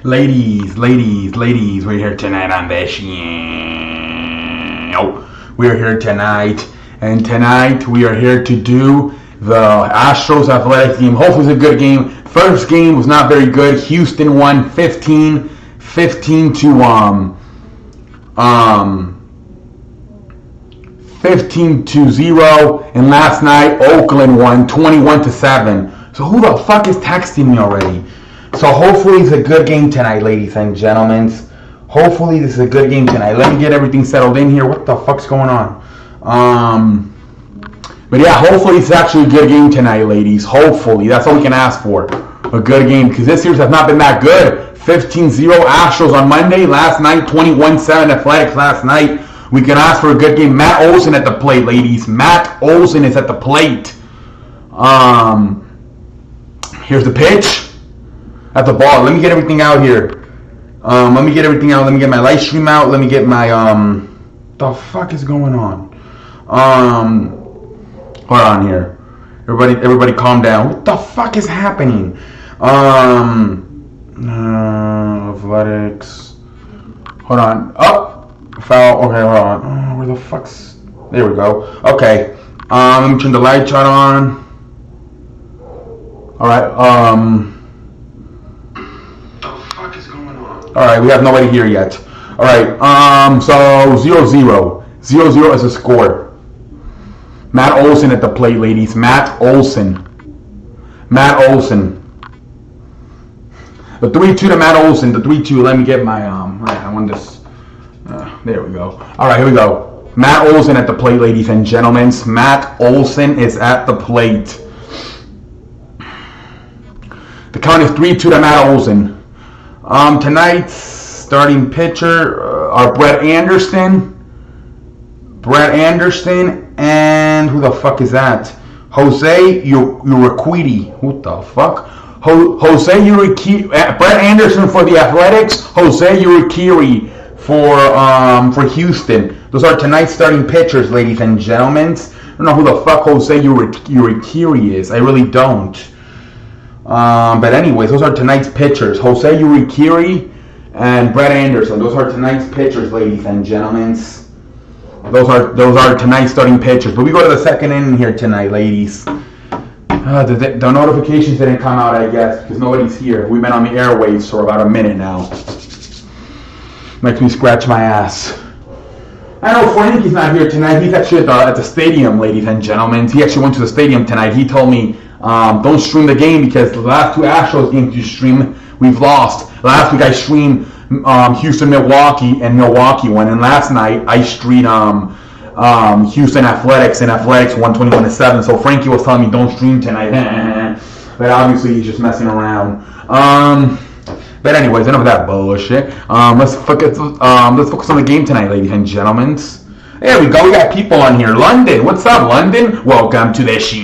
Ladies, we're here tonight on this show. We're here tonight, and tonight we are here to do the Astros Athletics game. Hopefully it's a good game. First game was not very good. Houston won 15 to 0, and last night Oakland won 21-7. So who the fuck is texting me already? So hopefully it's a good game tonight, ladies and gentlemen. Hopefully this is a good game tonight. Let me get everything settled in here. What the fuck's going on? But yeah, hopefully it's actually a good game tonight, ladies. Hopefully. That's all we can ask for. A good game. Because this series has not been that good. 15-0 Astros on Monday. Last night, 21-7 Athletics last night. We can ask for a good game. Matt Olson at the plate, ladies. Matt Olson is at the plate. Here's the pitch. At the ball. Let me get everything out here. Let me get everything out. Let me get my live stream out. Let me get my the fuck is going on? Hold on here. Everybody calm down. What the fuck is happening? Athletics. Hold on. Up. Foul. Okay, hold on. Oh, where the fuck's... There we go. Okay. Let me turn the light shot on. Alright, Alright, we have nobody here yet. Alright, so 0-0. 0-0 is a score. Matt Olson at the plate, ladies. Matt Olson. The 3-2 to Matt Olson. The 3-2. Let me get my, I want this. There we go. Alright, here we go. Matt Olson at the plate, ladies and gentlemen. Matt Olson is at the plate. The count is 3-2 to Matt Olson. Tonight's starting pitcher are Brett Anderson, and who the fuck is that? Jose Urquidy. What the fuck? Jose Urquidy. Brett Anderson for the Athletics. Jose Urquidy for Houston. Those are tonight's starting pitchers, ladies and gentlemen. I don't know who the fuck Jose Urquidy is. I really don't. But anyways, those are tonight's pitchers. Jose Urquidy and Brett Anderson. Those are tonight's pitchers, ladies and gentlemen. Those are tonight's starting pitchers. But we go to the second inning here tonight, ladies. The notifications didn't come out, I guess, because nobody's here. We've been on the airwaves for about a minute now. Makes me scratch my ass. I know Frankie's not here tonight. He's actually at the stadium, ladies and gentlemen. He actually went to the stadium tonight. He told me, don't stream the game because the last two Astros games you stream, we've lost. Last week I streamed Houston, Milwaukee, and Milwaukee won. And last night I streamed Houston Athletics, and Athletics won 21-7. So Frankie was telling me don't stream tonight. But obviously he's just messing around. But anyways, enough of that bullshit. Let's focus on the game tonight, ladies and gentlemen. There we go. We got people on here. London, what's up, London? Welcome to the show.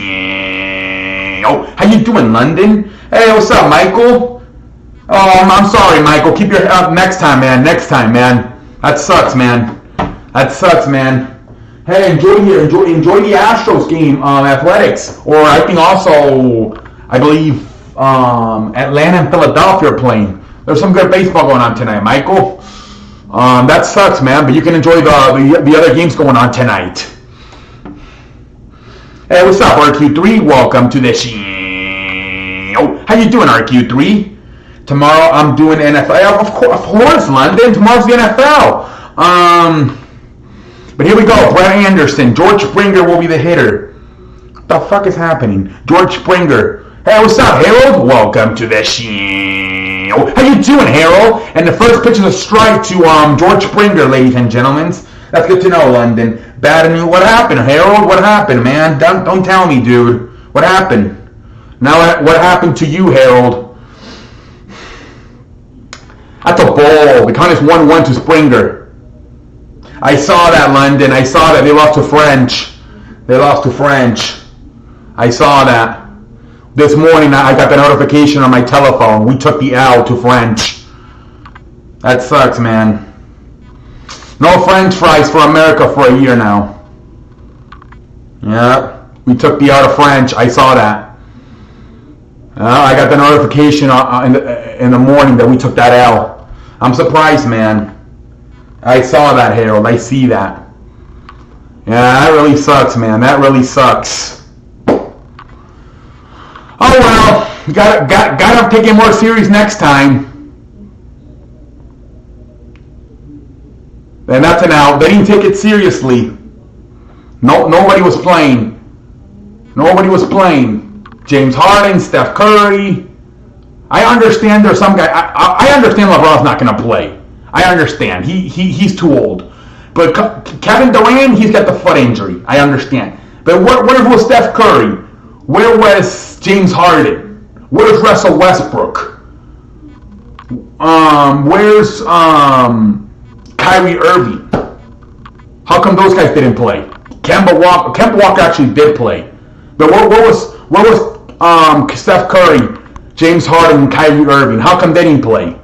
How you doing, London? Hey, what's up, Michael? Oh, I'm sorry, Michael. Keep your up next time, man. That sucks, man. Hey, enjoy the Astros game, Athletics, or I think also, I believe, Atlanta and Philadelphia are playing. There's some good baseball going on tonight, Michael. That sucks, man, but you can enjoy the other games going on tonight. Hey, what's up, RQ3? Welcome to the show. How you doing, RQ3? Tomorrow I'm doing NFL. Of course, London. Tomorrow's the NFL. But here we go. Brett Anderson. George Springer will be the hitter. What the fuck is happening? George Springer. Hey, what's up, Harold? Welcome to the show. How you doing, Harold? And the first pitch is a strike to George Springer, ladies and gentlemen. That's good to know, London. Bad news. What happened, Harold? What happened, man? Don't tell me, dude. What happened? Now, what happened to you, Harold? That's a ball. The count is 1-1 to Springer. I saw that, London. I saw that. They lost to French. I saw that. This morning, I got the notification on my telephone. We took the L to French. That sucks, man. No French fries for America for a year now. Yeah, we took the L to French. I saw that. I got the notification in the morning that we took that L. I'm surprised, man. I saw that, Harold. I see that. Yeah, that really sucks, man. That really sucks. Oh well, gotta take it more serious next time. And that's an out. They didn't take it seriously. Nobody was playing. Nobody was playing. James Harden, Steph Curry. I understand there's some guy. I understand LeBron's not going to play. I understand. He's too old. But Kevin Durant, he's got the foot injury. I understand. But where was Steph Curry? Where was James Harden? Where's Russell Westbrook? Where's Kyrie Irving? How come those guys didn't play? Kemba Walker actually did play. But where was Steph Curry, James Harden, and Kyrie Irving? How come they didn't play?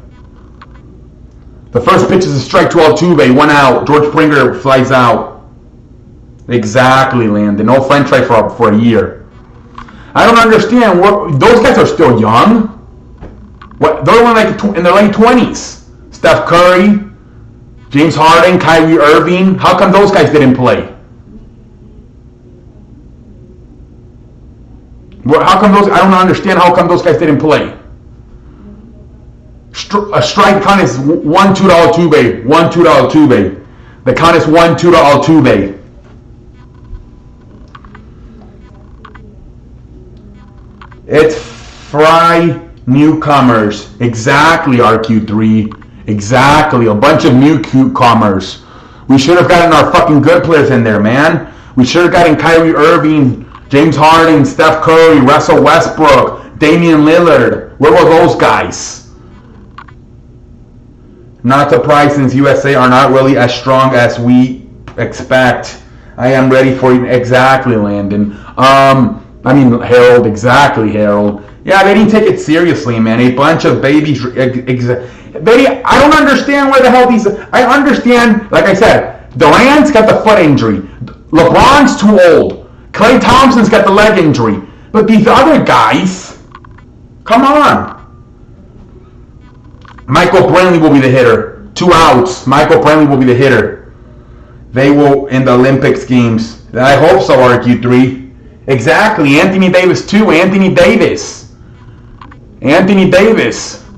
The first pitch is a strike to Altuve, 1 out. George Springer flies out. Exactly, Landon. No French fry for a year. I don't understand. Those guys are still young. They're in their late 20s. Steph Curry, James Harden, Kyrie Irving. How come those guys didn't play? How come those? I don't understand how come those guys didn't play. A strike count is 1-2 to Altuve. 1-2 to Altuve. The count is 1-2 to Altuve. It's Fry newcomers. Exactly, RQ3. Exactly. A bunch of newcomers. We should have gotten our fucking good players in there, man. We should have gotten Kyrie Irving, James Harden, Steph Curry, Russell Westbrook, Damian Lillard. Where were those guys? Not surprised since USA are not really as strong as we expect. I am ready for it. Exactly, Landon. Harold. Exactly, Harold. Yeah, they didn't take it seriously, man. A bunch of babies. I don't understand where the hell these. I understand, like I said, Durant's got the foot injury. LeBron's too old. Klay Thompson's got the leg injury. But these other guys, come on. Michael Brantley will be the hitter. 2 outs. Michael Brantley will be the hitter. They will in the Olympics games. I hope so, RQ3. Exactly. Anthony Davis too. Anthony Davis.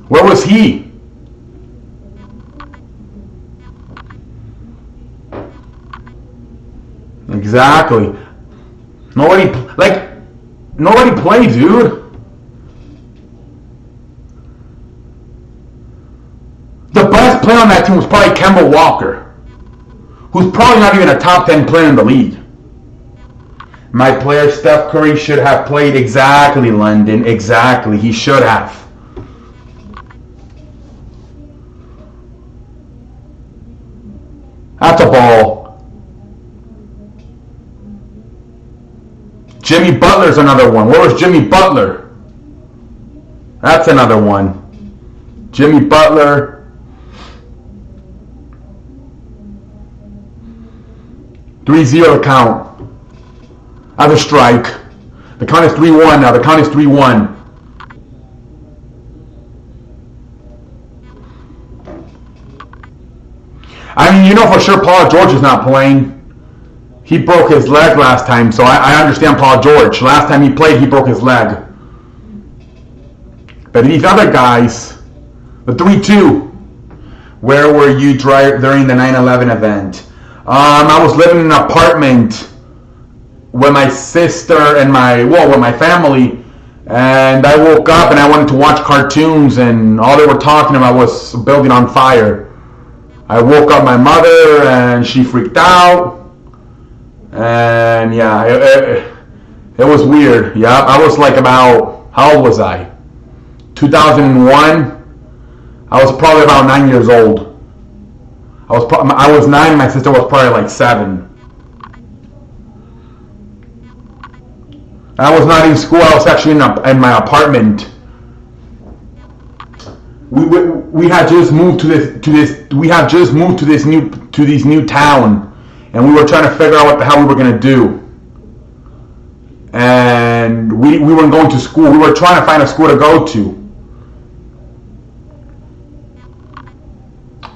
Where was he? Exactly. Nobody plays, dude. The best player on that team was probably Kemba Walker, who's probably not even a top 10 player in the league. My player Steph Curry should have played. Exactly, London. Exactly. He should have. That's a ball. Jimmy Butler's another one. Where was Jimmy Butler? That's another one. Jimmy Butler. 3-0 count. That's a strike. The count is 3-1 now. The count is 3-1. I mean, you know for sure Paul George is not playing. He broke his leg last time, so I understand Paul George. Last time he played, he broke his leg. But these other guys, the 3-2, where were you during the 9/11 event? I was living in an apartment with my sister and with my family, and I woke up and I wanted to watch cartoons, and all they were talking about was a building on fire. I woke up my mother, and she freaked out, and yeah, it was weird. Yeah, I was like about, how old was I? 2001. I was probably about 9 years old. I was 9, my sister was probably like 7. I was not in school, I was actually in my apartment. We had just moved to this new town, and we were trying to figure out what the hell we were gonna do. and we weren't going to school. We were trying to find a school to go to.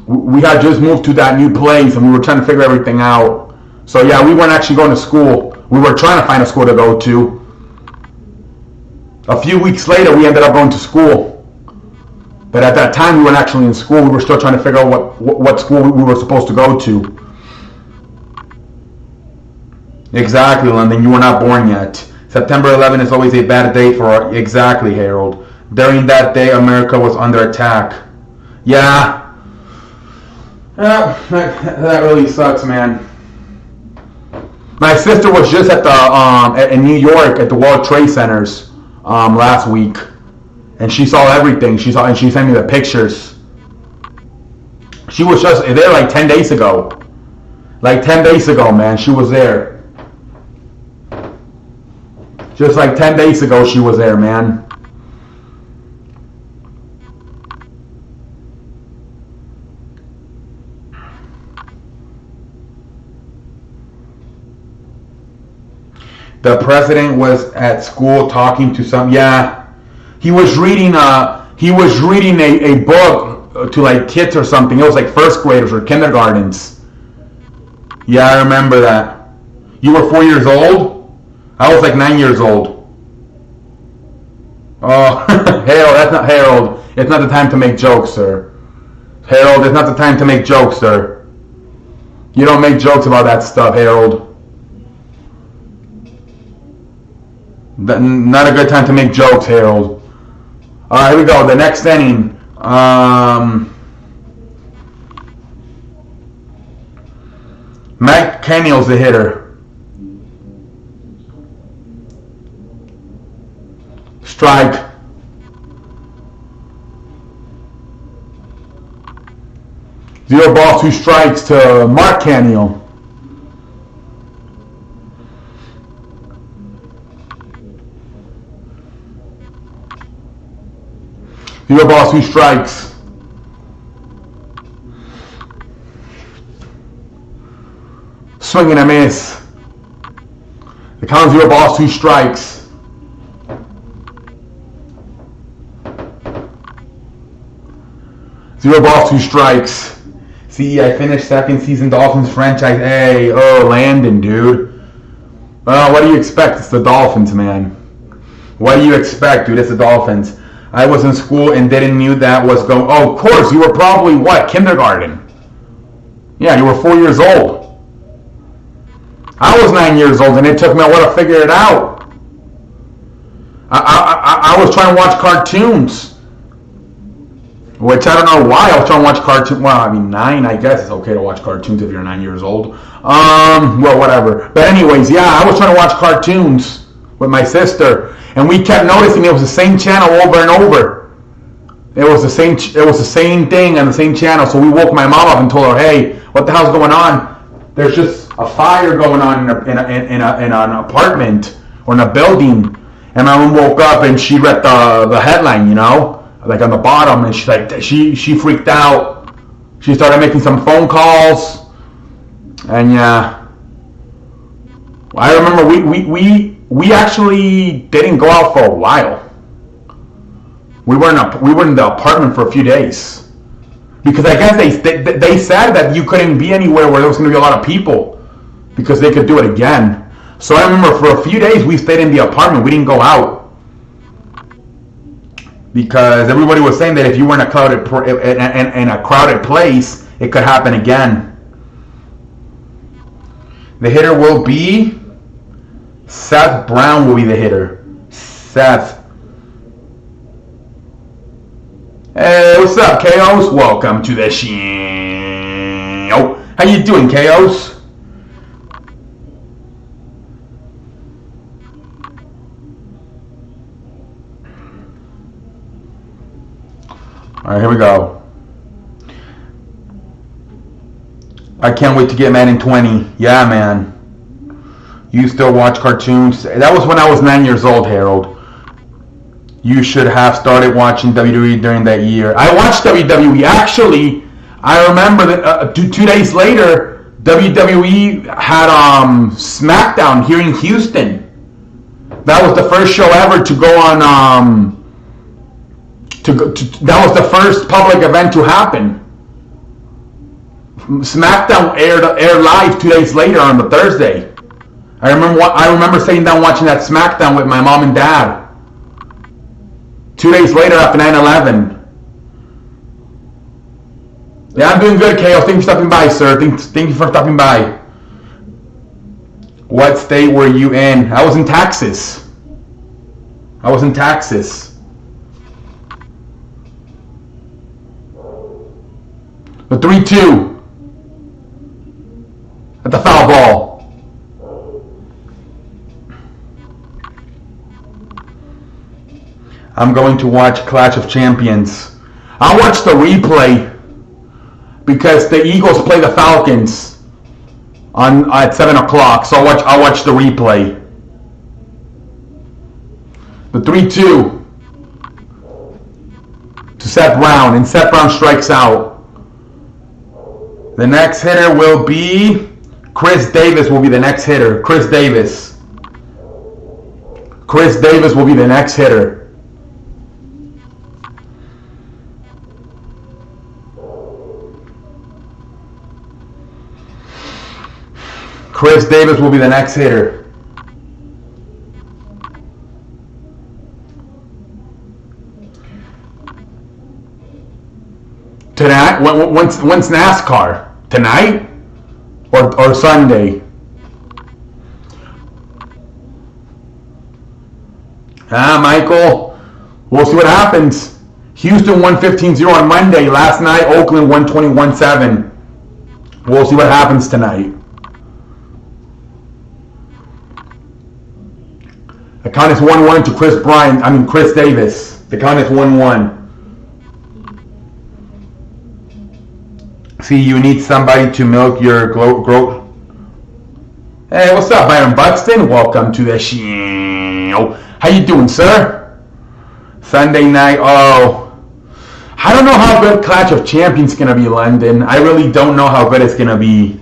We had just moved to that new place, and we were trying to figure everything out. So yeah, we weren't actually going to school. We were trying to find a school to go to. A few weeks later, we ended up going to school. But at that time, we weren't actually in school. We were still trying to figure out what school we were supposed to go to. Exactly, London. You were not born yet. September 11 is always a bad day for... Exactly, Harold. During that day, America was under attack. Yeah. That really sucks, man. My sister was just at the in New York at the World Trade Centers last week, and she saw everything. She sent me the pictures. She was just there like 10 days ago. Like 10 days ago, man, she was there. Just like 10 days ago, she was there, man. The president was at school talking to some. Yeah, he was reading a book to like kids or something. It was like first graders or kindergartens. Yeah, I remember that. You were 4 years old? I was like 9 years old. Oh, Harold, that's not Harold. It's not the time to make jokes, sir. Harold, it's not the time to make jokes, sir. You don't make jokes about that stuff, Harold. Not a good time to make jokes, Harold. Here we go. The next inning. Mike Kenny's the hitter. Strike. Zero balls, 2 strikes to Mark Canio. Zero balls, 2 strikes. Swing and a miss. The count 0 balls, 2 strikes. Zero balls, 2 strikes. See, I finished second season Dolphins franchise. Hey, Landon, dude. What do you expect? It's the Dolphins, man. What do you expect, dude? It's the Dolphins. I was in school and didn't knew that was going... Oh, of course, you were probably, what, kindergarten? Yeah, you were 4 years old. I was 9 years old, and it took me a while to figure it out. I was trying to watch cartoons. Which I don't know why I was trying to watch cartoons. Well, I mean, 9, I guess it's okay to watch cartoons if you're 9 years old. Well, whatever. But anyways, yeah, I was trying to watch cartoons with my sister. And we kept noticing it was the same channel over and over. It was the same thing on the same channel. So we woke my mom up and told her, "Hey, what the hell's going on? There's just a fire going on in an apartment or in a building." And my mom woke up and she read the headline, you know, like on the bottom, and she freaked out. She started making some phone calls, and yeah, I remember we actually didn't go out for a while. We were in the apartment for a few days because I guess they said that you couldn't be anywhere where there was going to be a lot of people because they could do it again. So I remember for a few days we stayed in the apartment. We didn't go out because everybody was saying that if you were in a crowded place, it could happen again. The hitter will be Seth Brown. Will be the hitter. Seth. Hey, what's up, Chaos? Welcome to the show. How you doing, Chaos? All right, here we go. I can't wait to get Madden 20. Yeah, man. You still watch cartoons? That was when I was 9 years old, Harold. You should have started watching WWE during that year. I watched WWE. Actually, I remember that 2 days later, WWE had SmackDown here in Houston. That was the first show ever to go on. That was the first public event to happen. SmackDown aired live 2 days later on the Thursday. I remember sitting down watching that SmackDown with my mom and dad. 2 days later after 9/11. Yeah, I'm doing good, KO. Thank you for stopping by, sir. Thank you for stopping by. What state were you in? I was in Texas. The 3-2. At the foul ball. I'm going to watch Clash of Champions. I'll watch the replay because the Eagles play the Falcons at 7 o'clock. So I'll watch the replay. The 3-2 to Seth Brown, and Seth Brown strikes out. The next hitter will be Chris Davis. Will be the next hitter. Chris Davis will be the next hitter. Chris Davis will be the next hitter. Tonight, when's NASCAR? Tonight or Sunday? Michael, we'll see what happens. Houston won 15-0 on Monday. Last night, Oakland won 21-7. We'll see what happens tonight. The count is 1-1 to Chris Davis. The count is 1-1. See, you need somebody to milk your growth. Hey, what's up, Byron Buxton? Welcome to the show. How you doing, sir? Sunday night. Oh, I don't know how good Clash of Champions is gonna be, London. I really don't know how good it's gonna be.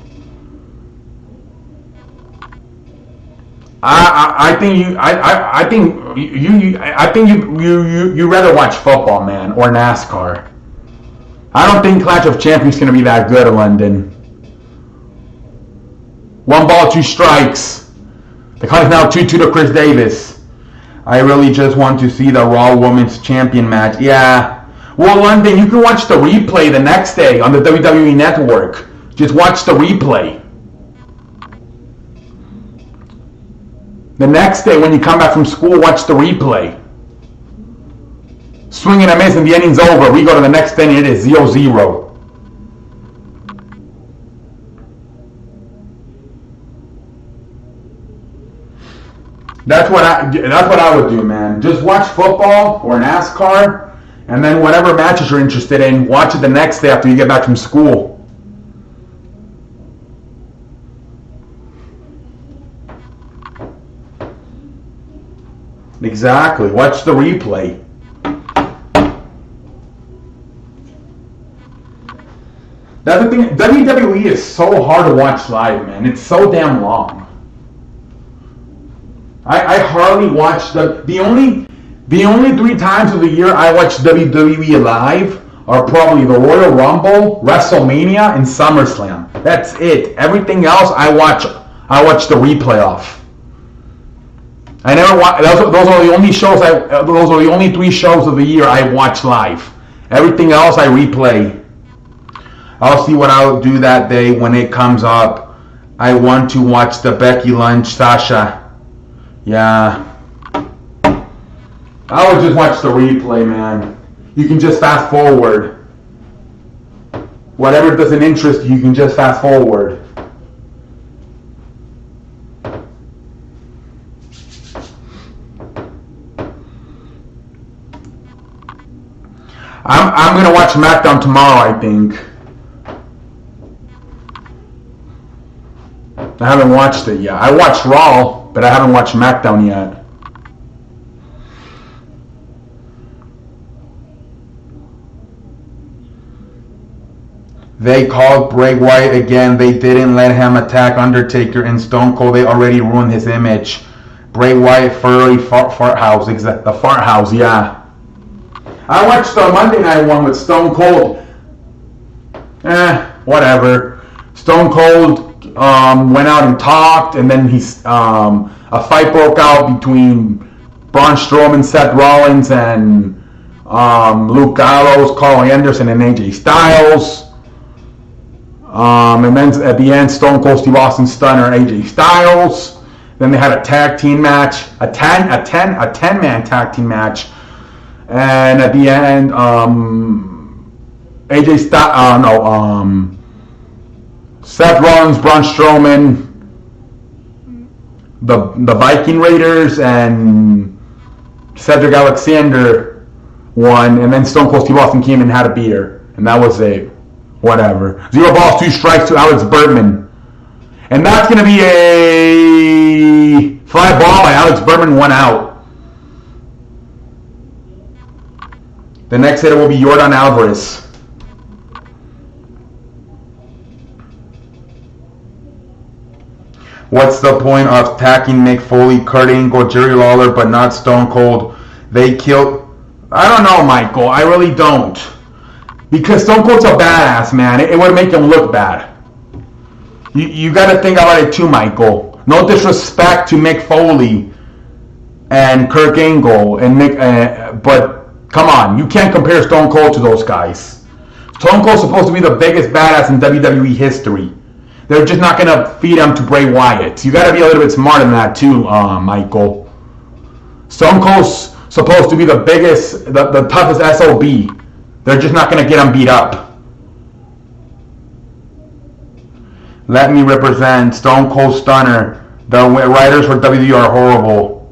I think you rather watch football, man, or NASCAR. I don't think Clash of Champions is going to be that good in London. 1 ball, 2 strikes. The count is now 2-2 to Chris Davis. I really just want to see the Raw Women's Champion match. Yeah. Well, London, you can watch the replay the next day on the WWE Network. Just watch the replay. The next day when you come back from school, watch the replay. Swing and a miss and the inning's over. We go to the next inning, it is 0-0. That's what I would do, man. Just watch football or NASCAR, and then whatever matches you're interested in, watch it the next day after you get back from school. Exactly. Watch the replay. That's the thing. WWE is so hard to watch live, man. It's so damn long. I hardly watch the only 3 times of the year I watch WWE live are probably the Royal Rumble, WrestleMania, and SummerSlam. That's it. Everything else I watch the replay off. I never watch. Those are the only shows. Those are the only 3 shows of the year I watch live. Everything else I replay. I'll see what I'll do that day when it comes up. I want to watch the Becky Lynch Sasha. Yeah. I would just watch the replay, man. You can just fast forward. Whatever doesn't interest you, you can just fast forward. I'm gonna watch SmackDown tomorrow, I think. I haven't watched it yet. I watched Raw, but I haven't watched SmackDown yet. They called Bray Wyatt again. They didn't let him attack Undertaker and Stone Cold. They already ruined his image. Bray Wyatt, furry fart house. The fart house, yeah. I watched the Monday night one with Stone Cold. Whatever. Stone Cold went out and talked, and then a fight broke out between Braun Strowman, Seth Rollins, and Luke Gallows, Carl Anderson, and AJ Styles. And then at the end, Stone Cold Steve Austin Stunner, AJ Styles. Then they had a tag team match, a 10-man tag team match. And at the end, Seth Rollins, Braun Strowman, the Viking Raiders, and Cedric Alexander won. And then Stone Cold Steve Austin came and had a beer. And that was it. Whatever. 0 balls, 2 strikes to Alex Bergman. And that's going to be a fly ball by Alex Bergman, 1 out. The next hitter will be Yordan Alvarez. What's the point of attacking Mick Foley, Kurt Angle, Jerry Lawler, but not Stone Cold? They killed... I don't know, Michael. I really don't. Because Stone Cold's a badass, man. It would make him look bad. You got to think about it too, Michael. No disrespect to Mick Foley and Kurt Angle and Mick, but come on, you can't compare Stone Cold to those guys. Stone Cold's supposed to be the biggest badass in WWE history. They're just not going to feed him to Bray Wyatt. You got to be a little bit smarter than that too, Michael. Stone Cold's supposed to be the biggest, the toughest SOB. They're just not going to get him beat up. Let me represent Stone Cold Stunner. The writers for WWE are horrible.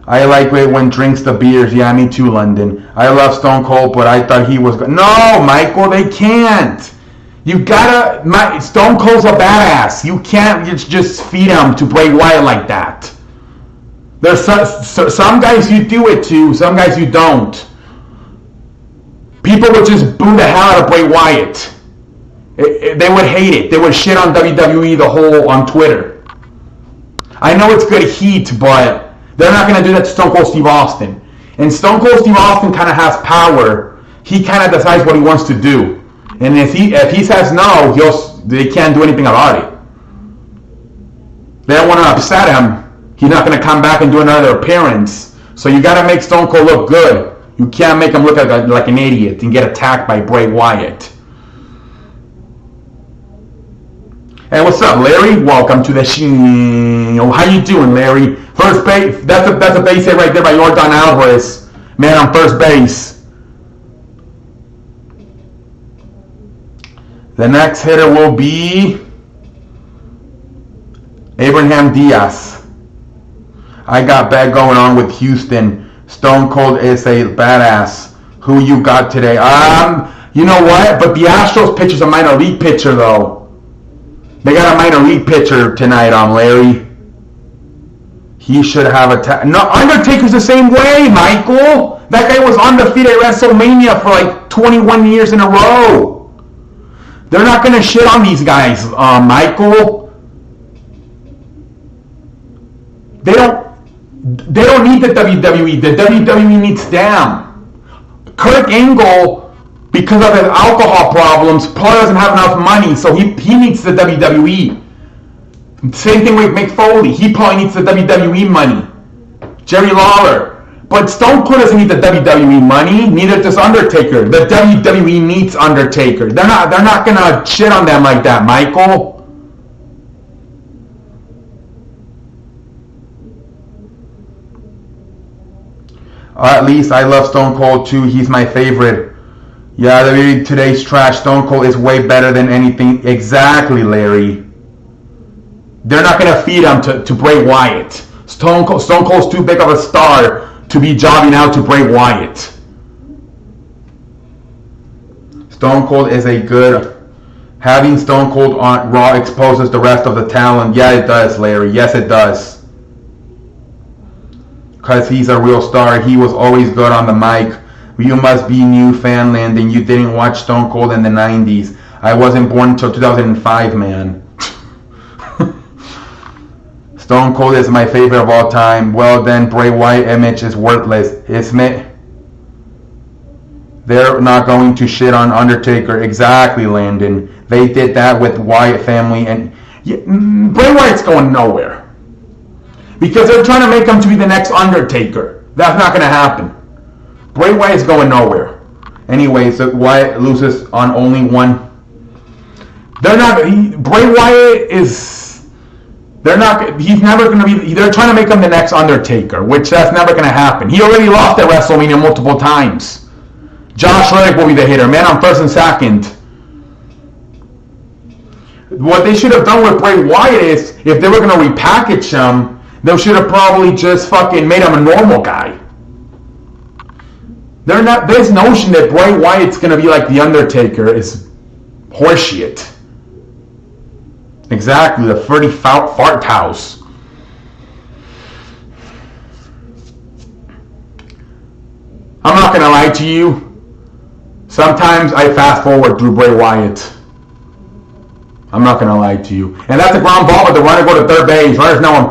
I like it when drinks the beers. Yeah, me too, London. I love Stone Cold, but I thought he was good. No, Michael, they can't. You gotta... Stone Cold's a badass. You can't just feed him to Bray Wyatt like that. There's some guys you do it to, some guys you don't. People would just boo the hell out of Bray Wyatt. They would hate it. They would shit on WWE on Twitter. I know it's good heat, but they're not going to do that to Stone Cold Steve Austin. And Stone Cold Steve Austin kind of has power. He kind of decides what he wants to do. And if he says no, they can't do anything about it. They don't want to upset him. He's not going to come back and do another appearance. So you got to make Stone Cold look good. You can't make him look like an idiot and get attacked by Bray Wyatt. Hey, what's up, Larry? Welcome to the show. How you doing, Larry? First base. That's a base hit right there by Yordan Alvarez. Man on first base. The next hitter will be Abraham Diaz. I got bad going on with Houston. Stone Cold is a badass. Who you got today? You know what? But the Astros pitcher's a minor league pitcher, though. They got a minor league pitcher tonight, Larry. He should have a... No, Undertaker's the same way, Michael. That guy was undefeated at WrestleMania for like 21 years in a row. They're not going to shit on these guys, Michael. They don't need the WWE. The WWE needs them. Kurt Angle... because of his alcohol problems, probably doesn't have enough money, so he needs the WWE. Same thing with Mick Foley. He probably needs the WWE money. Jerry Lawler. But Stone Cold doesn't need the WWE money. Neither does Undertaker. The WWE needs Undertaker. They're not gonna shit on them like that, Michael. At least I love Stone Cold too. He's my favorite. Yeah, today's trash. Stone Cold is way better than anything. Exactly, Larry. They're not going to feed him to Bray Wyatt. Stone Cold's too big of a star to be jobbing out to Bray Wyatt. Stone Cold is a good... Having Stone Cold on Raw exposes the rest of the talent. Yeah, it does, Larry. Yes, it does. Because he's a real star. He was always good on the mic. You must be Newfoundland and you didn't watch Stone Cold in the 90s. I wasn't born until 2005, man. Stone Cold is my favorite of all time. Well then, Bray Wyatt image is worthless, isn't it? They're not going to shit on Undertaker. Exactly, Landon. They did that with Wyatt family, and Bray Wyatt's going nowhere. Because they're trying to make him to be the next Undertaker. That's not going to happen. Bray Wyatt's going nowhere. Anyway, so Wyatt loses on only one. They're not. Bray Wyatt is. They're not. He's never going to be. They're trying to make him the next Undertaker, which that's never going to happen. He already lost at WrestleMania multiple times. Josh Reddick will be the hitter. Man on first and second. What they should have done with Bray Wyatt is, if they were going to repackage him, they should have probably just fucking made him a normal guy. This notion that Bray Wyatt's going to be like The Undertaker is horseshit. Exactly, the 30 fart house. I'm not going to lie to you. Sometimes I fast forward through Bray Wyatt. I'm not going to lie to you. And that's a ground ball, but the runner go to third base. Runner's now on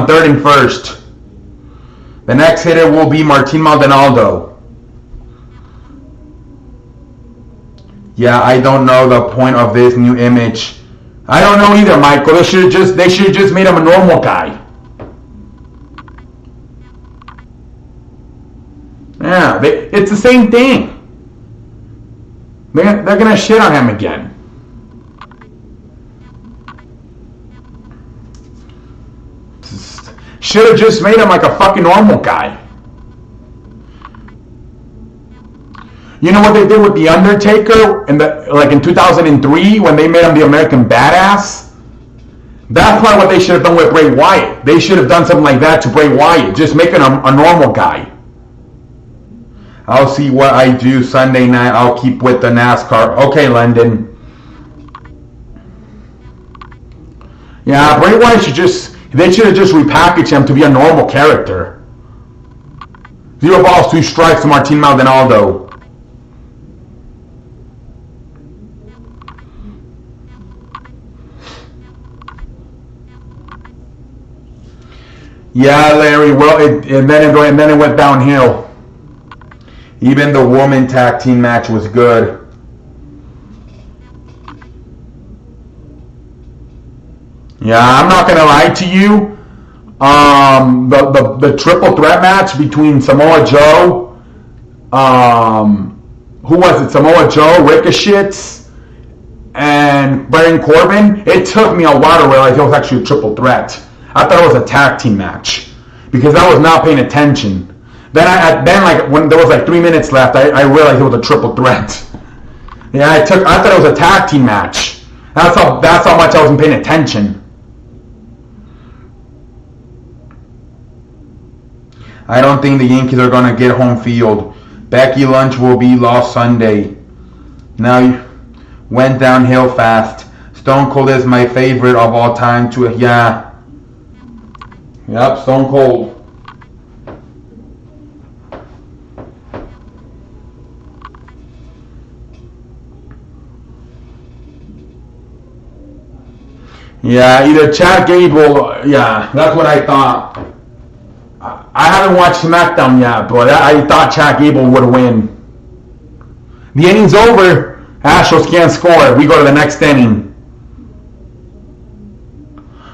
third and first. The next hitter will be Martin Maldonado. Yeah, I don't know the point of this new image. I don't know either, Michael. They should have just made him a normal guy. Yeah, it's the same thing. They're gonna shit on him again. Should have just made him like a fucking normal guy. You know what they did with The Undertaker in 2003 when they made him the American Badass? That's probably what they should have done with Bray Wyatt. They should have done something like that to Bray Wyatt, just making him a normal guy. I'll see what I do Sunday night. I'll keep with the NASCAR. Okay, London. Yeah, Bray Wyatt they should have just repackaged him to be a normal character. 0 balls, 2 strikes to Martin Maldonado. Yeah, Larry. Well, and then it went downhill. Even the woman tag team match was good. Yeah, I'm not gonna lie to you. The triple threat match between Samoa Joe, who was it? Samoa Joe, Ricochet, and Baron Corbin. It took me a while to realize it was actually a triple threat. I thought it was a tag team match because I was not paying attention. Then when there was 3 minutes left, I realized it was a triple threat. Yeah, I thought it was a tag team match. That's how much I wasn't paying attention. I don't think the Yankees are going to get home field. Becky Lynch will be lost Sunday. Now, went downhill fast. Stone Cold is my favorite of all time. Yeah. Yep, Stone Cold. Yeah, either Chad Gable. Yeah, that's what I thought. I haven't watched SmackDown yet, but I thought Chad Gable would win. The inning's over. Astros can't score. We go to the next inning.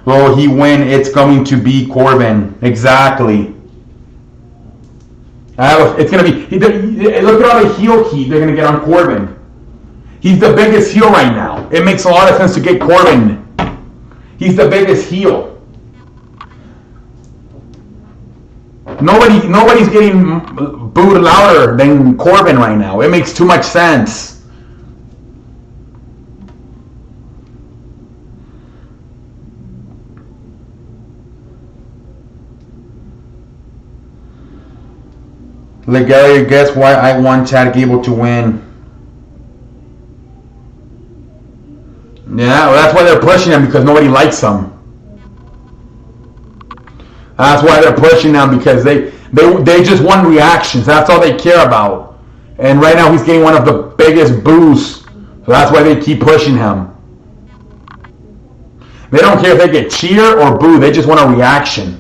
Will he win? It's going to be Corbin. Exactly. It's going to be... Look at all the heel heat they're going to get on Corbin. He's the biggest heel right now. It makes a lot of sense to get Corbin. He's the biggest heel. Nobody's getting booed louder than Corbin right now. It makes too much sense. Legaria, guess why I want Chad Gable to win? Yeah, well, that's why they're pushing him, because nobody likes him. That's why they're pushing him, because they just want reactions. That's all they care about. And right now he's getting one of the biggest boos. So that's why they keep pushing him. They don't care if they get cheer or boo. They just want a reaction.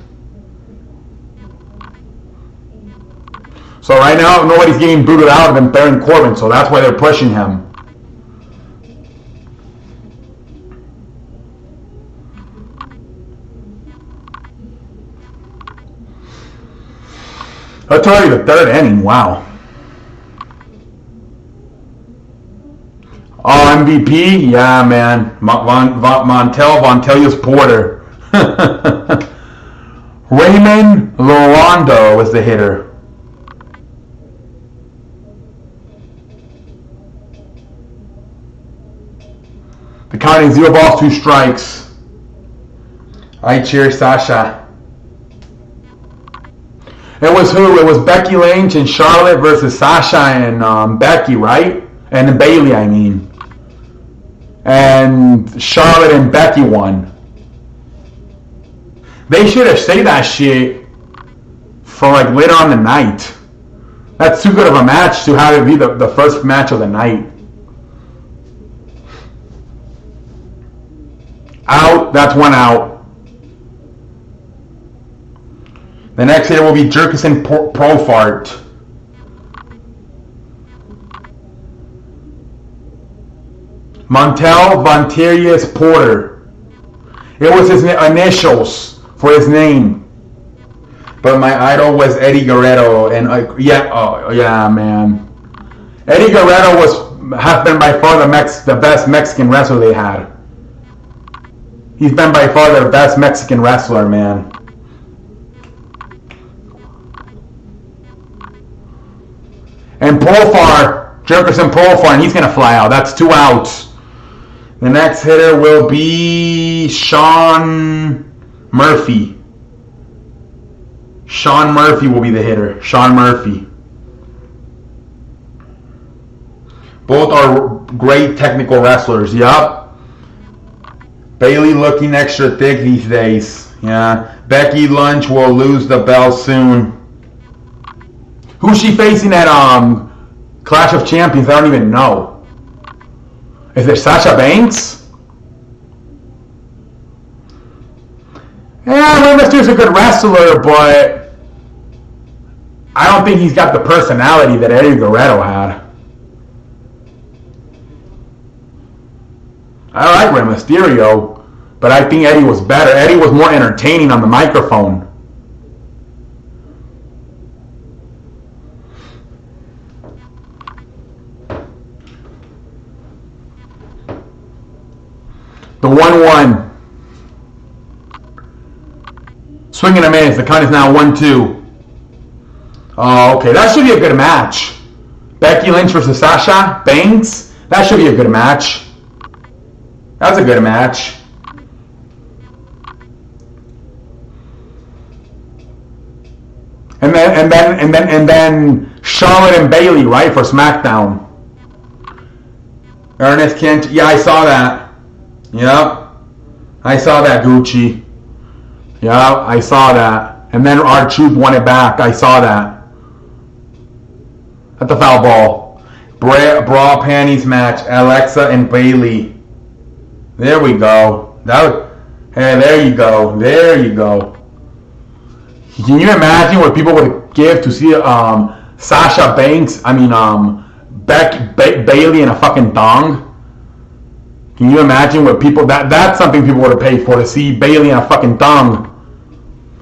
So right now, nobody's getting booted out than Baron Corbin, so that's why they're pushing him. I'll tell you, the third inning, wow. Oh, MVP? Yeah, man. Montelius Porter. Raymond Lorondo was the hitter. The count is 0 balls, 2 strikes. I cheer Sasha. It was who? It was Becky Lynch and Charlotte versus Sasha and Becky, right? And Bailey, I mean. And Charlotte and Becky won. They should have saved that shit for like later on the night. That's too good of a match to have it be the first match of the night. Out, that's one out. The next hitter will be Jerkison Profart. Montel Montelius Porter. It was his initials for his name. But my idol was Eddie Guerrero, and yeah, man. Eddie Guerrero has been by far the best Mexican wrestler they had. He's been by far the best Mexican wrestler, man. And Jerkison Profar, and he's going to fly out. That's 2 outs. The next hitter will be Sean Murphy. Sean Murphy will be the hitter. Sean Murphy. Both are great technical wrestlers. Yup. Bailey looking extra thick these days. Yeah. Becky Lynch will lose the belt soon. Who's she facing at Clash of Champions? I don't even know. Is it Sasha Banks? Yeah, Rey Mysterio's a good wrestler, but I don't think he's got the personality that Eddie Guerrero had. I like Rey Mysterio, but I think Eddie was better. Eddie was more entertaining on the microphone. The 1-1. Swing and a miss. The count is now 1-2. Oh, okay. That should be a good match. Becky Lynch versus Sasha Banks. That should be a good match. That's a good match. And then Charlotte and Bailey, right, for SmackDown. Ernest Kent. Yeah, I saw that. Yep. I saw that, Gucci. Yep, I saw that. And then R-Truth won it back. I saw that. At the foul ball. Bra panties match. Alexa and Bailey. There we go. Hey, there you go. There you go. Can you imagine what people would give to see Sasha Banks? I mean, Bailey in a fucking thong? Can you imagine what people... That's something people would have paid for, to see Bailey in a fucking thong.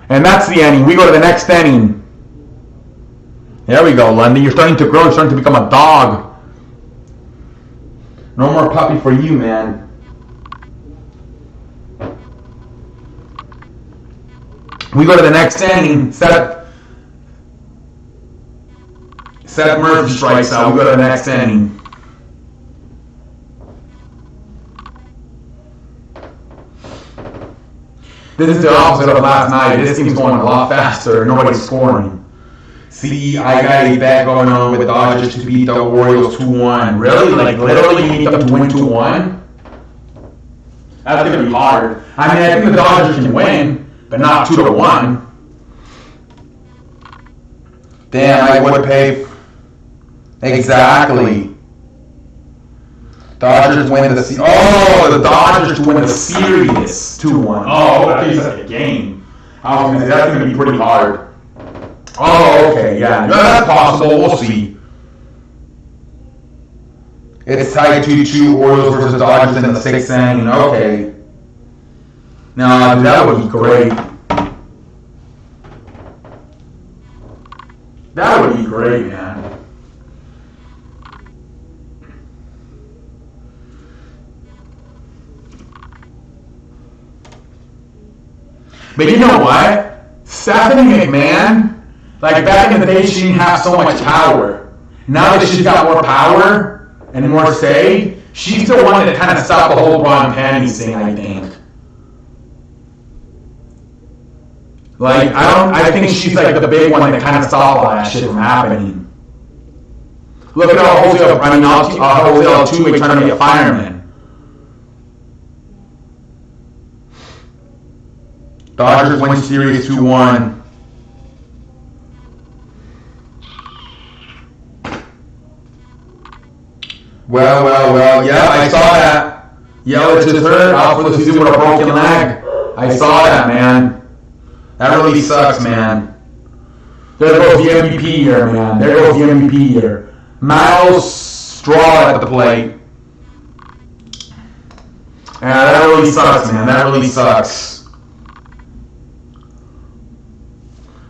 And that's the inning. We go to the next inning. There we go, London. You're starting to grow. You're starting to become a dog. No more puppy for you, man. We go to the next inning. Seth Murphy strikes out. We go to the next inning. This is the opposite of last night. This team's going a lot faster. Nobody's scoring. See, I got a bet going on with Dodgers to beat the Orioles 2-1. Really? Like, literally you need them to win 2-1? That's going to be hard. I mean, I think the Dodgers can win, but not 2-1. Damn, I would pay... Exactly. Dodgers win the series. Oh, the Dodgers win the series 2-1. Oh, I think it's like a game. I was gonna say that's gonna be pretty hard. Oh, okay, yeah, that's possible. We'll see. It's tied 2-2. Orioles versus Dodgers in the 6th inning. Okay. No, dude, that would be great. That would be great, man. But you know what? Stephanie McMahon, like back in the day, she didn't have so much power. Now that she's got more power and more say, she's the one that kind of stopped the whole bra and panties thing, I think. Like, I think she's like the big one that kind of stopped all that shit from happening. Look at how Jose Altuve trying to be a fireman. Dodgers win series 2-1. Well, yeah, I saw that. Yelich is hurt out for the season with a broken leg. I saw that, man. That really sucks, man. There goes the MVP here, man. There goes the MVP here. Miles Straw at the plate. Yeah, that really sucks, man. That really sucks.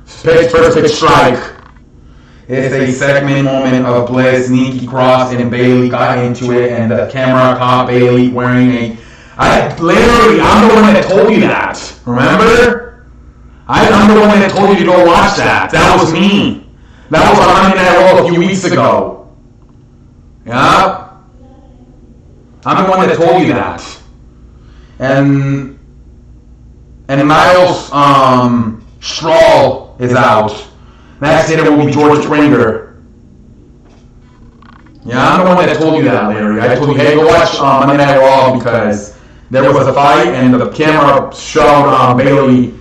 First pitch strike. It's a segment moment of bliss. Nikki crossed and Bailey got into it, and the camera caught Bailey wearing I'm the one that told you that. Remember? I'm the one that told you to go watch that. That was me. That was on Monday Night Raw a few weeks ago. Yeah. I'm the one that told you that. And Miles Straw is out. Next hitter will be George Springer. Yeah, I'm the one that told you that, Larry. I told you, hey, go watch Monday Night Raw because there was a fight and the camera showed Bailey.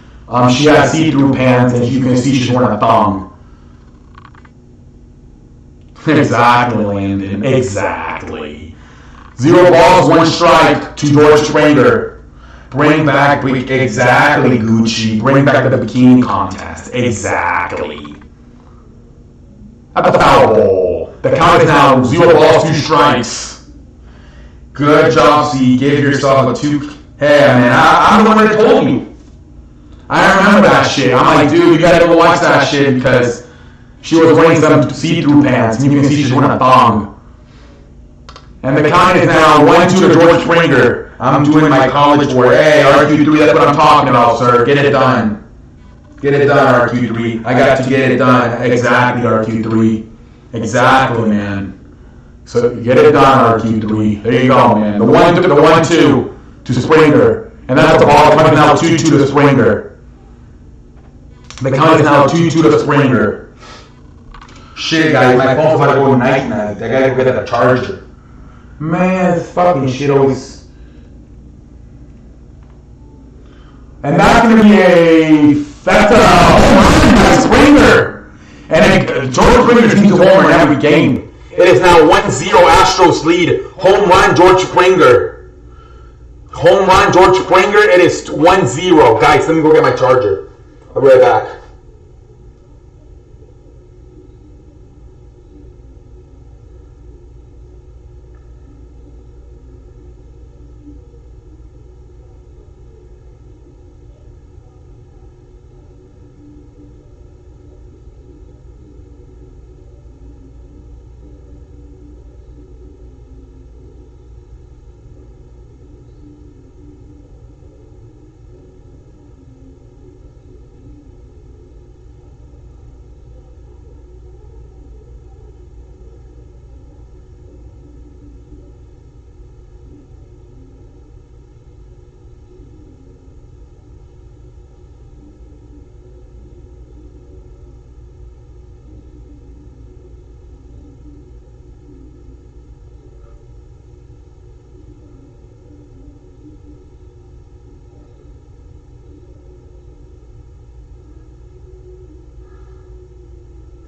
She has see-through pants and you can see she's wearing a thong. Exactly, Landon. Exactly. 0 balls, 1 strike to George Springer. Bring back, exactly, Gucci. Bring back the bikini contest. Exactly. At the foul ball. The count is now 0 balls, 2 strikes. Good job, C. Give yourself a 2. Hey, man, I'm the one that told you. I remember that shit. I'm like, dude, you gotta go watch that shit because she was wearing some see-through pants and you can see she's wearing a thong. And the count is now 1-2 to George Springer. I'm doing my college work. Hey, RQ3, that's what I'm talking about, sir. Get it done. Get it done, RQ3. I got to get it done. Exactly, RQ3. Exactly, man. So get it done, RQ3. There you go, man. The 1-2 to Springer. And that's the ball coming now 2-2 to Springer. The count is now 2-2 to Springer. Shit, guys, my phone's about to go night-night. I gotta get the charger. Man, this fucking shit always... And that's going to be that's a home run by Springer. And George Springer needs a home run every game. It is now 1-0 Astros lead. Home run, George Springer. Home run, George Springer. It is 1-0. Guys, let me go get my charger. I'll be right back.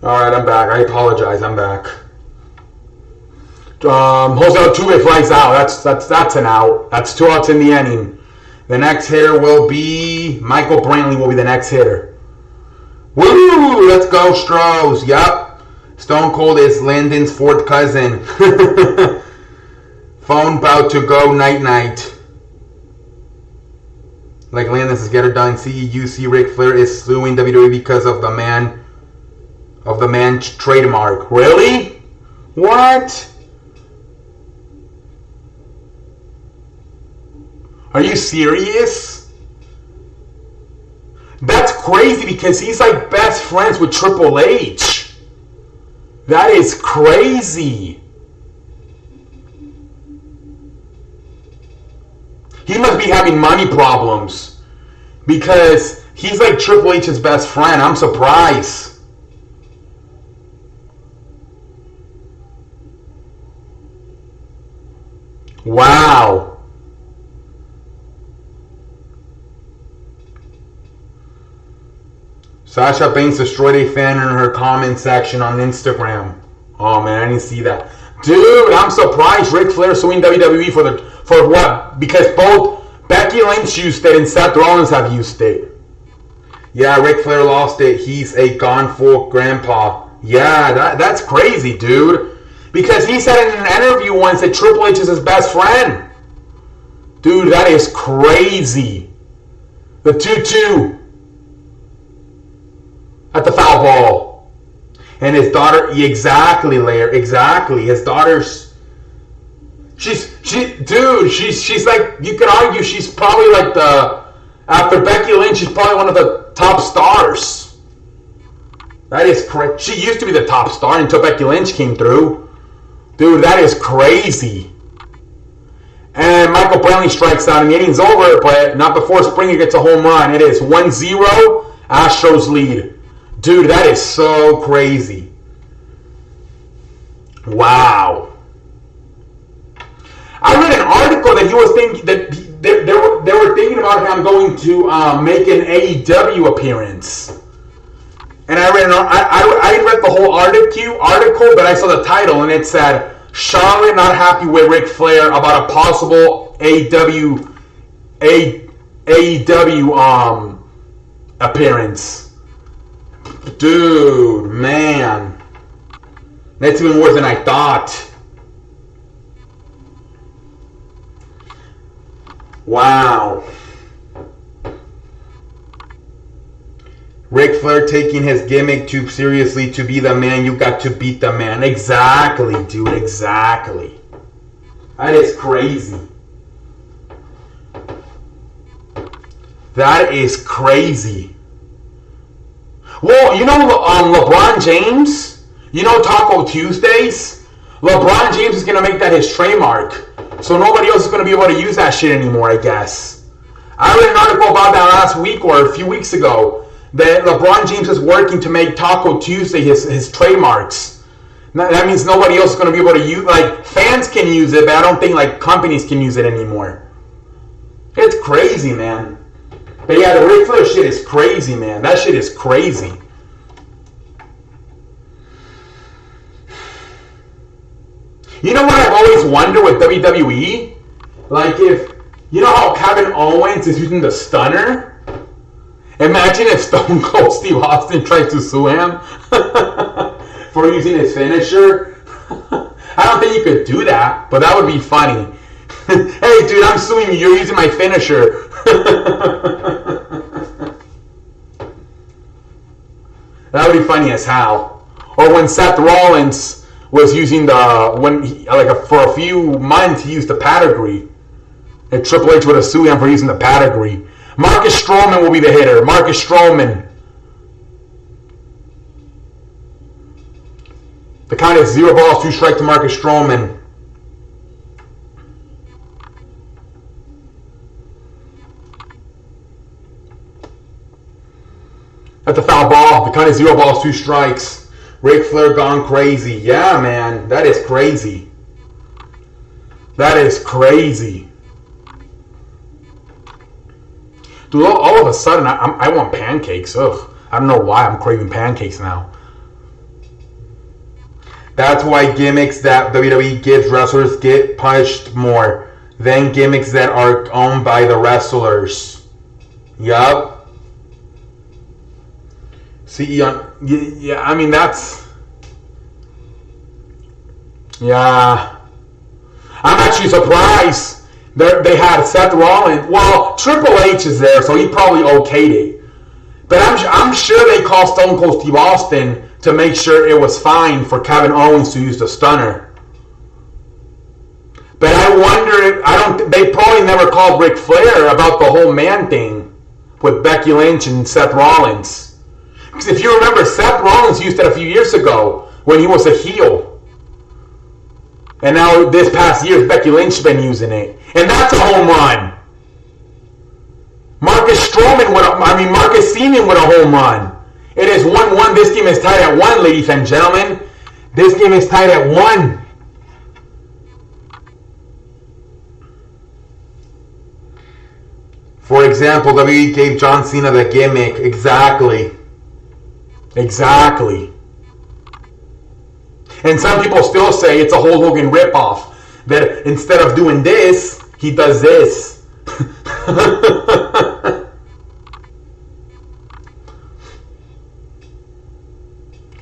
Alright, I'm back. I apologize. I'm back. Jose Altuve flies out. That's an out. That's 2 outs in the inning. The next hitter will be Michael Brantley. Will be the next hitter. Woo! Let's go, Astros. Yup. Stone Cold is Landon's fourth cousin. Phone about to go night. Like Landon says, get her done. CUC Ric Flair is suing WWE because of the man trademark. Really? What? Are you serious? That's crazy because he's like best friends with Triple H. That is crazy. He must be having money problems because he's like Triple H's best friend. I'm surprised. Wow. Sasha Banks destroyed a fan in her comment section on Instagram. Oh man, I didn't see that. Dude, I'm surprised Ric Flair suing WWE for what? Because both Becky Lynch used it and Seth Rollins have used it. Yeah, Ric Flair lost it. He's a gone full grandpa. Yeah, that's crazy, dude. Because he said in an interview once that Triple H is his best friend. Dude, that is crazy. The 2-2 at the foul ball. And his daughter, exactly, Lair, exactly. His daughter's, she's like, you could argue she's probably like after Becky Lynch, she's probably one of the top stars. That is crazy. She used to be the top star until Becky Lynch came through. Dude, that is crazy. And Michael Brantley strikes out and the inning's over, but not before Springer gets a home run. It is 1-0, Astros lead. Dude, that is so crazy. Wow. I read an article that he was thinking that they were thinking about him going to make an AEW appearance. And I read the whole article, but I saw the title and it said Charlotte not happy with Ric Flair about a possible AEW appearance. Dude, man. That's even worse than I thought. Wow. Ric Flair taking his gimmick too seriously to be the man. You got to beat the man. Exactly, dude. Exactly. That is crazy. That is crazy. Well, you know LeBron James? You know Taco Tuesdays? LeBron James is going to make that his trademark. So nobody else is going to be able to use that shit anymore, I guess. I read an article about that last week or a few weeks ago. That LeBron James is working to make Taco Tuesday his trademarks. That means nobody else is going to be able to use, like, fans can use it, but I don't think, like, companies can use it anymore. It's crazy, man. But yeah, the Ric Flair shit is crazy, man. That shit is crazy. You know what I've always wondered with WWE? Like, if, you know how Kevin Owens is using the stunner? Imagine if Stone Cold Steve Austin tries to sue him for using his finisher. I don't think you could do that, but that would be funny. Hey, dude, I'm suing you. You're using my finisher. That would be funny as hell. Or when Seth Rollins was using for a few months, he used the pedigree. And Triple H would have sued him for using the pedigree. Marcus Stroman will be the hitter. Marcus Stroman. The count is 0 balls, 2 strikes to Marcus Stroman. At the foul ball. The count is 0 balls, 2 strikes. Ric Flair gone crazy. Yeah, man. That is crazy. That is crazy. Dude, all of a sudden, I want pancakes. Ugh. I don't know why I'm craving pancakes now. That's why gimmicks that WWE gives wrestlers get punished more than gimmicks that are owned by the wrestlers. Yup. See, yeah, I mean, that's... Yeah. I'm actually surprised they had Seth Rollins. Well, Triple H is there, so he probably okayed it. But I'm sure they called Stone Cold Steve Austin to make sure it was fine for Kevin Owens to use the stunner. But I wonder if they probably never called Ric Flair about the whole man thing with Becky Lynch and Seth Rollins. Because if you remember, Seth Rollins used it a few years ago when he was a heel. And now this past year, Becky Lynch has been using it. And that's a home run. Marcus Simeon with a home run. It is 1-1. This game is tied at 1, ladies and gentlemen. This game is tied at 1. For example, WWE gave John Cena the gimmick. Exactly. And some people still say it's a Hulk Hogan ripoff. That instead of doing this, he does this.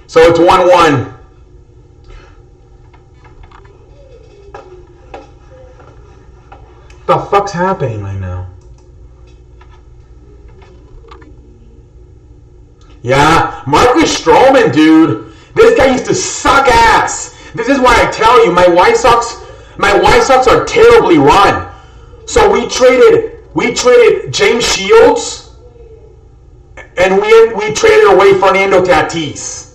So it's 1-1. The fuck's happening right now? Yeah, Marcus Strowman, dude. This guy used to suck ass. This is why I tell you, my White Sox are terribly run. So we traded James Shields, and we traded away Fernando Tatis.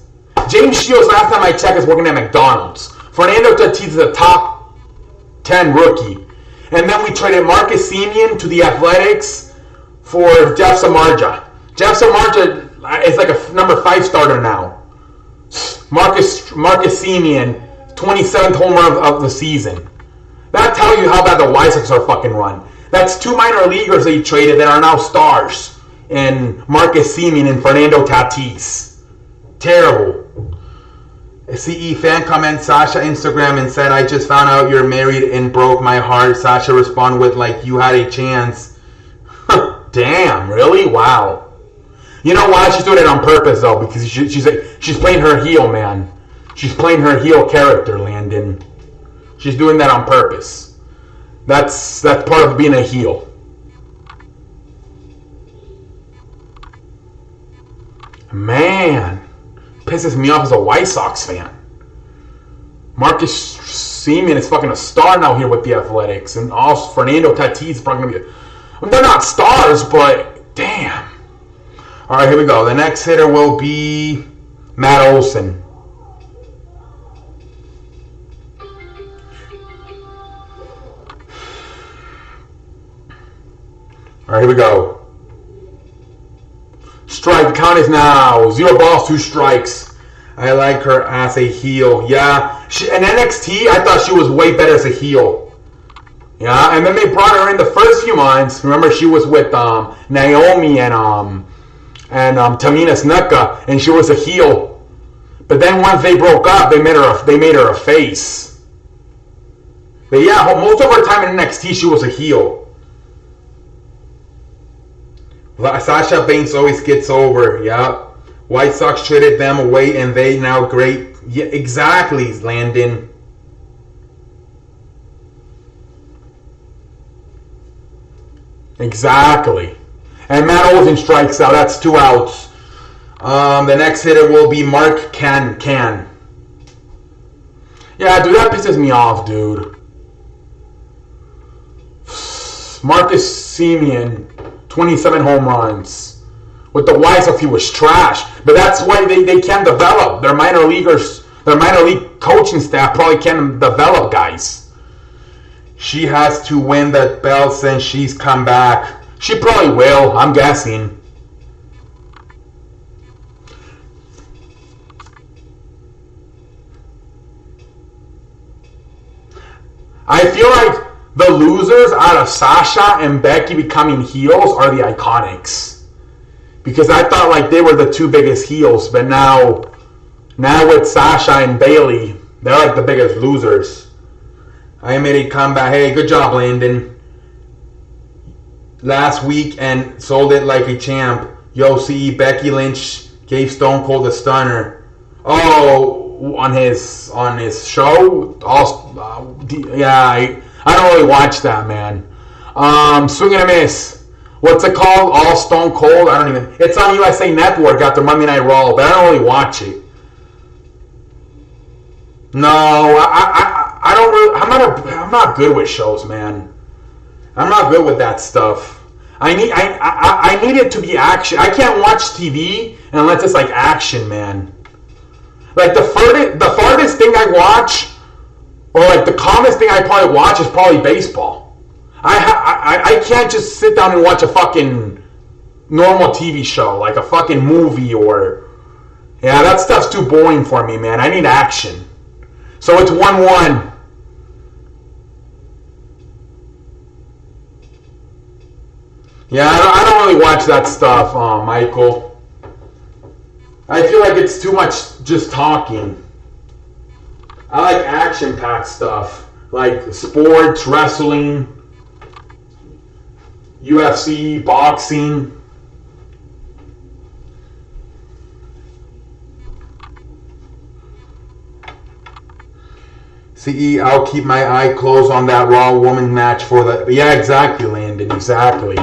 James Shields, last time I checked, is working at McDonald's. Fernando Tatis is a top 10 rookie. And then we traded Marcus Simeon to the Athletics for Jeff Samardzija. Jeff Samardzija is like a number 5 starter now. Marcus Simeon, 27th home run of the season. That tells you how bad the White Sox are fucking run. That's 2 minor leaguers they traded that are now stars. And Marcus Simeon and Fernando Tatis. Terrible. A CE fan comments Sasha Instagram and said, "I just found out you're married and broke my heart." Sasha responded with, like, "You had a chance." Damn, really? Wow. You know why? She's doing it on purpose, though, because she's playing her heel, man. She's playing her heel character, Landon. She's doing that on purpose. That's part of being a heel. Man, pisses me off as a White Sox fan. Marcus Simeon is fucking a star now here with the Athletics, and also Fernando Tatis is probably gonna be. They're not stars, but damn. All right, here we go. The next hitter will be Matt Olson. All right, here we go. Strike. The count is now 0 balls, 2 strikes. I like her as a heel. Yeah. In NXT, I thought she was way better as a heel. Yeah. And then they brought her in the first few months. Remember, she was with Naomi and Tamina Snuka, and she was a heel. But then once they broke up, they made her a face. But yeah, most of her time in NXT, she was a heel. Sasha Banks always gets over. Yeah. White Sox traded them away, and they now great. Yeah, exactly, Landon. Exactly. And Matt Olson strikes out. That's 2 outs. The next hitter will be Mark Can. Yeah, dude, that pisses me off, dude. Marcus Simeon, 27 home runs. With the White Sox, he was trash. But that's why they can't develop. Their minor league coaching staff probably can't develop guys. She has to win the belt since she's come back. She probably will, I'm guessing. I feel like the losers out of Sasha and Becky becoming heels are the Iconics. Because I thought like they were the 2 biggest heels, but now with Sasha and Bayley, They're like the biggest losers. I made a comeback. Hey, good job, Landon. Last week and sold it like a champ. Yo, see, Becky Lynch gave Stone Cold a stunner. Oh, on his show. I don't really watch that, man. Swing and a miss. What's it called? All Stone Cold? I don't even. It's on USA Network after Monday Night Raw, but I don't really watch it. No, I don't really. I'm not good with shows, man. I'm not good with that stuff. I need it to be action. I can't watch TV unless it's like action, man. Like the farthest thing I watch, or like the calmest thing I probably watch is probably baseball. I can't just sit down and watch a fucking normal TV show, like a fucking movie or... Yeah, that stuff's too boring for me, man. I need action. So it's 1-1. Yeah, I don't really watch that stuff, Michael. I feel like it's too much just talking. I like action-packed stuff, like sports, wrestling, UFC, boxing. CE, I'll keep my eye closed on that Raw Woman match for the... Yeah, exactly, Landon, exactly.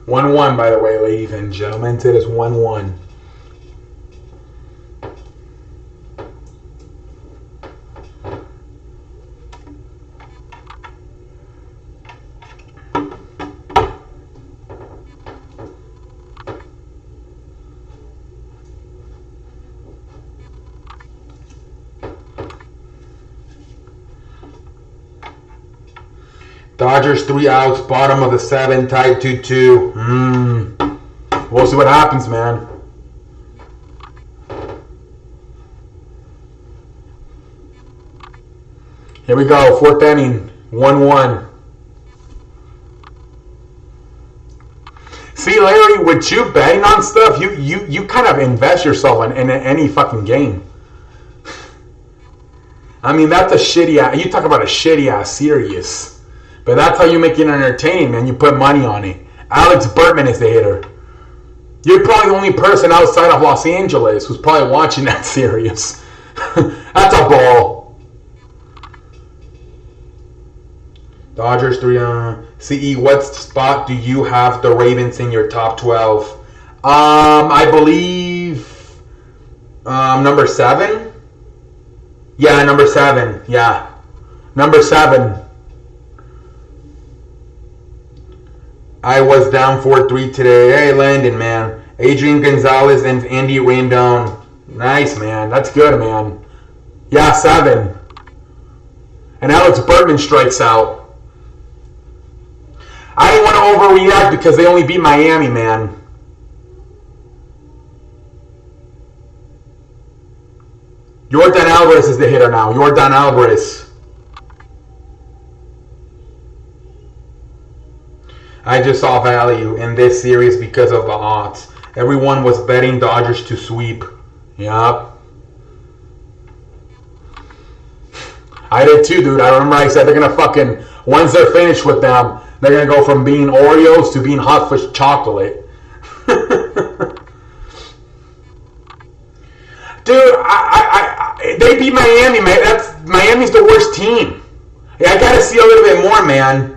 One, by the way, ladies and gentlemen. It is 1-1. Dodgers 3 outs, bottom of the 7, tied 2-2. We'll see what happens, man. Here we go, 4th inning, 1-1. See, Larry, with you betting on stuff, you kind of invest yourself in any fucking game. I mean, that's a shitty... You talk about a shitty-ass series. But that's how you make it entertaining, man. You put money on it. Alex Bertman is the hitter. You're probably the only person outside of Los Angeles who's probably watching that series. That's a ball. Dodgers 3. CE, what spot do you have the Ravens in your top 12? I believe number 7. Yeah, number 7. Yeah, number 7. I was down 4-3 today. Hey, Landon, man. Adrian Gonzalez and Andy Rendon. Nice, man. That's good, man. Yeah, 7. And Alex Bertman strikes out. I didn't want to overreact because they only beat Miami, man. Yordan Alvarez is the hitter now. Yordan Alvarez. I just saw value in this series because of the odds. Everyone was betting Dodgers to sweep. Yup. I did too, dude. I remember I said they're going to fucking... Once they're finished with them, they're going to go from being Oreos to being hot fudge chocolate. Dude, they beat Miami, man. Miami's the worst team. Yeah, I got to see a little bit more, man.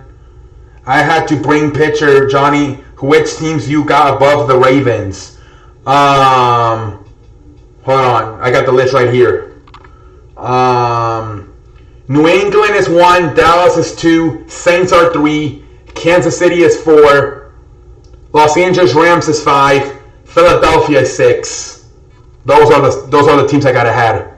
I had to bring picture, Johnny, which teams you got above the Ravens. Hold on. I got the list right here. New England is 1, Dallas is 2, Saints are 3, Kansas City is 4, Los Angeles Rams is 5. Philadelphia is 6. Those are the teams I got ahead.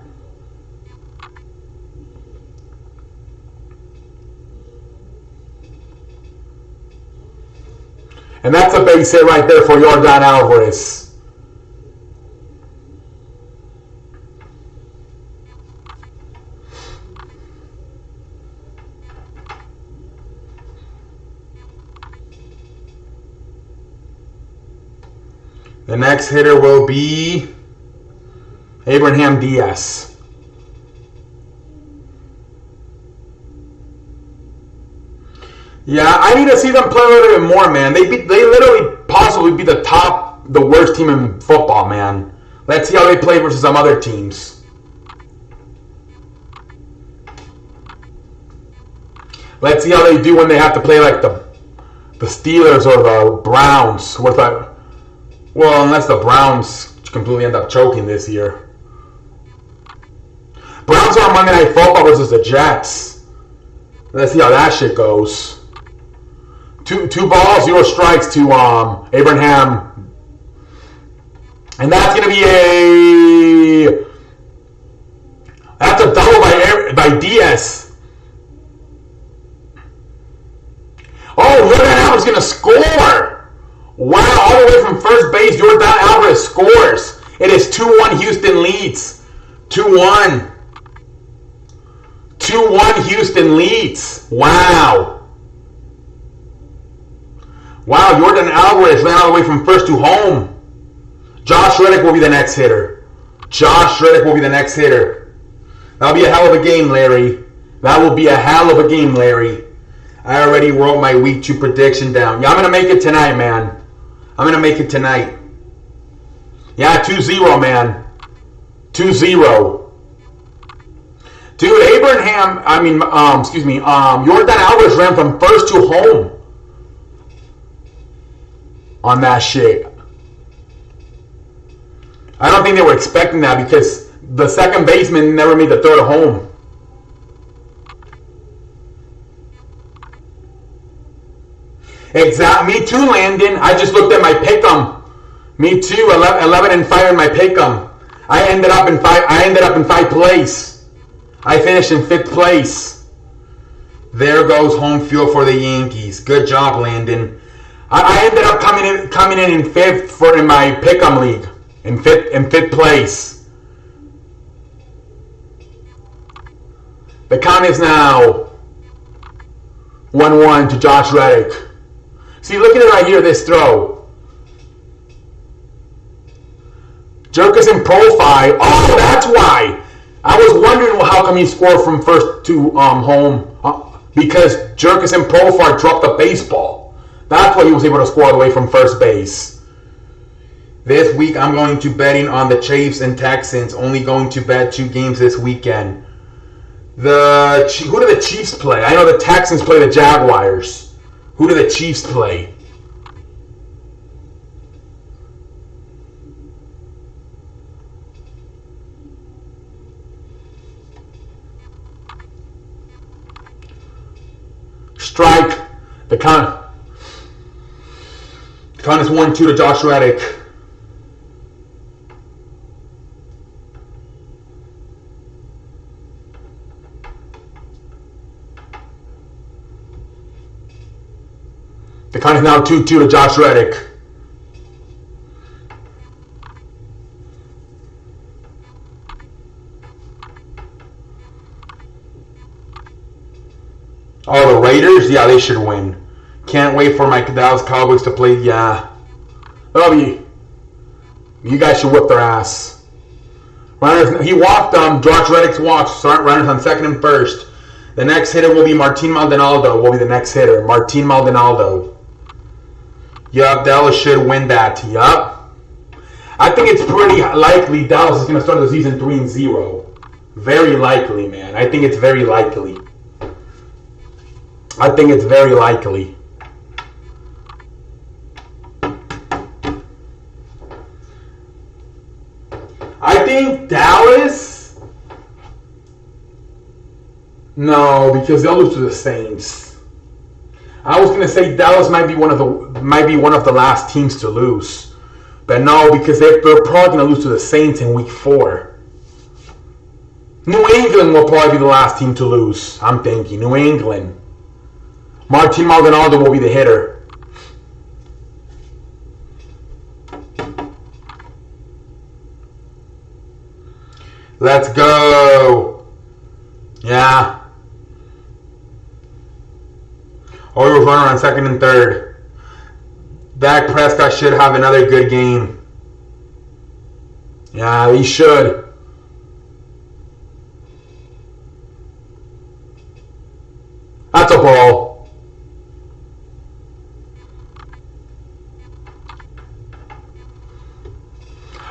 And that's a base hit right there for Jordan Alvarez. The next hitter will be Abraham Diaz. Yeah, I need to see them play a little bit more, man. They literally possibly be the worst team in football, man. Let's see how they play versus some other teams. Let's see how they do when they have to play like the Steelers or the Browns. Well, unless the Browns completely end up choking this year. Browns are on Monday Night Football versus the Jets. Let's see how that shit goes. Two balls, 0 strikes to Abraham. And that's going to be that's a double by Diaz. Oh, Jordan Alvarez is going to score. Wow, all the way from first base, Jordan Alvarez scores. It is 2-1, Houston leads. 2-1. 2-1, Houston leads. Wow. Wow, Jordan Alvarez ran all the way from first to home. Josh Reddick will be the next hitter. Josh Reddick will be the next hitter. That'll be a hell of a game, Larry. That will be a hell of a game, Larry. I already wrote my week 2 prediction down. Yeah, I'm going to make it tonight, man. I'm going to make it tonight. Yeah, 2-0, man. 2-0. Dude, Jordan Alvarez ran from first to home on that shit. I don't think they were expecting that because the second baseman never made the throw to home. Exactly. Me too, Landon. I just looked at my pick'em. Me too. 11-5 in my pick'em. I ended up in 5th place. I finished in 5th place. There goes home field for the Yankees. Good job, Landon. I ended up coming in 5th in my pick'em league. In 5th place. The count is now 1-1 to Josh Reddick. See, look at it right here, this throw. Jerkus in profile. Oh, that's why. I was wondering how come he scored from first to home. Because Jerkus in profile dropped the baseball. That's why he was able to score all the way from first base. This week, I'm going to betting on the Chiefs and Texans. Only going to bet 2 games this weekend. Who do the Chiefs play? I know the Texans play the Jaguars. Who do the Chiefs play? Strike. The count is 1-2 to Josh Reddick. The count is now 2-2 to Josh Reddick. Oh, the Raiders? Yeah, they should win. Can't wait for my Dallas Cowboys to play. Yeah. That'll be. You guys should whip their ass. Runners, he walked Josh Reddick's walks. Runners on 2nd and 1st. The next hitter will be Martin Maldonado. Will be the next hitter. Martin Maldonado. Yup, Dallas should win that. Yup. I think it's pretty likely Dallas is going to start the season 3-0. Very likely, man. I think it's very likely. I think it's very likely. I think Dallas. No, because they'll lose to the Saints. I was gonna say Dallas might be one of the last teams to lose, but no, because they're probably gonna lose to the Saints in Week 4. New England will probably be the last team to lose. I'm thinking New England. Martin Maldonado will be the hitter. Let's go. Yeah. Orioles runner on 2nd and 3rd. Dak Prescott should have another good game. Yeah, he should. That's a ball.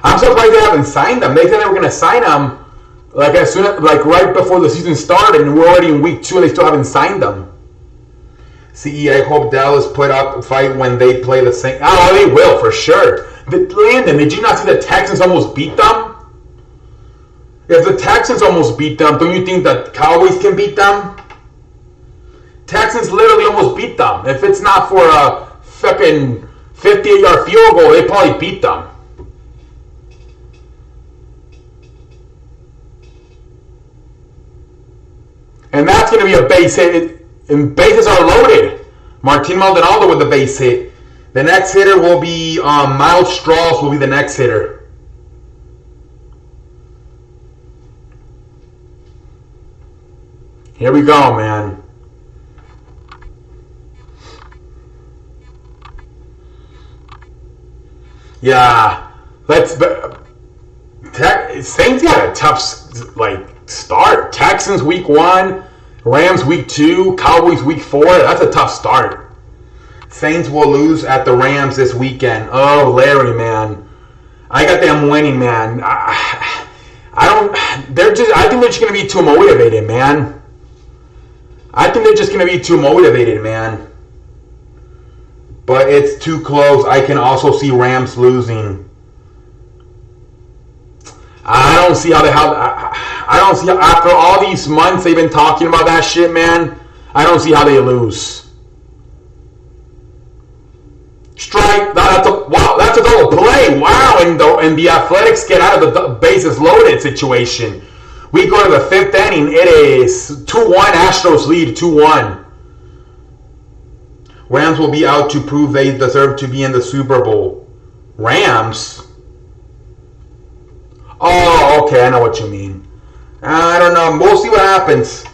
I'm surprised they haven't signed him. They said they were going to sign him right before the season started, and we're already in Week 2 and they still haven't signed him. CE, I hope Dallas put up a fight when they play the Saints. Oh, they will, for sure. Landon, did you not see the Texans almost beat them? If the Texans almost beat them, don't you think that Cowboys can beat them? Texans literally almost beat them. If it's not for a fucking 58-yard field goal, they probably beat them. And that's going to be a base hit. And bases are loaded. Martin Maldonado with the base hit. The next hitter will be Miles Strauss will be the next hitter. Here we go, man. Yeah. Saints got a tough start. Texans Week 1. Rams Week 2, Cowboys Week 4. That's a tough start. Saints will lose at the Rams this weekend. Oh, Larry, man, I got them winning, man. I think they're just going to be too motivated, man. But it's too close. I can also see Rams losing. I don't see after all these months they've been talking about that shit, man. I don't see how they lose. Strike. That's a double play. Wow, and the Athletics get out of the bases loaded situation. We go to the 5th inning. It is 2-1. Astros lead 2-1. Rams will be out to prove they deserve to be in the Super Bowl. Rams. Oh, okay, I know what you mean. I don't know. We'll see what happens.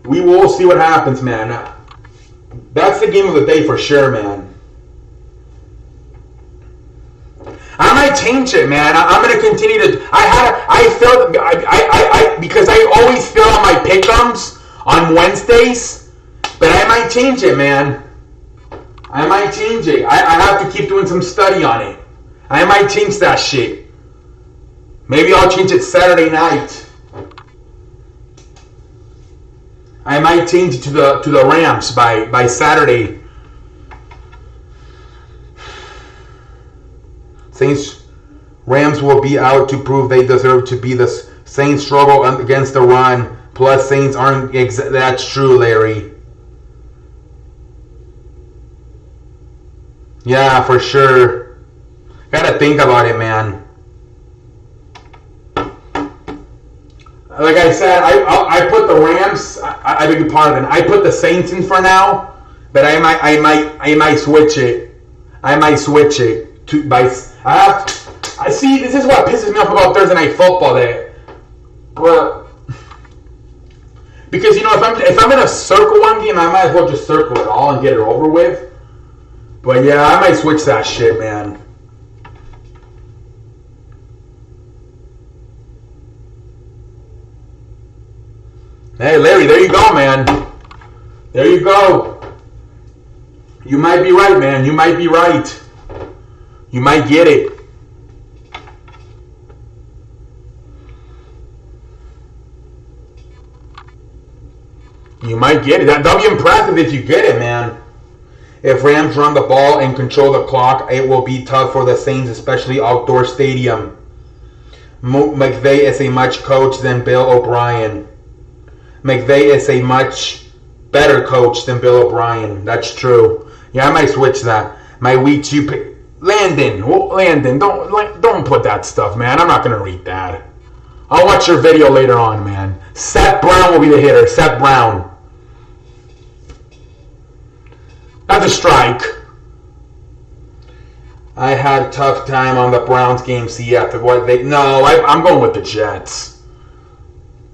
We will see what happens, man. That's the game of the day for sure, man. I might change it, man. I'm gonna continue to. Because I always fill out my pick'ems on Wednesdays, but I might change it, man. I might change it. I have to keep doing some study on it. I might change that shit. Maybe I'll change it Saturday night. I might change it to the Rams by Saturday. Rams will be out to prove they deserve to be the Saints struggle against the run. Plus, Saints aren't. That's true, Larry. Yeah, for sure. Gotta think about it, man. Like I said, I put the Rams. I beg your pardon. I put the Saints in for now, but I might switch it. I might switch it to by. I see. This is what pisses me off about Thursday Night Football. Because if I'm gonna circle one game, I might as well just circle it all and get it over with. But yeah, I might switch that shit, man. Hey, Larry, there you go, man. There you go. You might be right, man. You might be right. You might get it. You might get it. That'll be impressive if you get it, man. If Rams run the ball and control the clock, it will be tough for the Saints, especially outdoor stadium. McVay is a much coach than Bill O'Brien. McVay is a much better coach than Bill O'Brien. That's true. Yeah, I might switch that. My week 2 pick. Landon, don't put that stuff, man. I'm not going to read that. I'll watch your video later on, man. Seth Brown will be the hitter. Seth Brown. That's a strike. I had a tough time on the Browns game. See, after what they... No, I'm going with the Jets.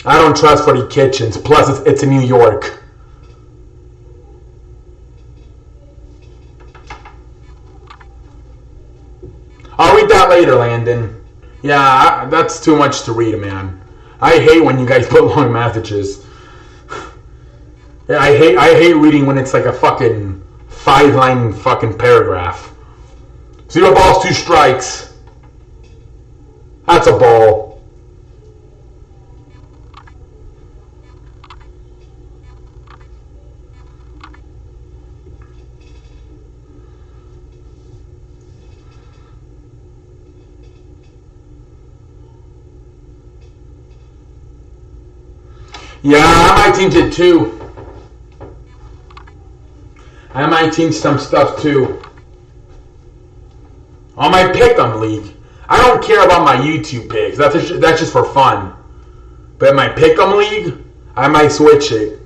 I don't trust Freddie Kitchens. Plus, it's in New York. I'll read that later, Landon. Yeah, that's too much to read, man. I hate when you guys put long messages. Yeah, I hate reading when it's like a fucking 5-line fucking paragraph. 0 balls, 2 strikes. That's a ball. Yeah, I might change it too. I might change some stuff too. On my pick'em league, I don't care about my YouTube picks. That's just for fun. But in my pick'em league, I might switch it.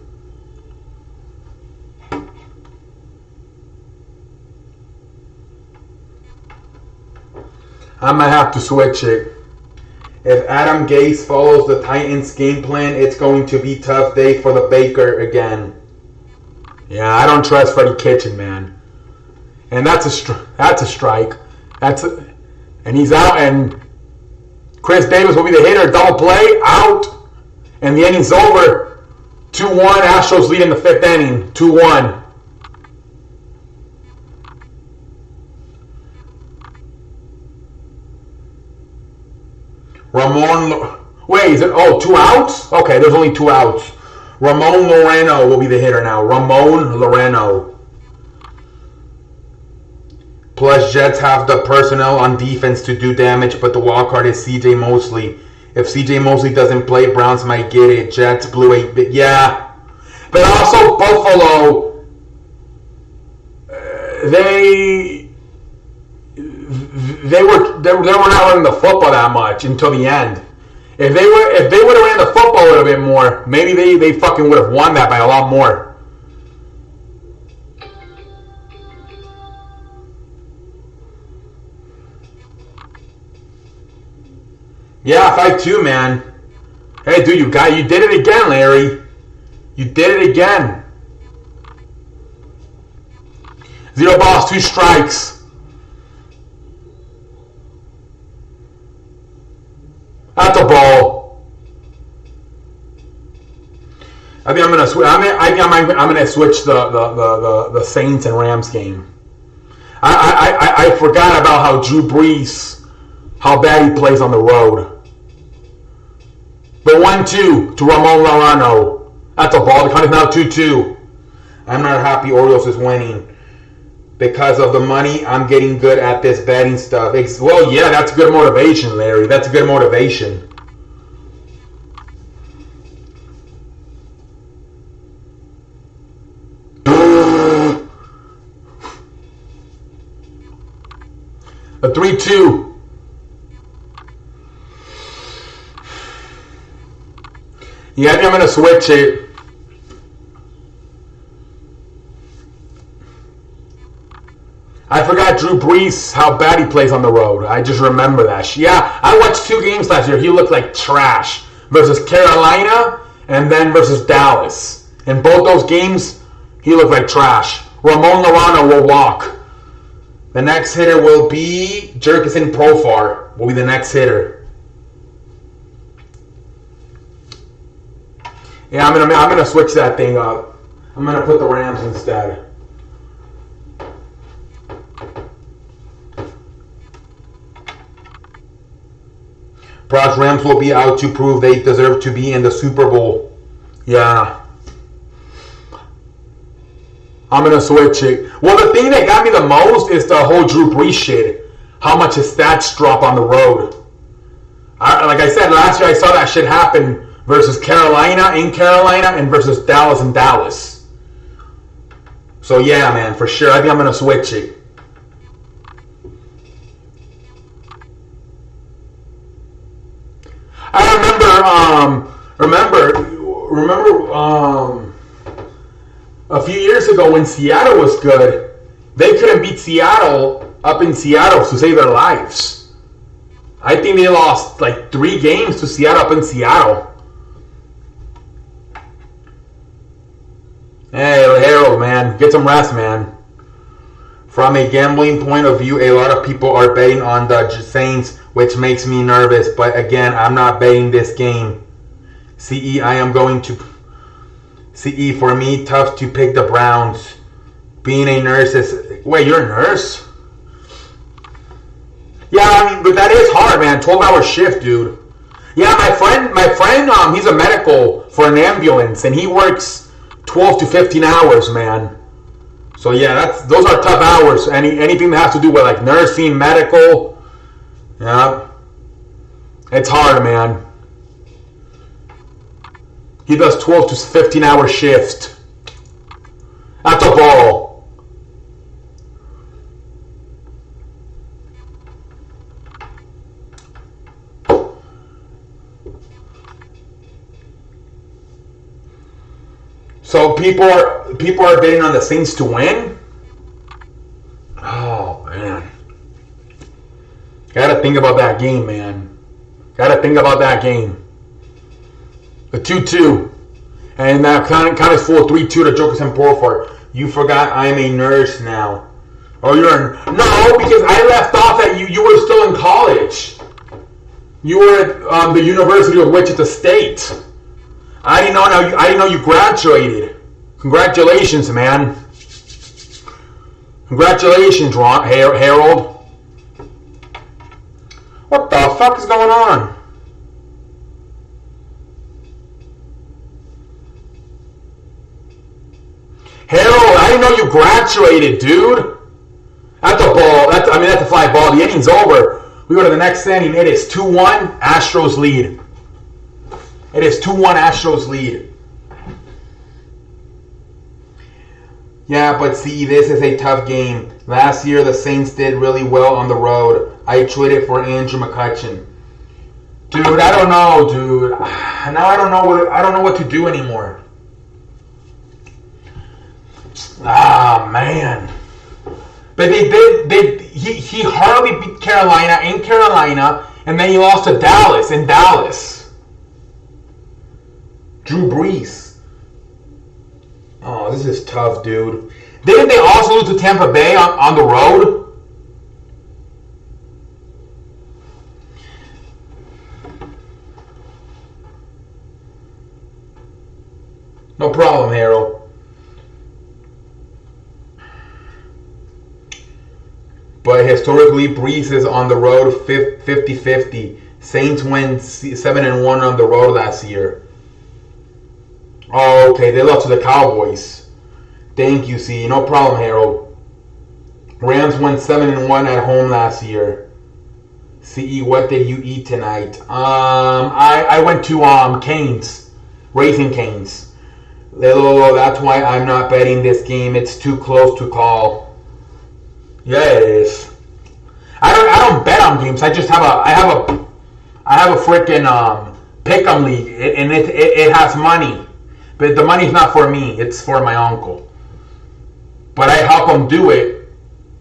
I might have to switch it. If Adam Gase follows the Titans' game plan, it's going to be a tough day for the Baker again. Yeah, I don't trust Freddie Kitchen, man. And that's a strike. And he's out. And Chris Davis will be the hitter. Double play, out. And the inning's over. 2-1. Astros lead in the 5th inning. 2-1. Wait, is it? Oh, 2 outs? Okay, there's only 2 outs. Ramon Loreno will be the hitter now. Ramon Loreno. Plus, Jets have the personnel on defense to do damage, but the wild card is C.J. Mosley. If C.J. Mosley doesn't play, Browns might get it. Jets blew 8. Yeah. But also, Buffalo, they were not running the football that much until the end. If they would have ran the football a little bit more, maybe they fucking would have won that by a lot more. Yeah, 5-2, man. Hey, dude, you did it again, Larry. You did it again. 0 balls, 2 strikes. That's a ball. I think I'm gonna switch. I'm gonna switch the Saints and Rams game. I forgot about how Drew Brees, how bad he plays on the road. But 1-2 to Ramon Lorano. That's a ball. The count is now 2-2. I'm not happy Orioles is winning. Because of the money, I'm getting good at this betting stuff. Well, yeah, that's good motivation, Larry. That's good motivation. A 3-2. Yeah, I think I'm going to switch it. I forgot Drew Brees, how bad he plays on the road. I just remember that. Yeah, I watched 2 games last year. He looked like trash. Versus Carolina and then versus Dallas. In both those games, he looked like trash. Ramon Lorano will walk. The next hitter will be Jerkison Profar. Will be the next hitter. Yeah, I'm gonna switch that thing up. I'm gonna put the Rams instead. Bronx Rams will be out to prove they deserve to be in the Super Bowl. Yeah. I'm going to switch it. Well, the thing that got me the most is the whole Drew Brees shit. How much his stats drop on the road. Like I said, last year I saw that shit happen versus Carolina in Carolina, and versus Dallas in Dallas. So yeah, man, for sure. I think I'm gonna switch it. I remember a few years ago when Seattle was good, they couldn't beat Seattle up in Seattle to save their lives. I think they lost like 3 games to Seattle up in Seattle. Hey, Harold, man, get some rest, man. From a gambling point of view, a lot of people are betting on the Saints, which makes me nervous. But again, I'm not betting this game. CE, I am going to... CE, for me, tough to pick the Browns. Being a nurse is... Wait, you're a nurse? Yeah, I mean, but that is hard, man. 12-hour shift, dude. Yeah, my friend, he's a medical for an ambulance, and he works 12 to 15 hours, man. So yeah, those are tough hours. Anything that has to do with like nursing, medical, yeah, it's hard, man. He does 12 to 15 hour shift. That's a ball. So people are betting on the Saints to win. Oh man, gotta think about that game, man. Gotta think about that game. The 2-2, and that kind of full 3-2 to Jokers and Porfart. You forgot I'm a nurse now. Oh, no, because I left off that you were still in college. You were at the University of Wichita State. I didn't know you graduated. Congratulations, man. Congratulations, Harold. What the fuck is going on? Harold, I didn't know you graduated, dude. That's a ball. That's a fly ball. The inning's over. We go to the next inning. It is 2-1. Astros lead. It is 2-1 Astros lead. Yeah, but see, this is a tough game. Last year, the Saints did really well on the road. I traded for Andrew McCutchen. Dude, I don't know, dude. Now I don't know what to do anymore. Ah, man. But he hardly beat Carolina in Carolina, and then he lost to Dallas in Dallas. Drew Brees. Oh, this is tough, dude. Didn't they also lose to Tampa Bay on the road? No problem, Harold. But historically, Brees is on the road 50-50. Saints win 7-1 on the road last year. Oh, okay. They lost to the Cowboys. Thank you, C. No problem, Harold. Rams won 7-1 at home last year. CE, what did you eat tonight? I went to Cane's. Raising Cane's. That's why I'm not betting this game. It's too close to call. Yeah, it is. I don't bet on games. I have a freaking pick'em league, and it has money. But the money's not for me. It's for my uncle. But I help him do it.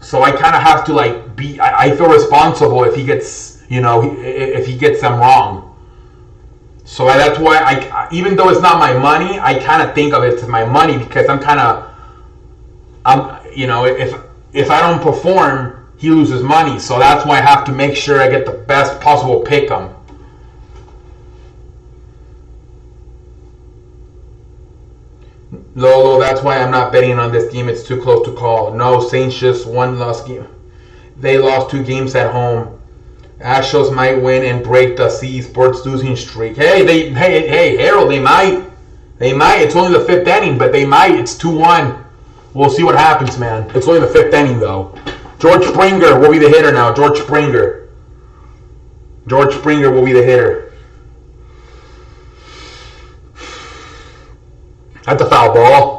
So I kind of have to I feel responsible if he gets, if he gets them wrong. So that's why even though it's not my money, I kind of think of it as my money because if I don't perform, he loses money. So that's why I have to make sure I get the best possible pick'em. Lolo, that's why I'm not betting on this game. It's too close to call. No, Saints just lost game. They lost 2 games at home. Astros might win and break the C Sports losing streak. Hey, Harold, they might. They might. It's only the 5th inning, but they might. It's 2-1. We'll see what happens, man. It's only the 5th inning, though. George Springer will be the hitter now. George Springer will be the hitter. That's a foul ball.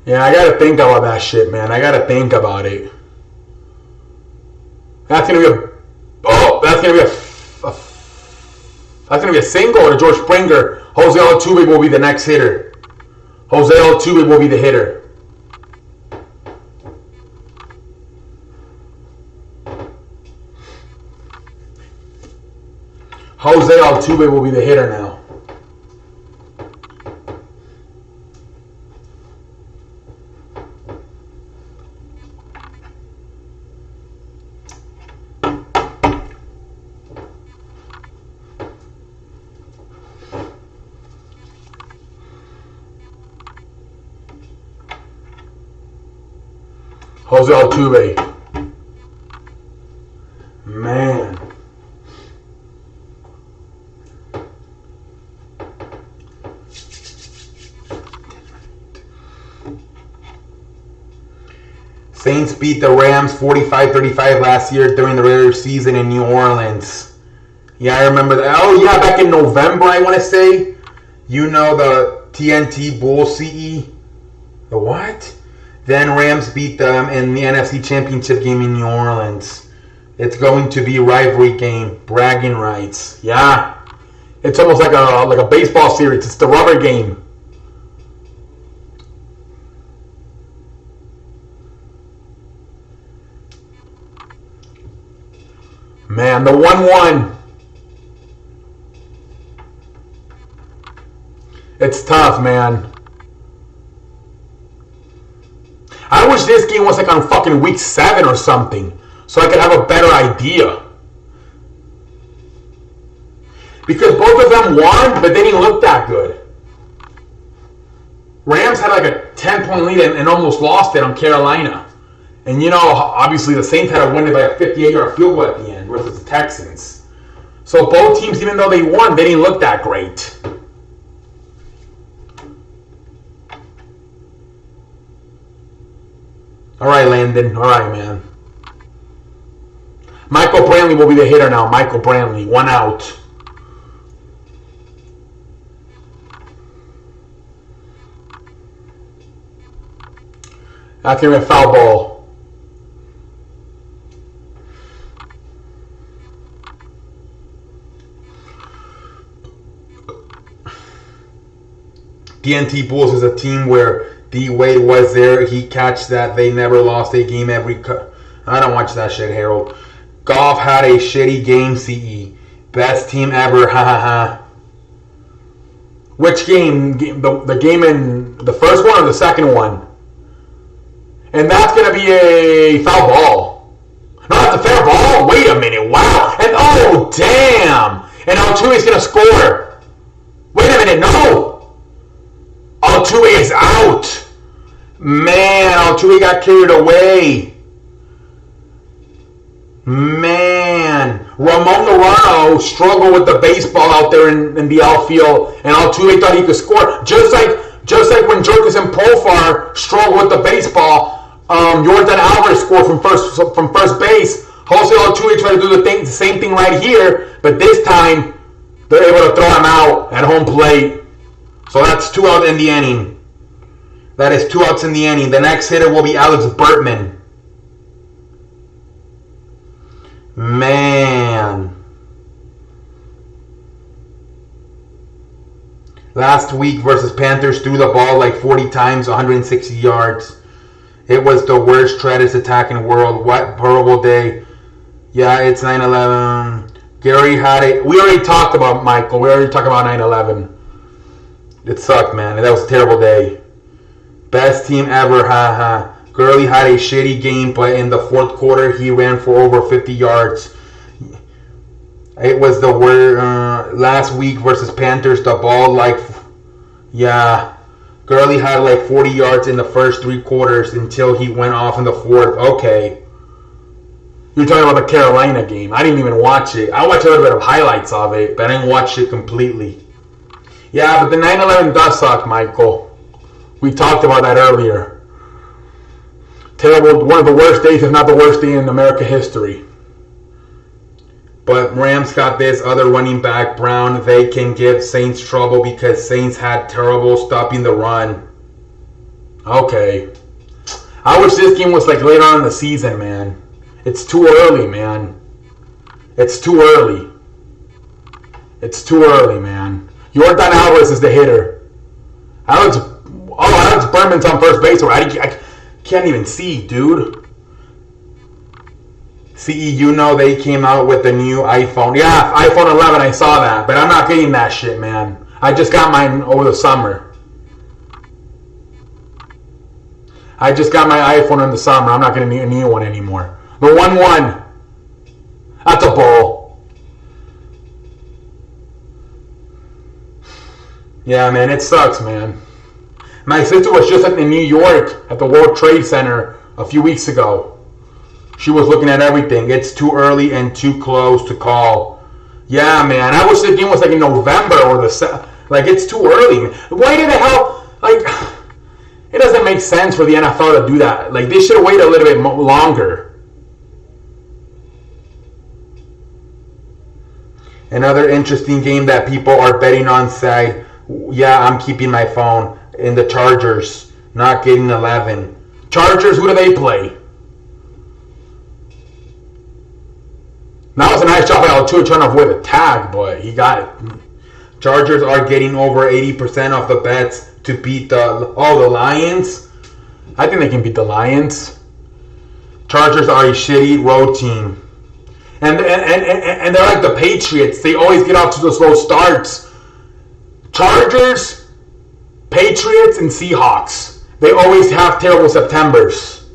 Yeah, I gotta think about that shit, man. I gotta think about it. That's gonna be that's gonna be a single to George Springer. Jose Altuve will be the next hitter. Jose Altuve will be the hitter. Jose Altuve will be the hitter now. Jose Altuve. Man. Saints beat the Rams 45-35 last year during the regular season in New Orleans. Yeah, I remember that. Oh, yeah, back in November, I want to say. You know, the TNT Bull CE. The what? Then Rams beat them in the NFC Championship game in New Orleans. It's going to be a rivalry game. Bragging rights. Yeah. It's almost like a baseball series. It's the rubber game. Man, the 1-1. It's tough, man. I wish this game was like on fucking week 7 or something, so I could have a better idea. Because both of them won, but they didn't look that good. Rams had like a 10-point lead and almost lost it on Carolina. And you know, obviously the Saints had to win it by a 58-yard field goal at the end versus the Texans. So both teams, even though they won, they didn't look that great. All right, Landon. All right, man. Michael Brantley will be the hitter now. Michael Brantley, 1 out. That's going to be a foul ball. DNT Bulls is a team where D Wade was there. He catch that. They never lost a game I don't watch that shit, Harold. Golf had a shitty game, CE. Best team ever, ha ha ha. Which game? The game in the first one or the second one? And that's going to be a foul ball. No, that's a fair ball. Wait a minute. Wow. And oh, damn. And Altuve's going to score. Wait a minute. No. Altuve is out. Man, Altuve got carried away. Man. Ramon Lorano struggled with the baseball out there in the outfield, and Altuve thought he could score. Just like when Jerkis and Profar struggled with the baseball, Yordan Alvarez scored from first base. Jose Altuve tried to do the same thing right here, but this time they're able to throw him out at home plate. So that's 2 out in the inning. That is 2 outs in the inning. The next hitter will be Alex Bertman. Man. Last week versus Panthers, threw the ball like 40 times, 160 yards. It was the worst Travis attack in the world. What horrible day. Yeah, it's 9/11. Gary had it. We already talked about Michael. We already talked about 9/11. It sucked, man. That was a terrible day. Best team ever, haha. Gurley had a shitty game, but in the fourth quarter, he ran for over 50 yards. It was the worst. Last week versus Panthers, the ball yeah. Gurley had like 40 yards in the first 3 quarters until he went off in the fourth. Okay. You're talking about the Carolina game. I didn't even watch it. I watched a little bit of highlights of it, but I didn't watch it completely. Yeah, but the 9/11 does suck, Michael. We talked about that earlier. Terrible, one of the worst days, if not the worst day in American history. But Rams got this other running back, Brown. They can give Saints trouble because Saints had trouble stopping the run. Okay. I wish this game was like later on in the season, man. It's too early, man. It's too early. It's too early, man. Jordan Alvarez is the hitter. Alex Berman's on first base. I can't even see, dude. See, you know they came out with the new iPhone. Yeah, iPhone 11, I saw that. But I'm not getting that shit, man. I just got mine over the summer. I just got my iPhone in the summer. I'm not going to need one anymore. The 1-1. That's a ball. Yeah, man, it sucks, man. My sister was just in New York at the World Trade Center a few weeks ago. She was looking at everything. It's too early and too close to call. Yeah, man. I wish the game was like in November or it's too early, man. Why did the hell, it doesn't make sense for the NFL to do that. Like, they should have waited a little bit longer. Another interesting game that people are betting on side. Yeah, I'm keeping my phone. In the Chargers, not getting 11. Chargers, who do they play? That was a nice job by Altua trying to avoid a tag, but he got it. Chargers are getting over 80% of the bets to beat the Lions. I think they can beat the Lions. Chargers are a shitty road team. And they're like the Patriots. They always get off to the slow starts. Chargers, Patriots, and Seahawks. They always have terrible Septembers.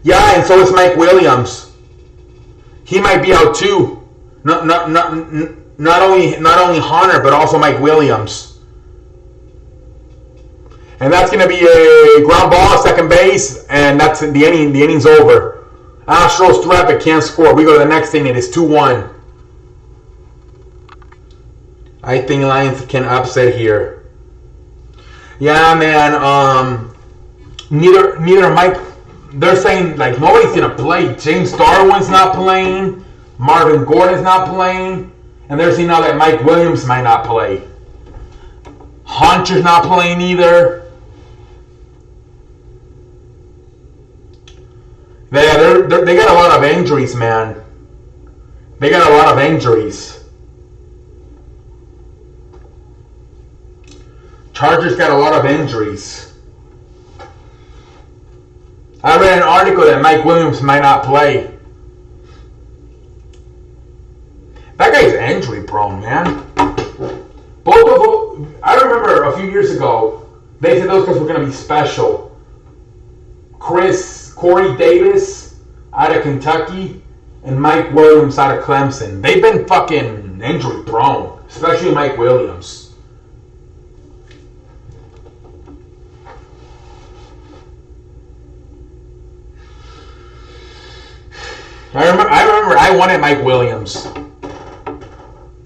Yeah, and so is Mike Williams. He might be out too. Not only Hunter, but also Mike Williams. And that's going to be a ground ball, second base, and that's the inning. The inning's over. Astros threat, but can't score. We go to the next inning. It's 2-1. I think Lions can upset here. Yeah, man. Neither Mike. They're saying like nobody's gonna play. James Darwin's not playing. Marvin Gordon's not playing, and they're saying now that Mike Williams might not play. Hunter's not playing either. They got a lot of injuries, man. They got a lot of injuries. Chargers got a lot of injuries. I read an article that Mike Williams might not play. That guy's injury prone, man. I remember a few years ago, they said those guys were going to be special. Corey Davis out of Kentucky and Mike Williams out of Clemson. They've been fucking injury prone, especially Mike Williams. I remember I wanted Mike Williams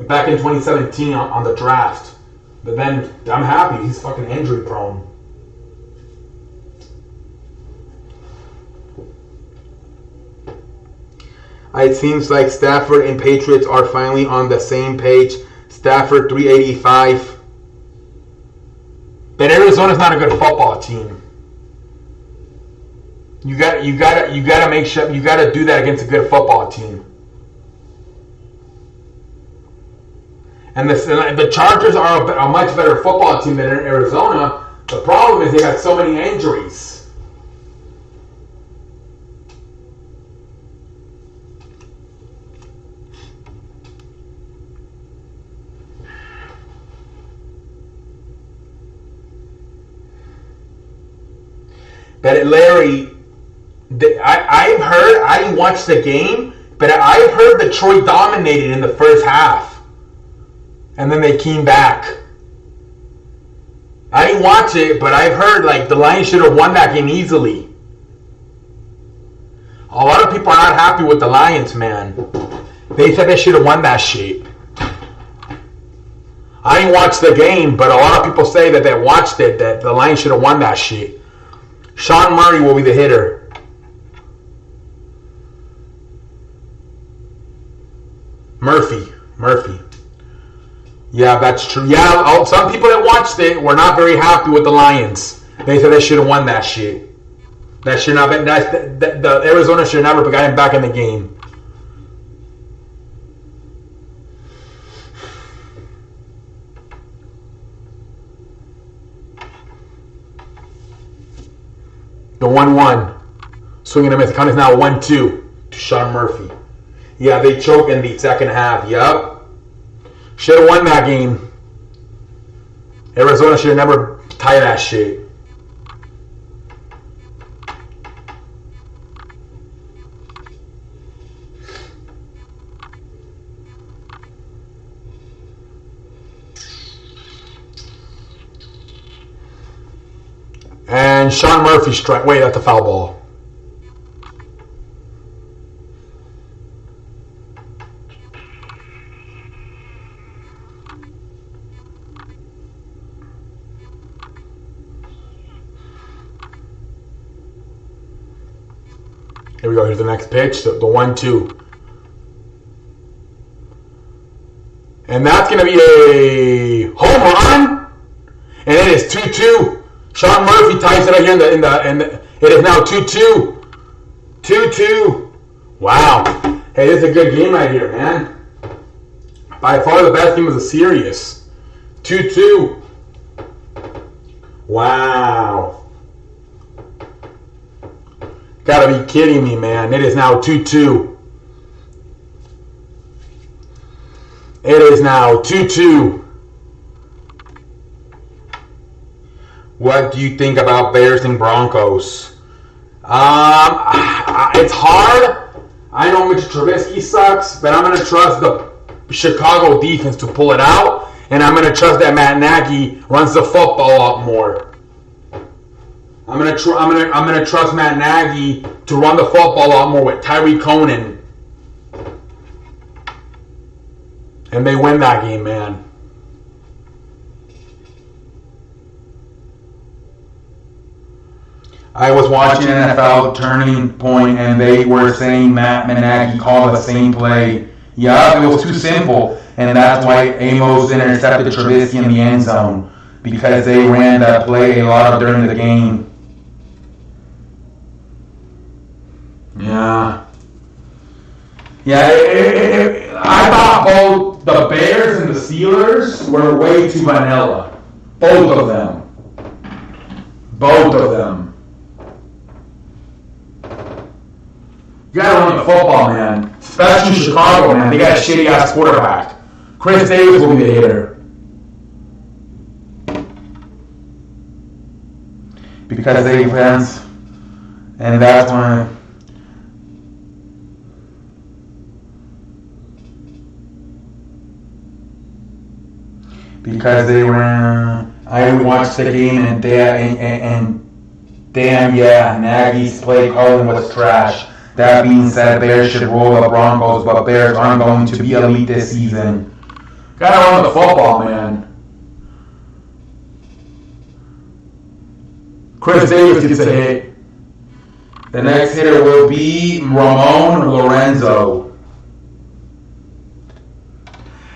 back in 2017 on the draft. But then I'm happy. He's fucking injury prone. It seems like Stafford and Patriots are finally on the same page. Stafford 385. But Arizona's not a good football team. You gotta make sure you gotta do that against a good football team. And the Chargers are a much better football team than Arizona. The problem is they got so many injuries. But Larry, I've heard, I didn't watch the game, but I've heard Detroit dominated in the first half. And then they came back. I didn't watch it, but I've heard like the Lions should have won that game easily. A lot of people are not happy with the Lions, man. They said they should have won that shit. I didn't watch the game, but a lot of people say that they watched it, that the Lions should have won that shit. Sean Murray will be the hitter. Murphy. Yeah, that's true. Yeah, some people that watched it were not very happy with the Lions. They said they should have won that shit. That should not. The Arizona should never have gotten back in the game. The 1-1. Swing and a miss. The count is now 1-2 to Sean Murphy. Yeah, they choked in the second half. Yup. Should have won that game. Arizona should have never tied that shit. And Sean Murphy strike. Wait, that's a foul ball. Here we go. Here's the next pitch. The 1-2. And that's going to be a home run. And it is 2-2. Sean Murphy ties it up here in the it is now 2-2. 2-2. Wow. Hey, this is a good game right here, man. By far the best game of the series. 2-2. Wow. Gotta be kidding me, man. It is now 2-2. It is now 2-2. What do you think about Bears and Broncos? It's hard. I know Mitch Trubisky sucks, but I'm going to trust the Chicago defense to pull it out, and I'm going to trust that Matt Nagy runs the football a lot more. I'm going to trust Matt Nagy to run the football a lot more with Tyree Conan. And they win that game, man. I was watching NFL Turning Point, and they were saying Matt Nagy called the same play. Yeah, it was too simple, and that's why Amos intercepted Trubisky in the end zone, because they ran that play a lot during the game. Yeah. I thought both the Bears and the Steelers were way too vanilla. Both of them. You gotta run the football, man. Especially Chicago, man. They got a shitty-ass quarterback. Chris Davis will be the hitter. Because they fans, and that's why. Because they ran. I watched the game, and damn, Nagy's play calling was trash. That being said, Bears should roll the Broncos, but Bears aren't going to be elite this season. Gotta run the football, man. Chris Davis gets a hit. The next hitter will be Ramon Lorenzo.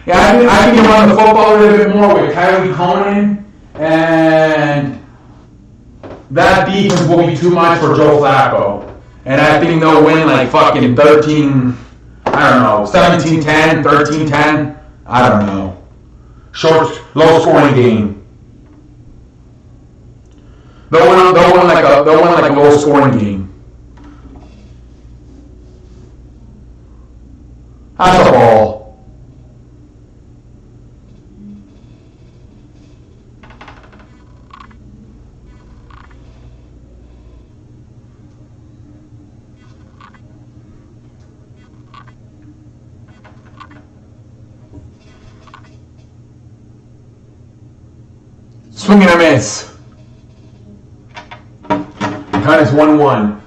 Yeah, I think you run the football a little bit more with Tyree Conan, and that defense will be too much for Joe Flacco. And I think they'll win like fucking 13, I don't know, 17-10, 13-10, I don't know. Low scoring game. They'll win like a low scoring game. That's a ball. Swing and a miss. The count is 1-1.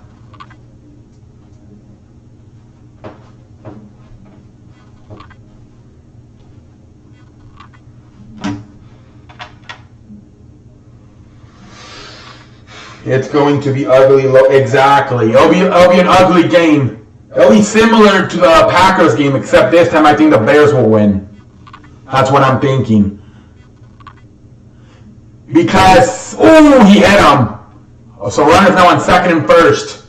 It's going to be ugly. Exactly. It'll be an ugly game. It'll be similar to the Packers game, except this time I think the Bears will win. That's what I'm thinking. Because, he hit him. So runners now on second and first.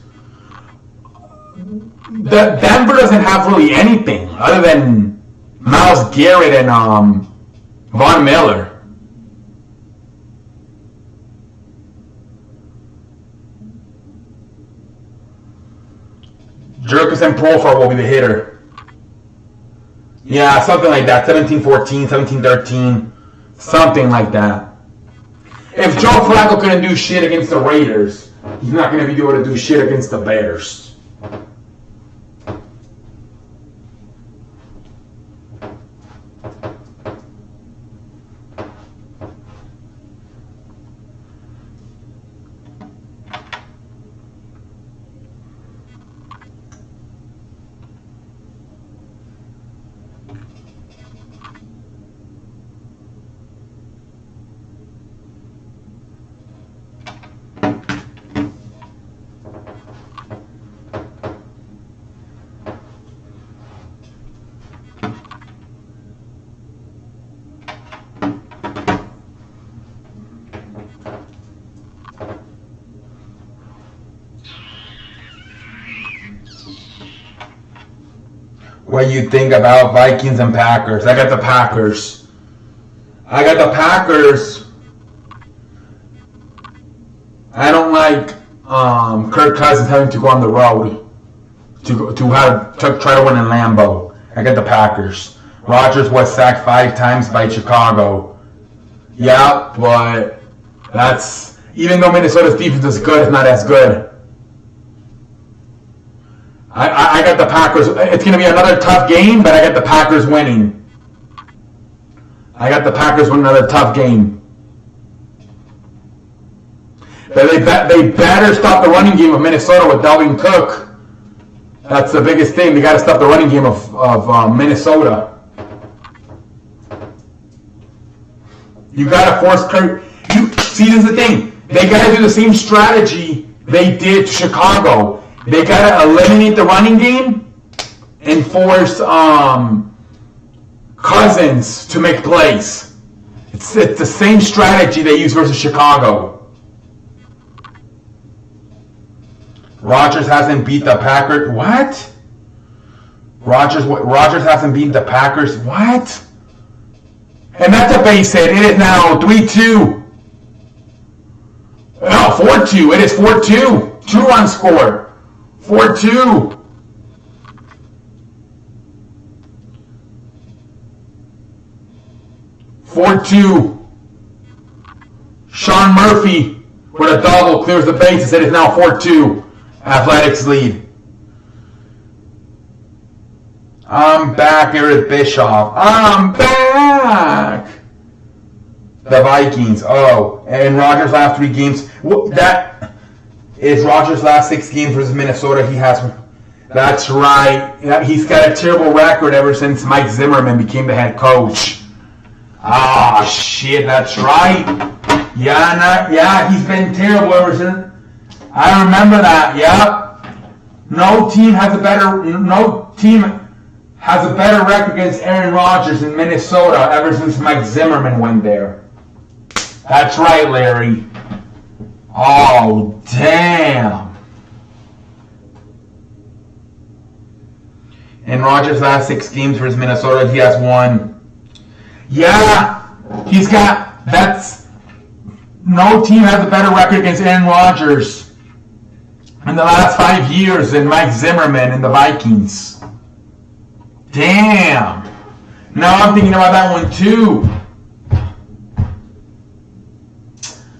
Denver doesn't have really anything other than Myles Garrett and Von Miller. Jerkison Profar will be the hitter. Yeah, something like that. 17-14, 17-13, something like that. If Joe Flacco couldn't do shit against the Raiders, he's not going to be able to do shit against the Bears. What do you think about Vikings and Packers? I got the Packers. I don't like Kirk Cousins having to go on the road to try to win in Lambeau. I got the Packers. Rodgers was sacked 5 times by Chicago. Yeah, but that's even though Minnesota's defense is good, it's not as good. I got the Packers. It's going to be another tough game, but I got the Packers winning. I got the Packers winning another tough game. But they better stop the running game of Minnesota with Dalvin Cook. That's the biggest thing. They got to stop the running game of Minnesota. You got to force Kirk. See, this is the thing. They got to do the same strategy they did to Chicago. They gotta eliminate the running game and force Cousins to make plays. It's the same strategy they used versus Chicago. Rodgers hasn't beat the Packers. What? Rodgers hasn't beat the Packers. What? And that's a base hit. It is now 3-2. No, 4-2. It is 4-2. 2-run score. 4-2. Sean Murphy with a double clears the bases. It is now 4-2. Athletics lead. I'm back, Eric Bischoff. I'm back. The Vikings. Oh, and Rodgers' last 3 games. That is Rodgers' last 6 games versus Minnesota. He has. That's right. He's got a terrible record ever since Mike Zimmerman became the head coach. Ah, shit. That's right. Yeah, he's been terrible ever since. I remember that. Yeah. No team has a better record against Aaron Rodgers in Minnesota ever since Mike Zimmerman went there. That's right, Larry. Oh, damn. In Rodgers' last 6 games versus Minnesota, he has won. Yeah, he's got. No team has a better record against Aaron Rodgers in the last 5 years than Mike Zimmerman and the Vikings. Damn. Now I'm thinking about that one too.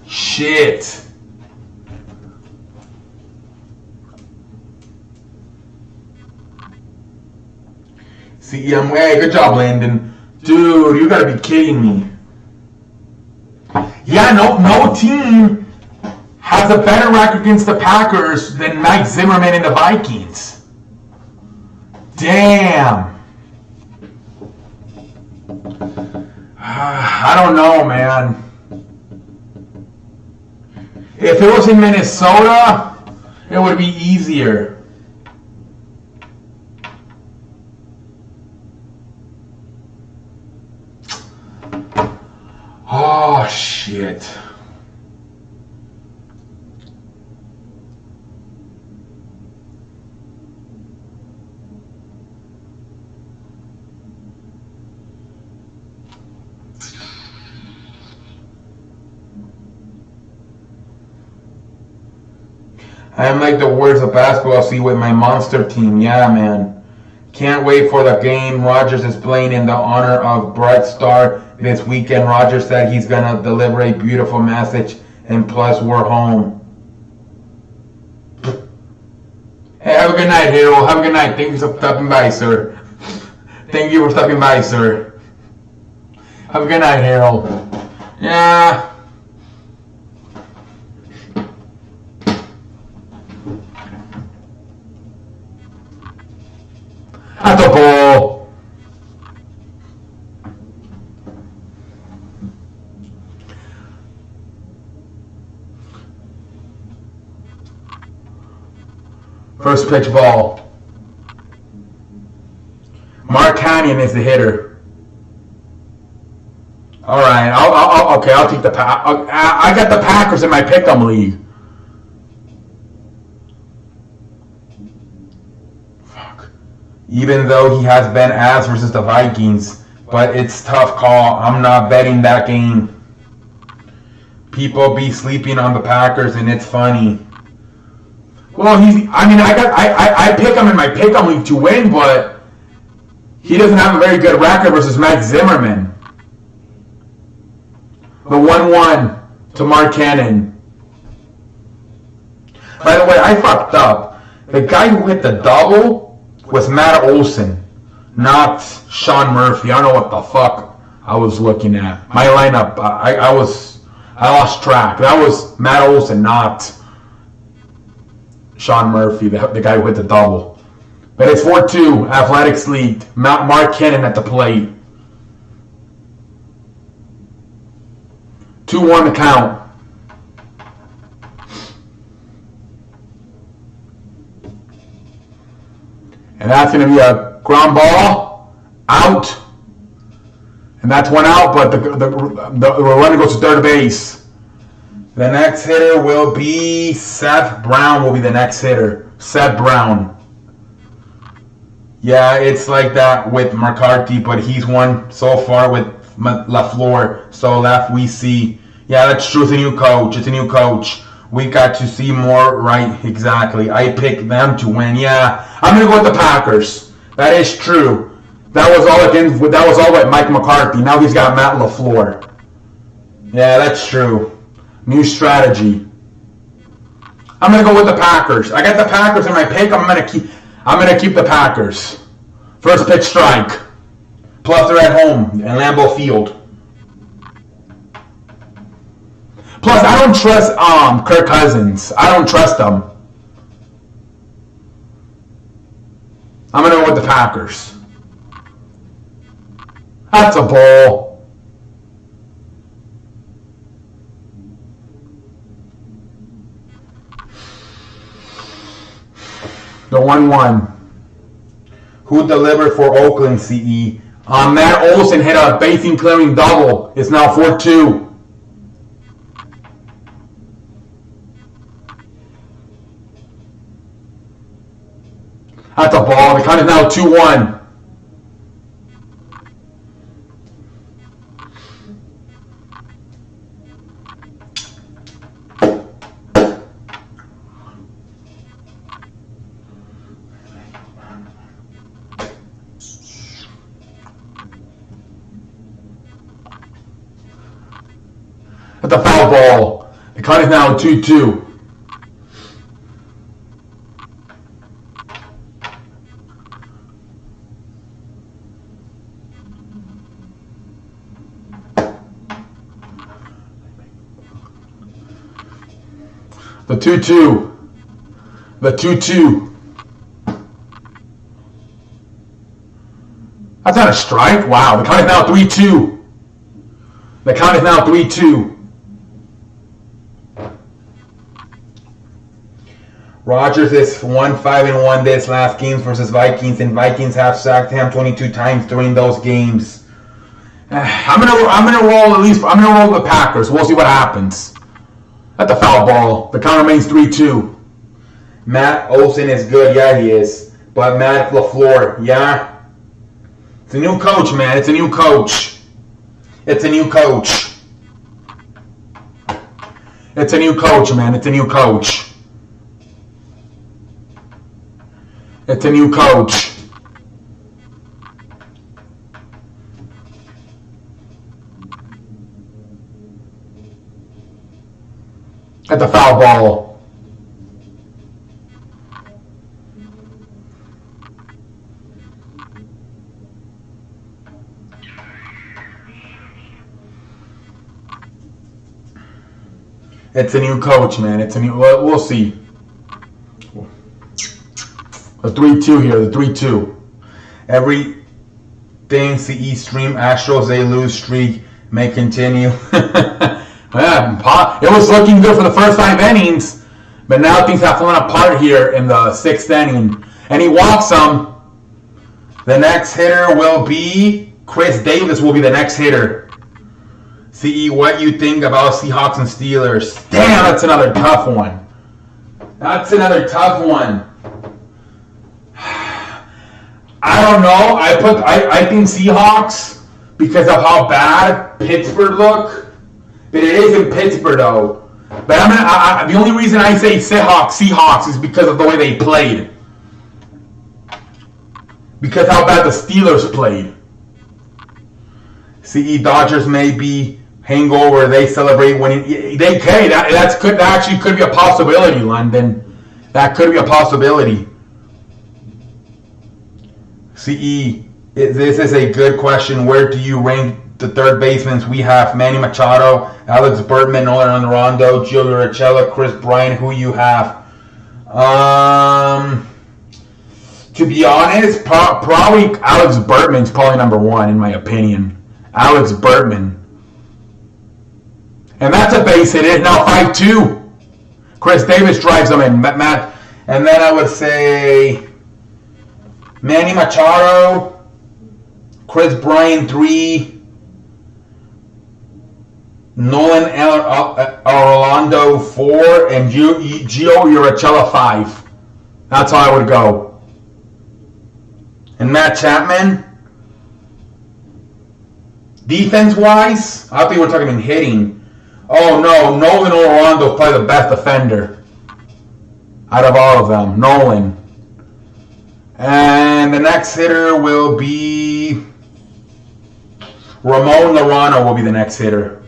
Shit. Hey, good job, Landon. Dude, you gotta be kidding me. Yeah, no team has a better record against the Packers than Mike Zimmerman and the Vikings. Damn. I don't know, man. If it was in Minnesota, it would be easier. Oh, shit. I am like the worst of basketball see with my monster team. Yeah, man. Can't wait for the game. Rogers is playing in the honor of Bright Star this weekend. Rogers said he's going to deliver a beautiful message, and plus we're home. Hey, have a good night, Hero. Have a good night. Thank you for stopping by, sir. Thank you for stopping by, sir. Have a good night, Harold. Yeah. At the ball. First pitch ball. Mark Canyon is the hitter. All right. I'll take the I got the Packers in my pick'em league. Even though he has been ass versus the Vikings, but it's tough call. I'm not betting that game. People be sleeping on the Packers, and it's funny. Well, I pick him in my pick'em league to win, but he doesn't have a very good record versus Matt Zimmerman. The 1-1 to Mark Cannon. By the way, I fucked up. The guy who hit the double was Matt Olson, not Sean Murphy. I don't know what the fuck I was looking at. My lineup, I lost track. That was Matt Olson, not Sean Murphy, the guy who hit the double. But it's 4-2, Athletics lead. Mark Cannon at the plate. 2-1 to count. And that's going to be a ground ball, out. And that's one out, but the runner goes to third base. The next hitter will be Seth Brown will be the next hitter. Seth Brown. Yeah, it's like that with McCarthy, but he's won so far with LaFleur. So left we see. Yeah, that's true. It's a new coach. It's a new coach. We got to see more, right? Exactly. I picked them to win. Yeah, I'm gonna go with the Packers. That is true. That was all with Mike McCarthy. Now he's got Matt LaFleur. Yeah, that's true. New strategy. I'm gonna go with the Packers. I got the Packers in my pick. I'm gonna keep the Packers. First pitch strike. Plus they're at home in Lambeau Field. Plus, I don't trust Kirk Cousins. I don't trust them. I'm going to go with the Packers. That's a ball. The 1-1. Who delivered for Oakland, CE? Matt Olson hit a basing clearing double. It's now 4-2. That's a ball. The count is now 2-1. That's a foul ball. The count is now 2-2. The 2-2. The 2-2. That's not a strike. Wow. The count is now 3-2. The count is now 3-2. Rodgers is 1-5-1 this last games versus Vikings, and Vikings have sacked him 22 times during those games. I'm gonna roll the Packers. We'll see what happens. At the foul ball. The count remains 3-2. Matt Olson is good, yeah he is. But Matt LaFleur, yeah. It's a new coach, man. It's a new coach. It's a new coach. It's a new coach, man. It's a new coach. It's a new coach. At the foul ball. It's a new coach, man. It's a new. We'll see. The 3-2 here. The 3-2. Everything CE stream Astros, they lose streak may continue. Yeah, it was looking good for the first 5 innings, but now things have fallen apart here in the 6th inning. And he walks them. The next hitter will be Chris Davis will be the next hitter. CE, what you think about Seahawks and Steelers? Damn, that's another tough one. That's another tough one. I don't know. I think Seahawks because of how bad Pittsburgh look. But it is in Pittsburgh though. But the only reason I say Seahawks is because of the way they played. Because how bad the Steelers played. CE Dodgers may be hangover. They celebrate winning. That actually could be a possibility, London. That could be a possibility. CE, this is a good question. Where do you rank the third basemen? We have Manny Machado, Alex Bertman, Nolan Rondo, Gio Urshela, Chris Bryant. Who you have? To be honest, probably Alex Bertman's probably number 1 in my opinion. Alex Bertman. And that's a base hit. It's now 5-2. Chris Davis drives them in. Matt. And then I would say Manny Machado, Chris Bryant 3, Nolan Orlando 4, and Gio Urshela 5. That's how I would go. And Matt Chapman, defense-wise, I think we're talking in hitting. Oh no, Nolan Orlando is probably the best defender out of all of them. Nolan. And the next hitter will be Ramon Lorano will be the next hitter.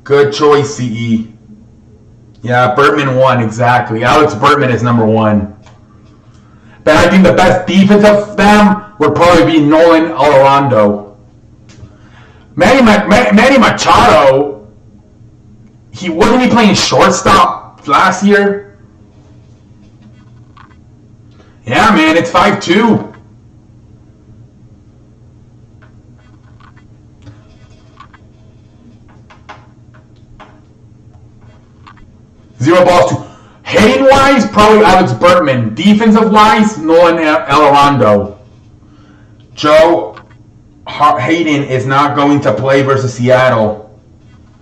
Good choice, CE. Yeah, Bertman 1, exactly. Alex Bertman is number 1. But I think the best defense of them would probably be Nolan Orlando. Manny Machado, wasn't he playing shortstop last year? Yeah, man, it's 5-2. Zero balls to. Hitting wise, probably Alex Bertman. Defensive wise, Nolan Orlando. Joe Hayden is not going to play versus Seattle.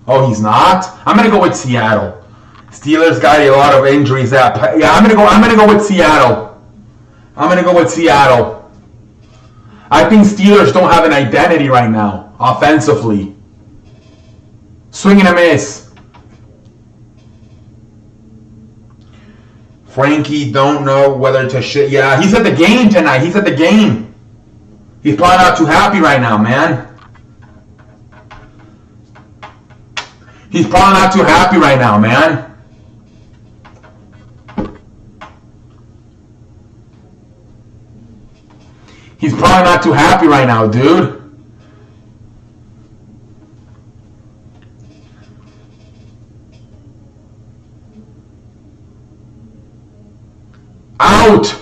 Oh, he's not? I'm gonna go with Seattle. Steelers got a lot of injuries. I'm gonna go with Seattle. I'm gonna go with Seattle. I think Steelers don't have an identity right now, offensively. Swing and a miss. Frankie don't know whether to shit. Yeah, he's at the game tonight. He's at the game. He's probably not too happy right now, man. He's probably not too happy right now, man. He's probably not too happy right now, dude. Out!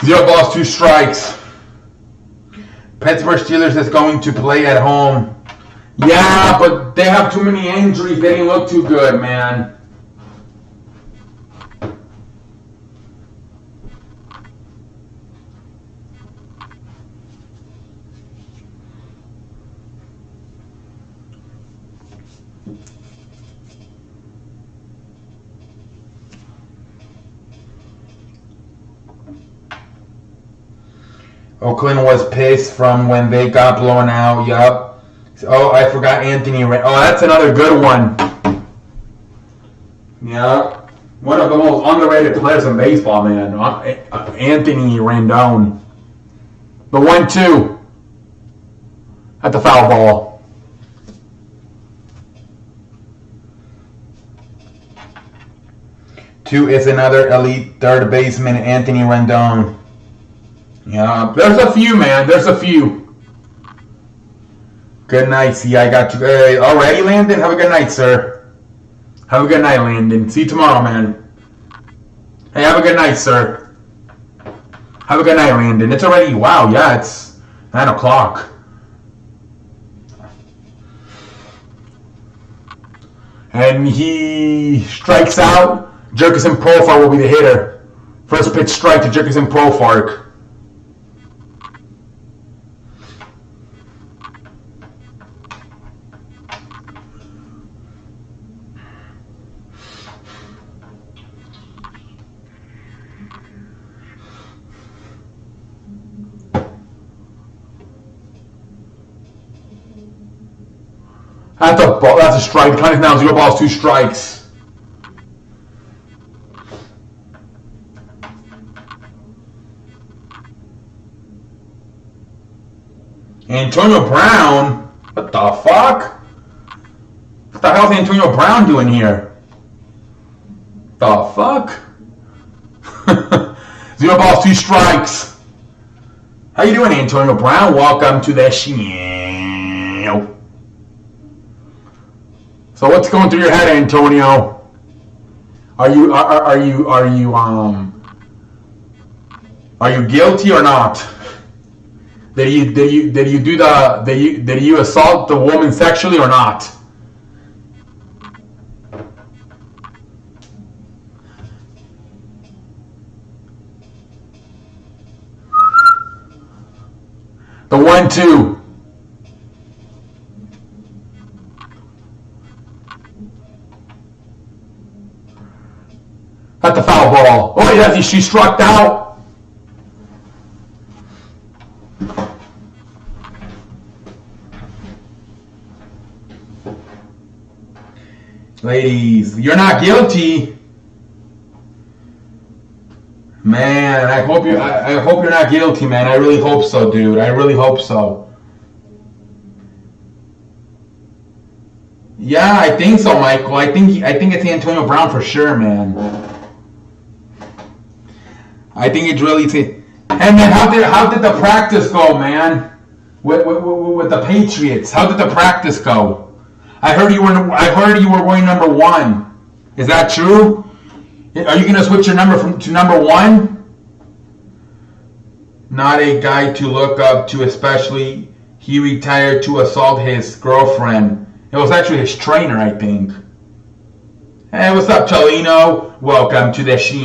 0 balls, 2 strikes. Pittsburgh Steelers is going to play at home. Yeah, but they have too many injuries. They didn't look too good, man. Oakland was pissed from when they got blown out. Yup. Oh, I forgot Anthony. Oh, that's another good one. Yeah. One of the most underrated players in baseball, man. Anthony Rendon. The 1-2 at the foul ball. Two is another elite third baseman, Anthony Rendon. Yeah, there's a few, man. There's a few. Good night. See, I got you. Already, Landon? Have a good night, sir. Have a good night, Landon. See you tomorrow, man. Hey, have a good night, sir. Have a good night, Landon. It's already, wow, yeah, it's 9 o'clock. And he strikes out. Jerkison Profar will be the hitter. First pitch strike to Jerkison Profar. That's a strike. Count it down. 0 balls, 2 strikes. Antonio Brown? What the fuck? What the hell is Antonio Brown doing here? The fuck? 0 balls, 2 strikes. How you doing, Antonio Brown? Welcome to the show. So what's going through your head, Antonio? Are you guilty or not? Did you assault the woman sexually or not? The 1-2. At the foul ball. Oh, yeah, she struck out. Ladies, you're not guilty. Man, I hope you're not guilty, man. I really hope so, dude. I really hope so. Yeah, I think so, Michael. I think it's Antonio Brown for sure, man. I think it's really. And then how did the practice go, man? With the Patriots, how did the practice go? I heard you were wearing number 1. Is that true? Are you gonna switch your number to number 1? Not a guy to look up to, especially he retired to assault his girlfriend. It was actually his trainer, I think. Hey, what's up, Chalino? Welcome to the show.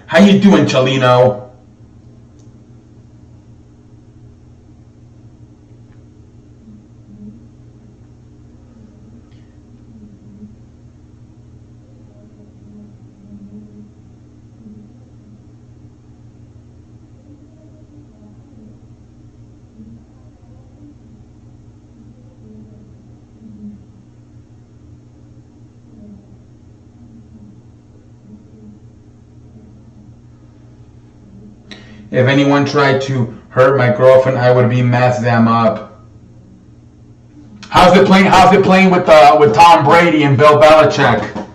How you doing, Chalino? If anyone tried to hurt my girlfriend, I would be mess them up. How's it playing with Tom Brady and Bill Belichick?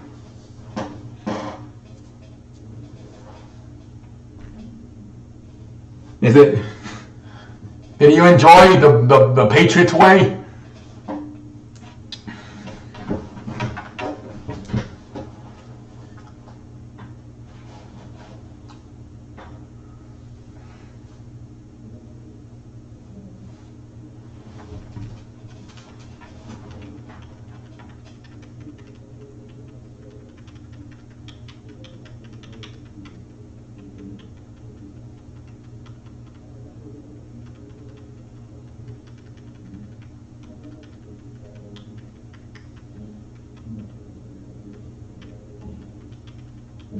Is it? Did you enjoy the Patriots way? All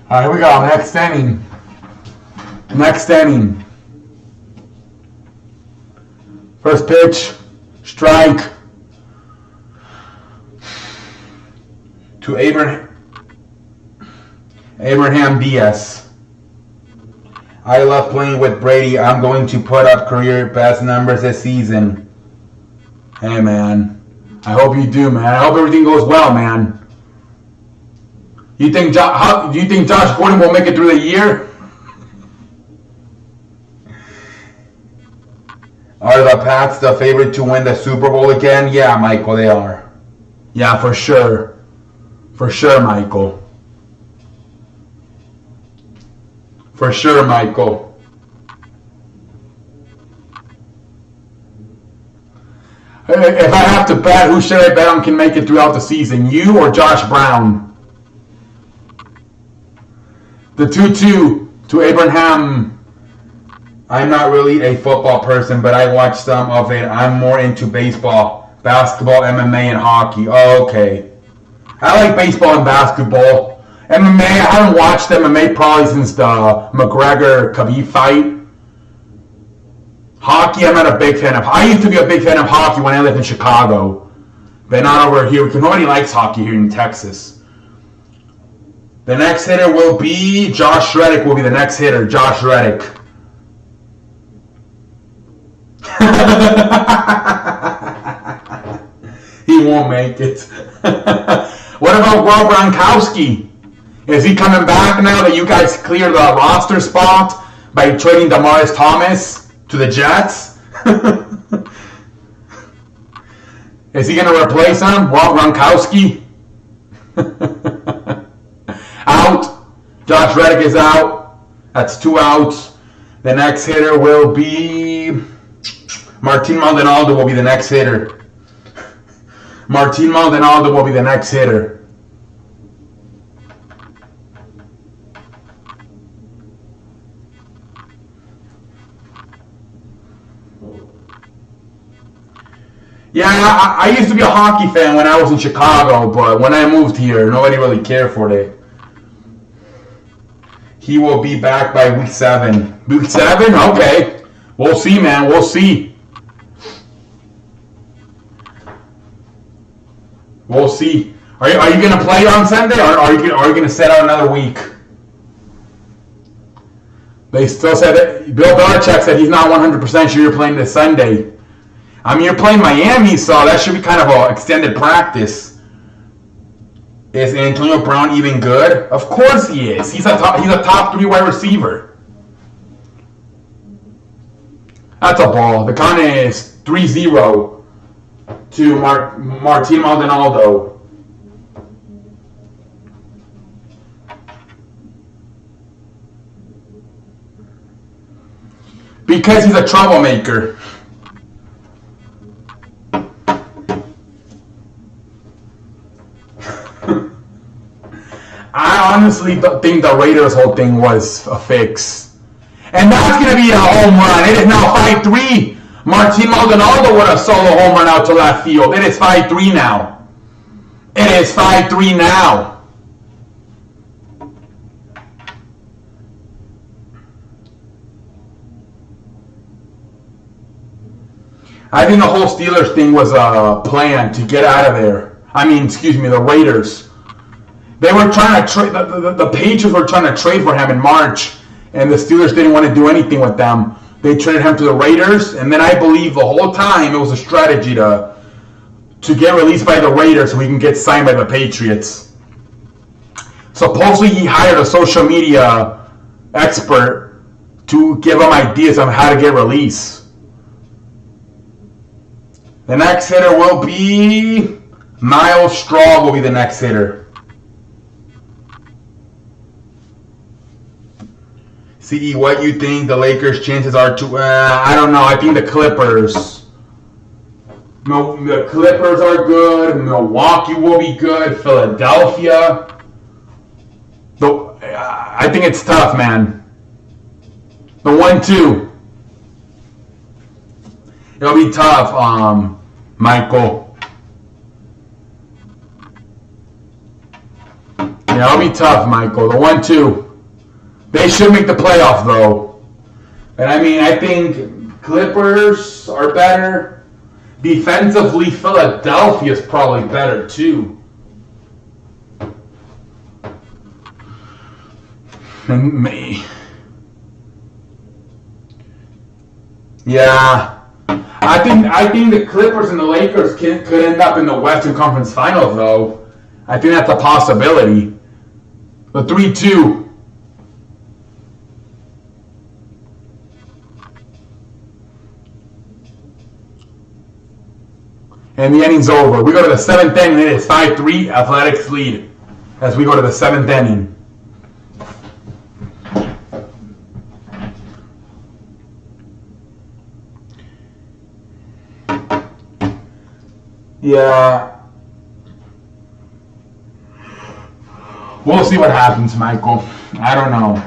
right, here we go. Next inning. Next inning. First pitch, strike to Abraham Diaz. I love playing with Brady. I'm going to put up career best numbers this season. Hey, man. I hope you do, man. I hope everything goes well, man. Do you think Josh Gordon will make it through the year? Are the Pats the favorite to win the Super Bowl again? Yeah, Michael, they are. Yeah, for sure. For sure, Michael. For sure, Michael. If I have to bet, who should I bet on can make it throughout the season? You or Josh Brown? The 2-2 to Abraham. I'm not really a football person, but I watch some of it. I'm more into baseball, basketball, MMA, and hockey. Oh, okay. I like baseball and basketball. MMA, I haven't watched MMA probably since the McGregor-Khabib fight. Hockey, I'm not a big fan of. I used to be a big fan of hockey when I lived in Chicago. But not over here, because nobody likes hockey here in Texas. The next hitter will be Josh Reddick will be the next hitter. Josh Reddick. He won't make it. What about Rob Gronkowski? Is he coming back now that you guys cleared the roster spot by trading Demaryius Thomas to the Jets? Is he going to replace him? Rob Gronkowski? Out. Josh Reddick is out. That's 2 outs. The next hitter will be Martin Maldonado will be the next hitter. Martin Maldonado will be the next hitter. Yeah, I used to be a hockey fan when I was in Chicago, but when I moved here, nobody really cared for it. He will be back by week 7. Week 7? Okay. We'll see, man. We'll see. We'll see. Are you going to play on Sunday, or are you going to set out another week? They still said that Bill Belichick said he's not 100% sure you're playing this Sunday. I mean, you're playing Miami, so that should be kind of an extended practice. Is Antonio Brown even good? Of course he is. He's a top 3 wide receiver. That's a ball. The count is 3-0 to Martin Maldonado. Because he's a troublemaker. I honestly think the Raiders' whole thing was a fix. And that's going to be a home run. It is now 5-3. Martin Maldonado would have solo home run out to left field. It is 5-3 now. It is 5-3 now. I think the whole Steelers thing was a plan to get out of there. The Raiders. They were trying to trade. The Patriots were trying to trade for him in March, and the Steelers didn't want to do anything with them. They traded him to the Raiders, and then I believe the whole time it was a strategy to get released by the Raiders so he can get signed by the Patriots. Supposedly he hired a social media expert to give him ideas on how to get released. The next hitter will be Miles Straw will be the next hitter. CE, what you think the Lakers' chances are to... I don't know. I think the Clippers. The Clippers are good. Milwaukee will be good. Philadelphia. I think it's tough, man. The 1-2. It'll be tough, Michael. Yeah, it'll be tough, Michael. The 1-2. They should make the playoff, though. And I mean, I think Clippers are better. Defensively, Philadelphia is probably better, too. And me. Yeah. I think the Clippers and the Lakers could end up in the Western Conference Finals, though. I think that's a possibility. The 3-2. And the inning's over. We go to the 7th inning, and it's 5-3, Athletics lead. As we go to the 7th inning. Yeah. We'll see what happens, Michael. I don't know.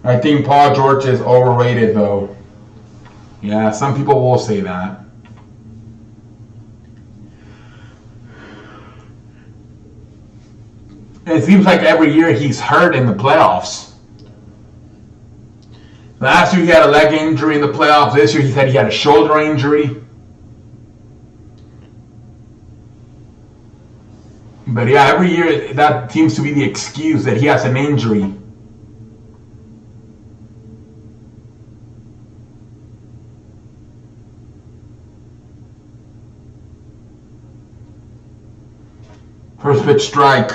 I think Paul George is overrated, though. Yeah, some people will say that. It seems like every year he's hurt in the playoffs. Last year he had a leg injury in the playoffs. This year he said he had a shoulder injury. But yeah, every year that seems to be the excuse that he has an injury. First pitch strike.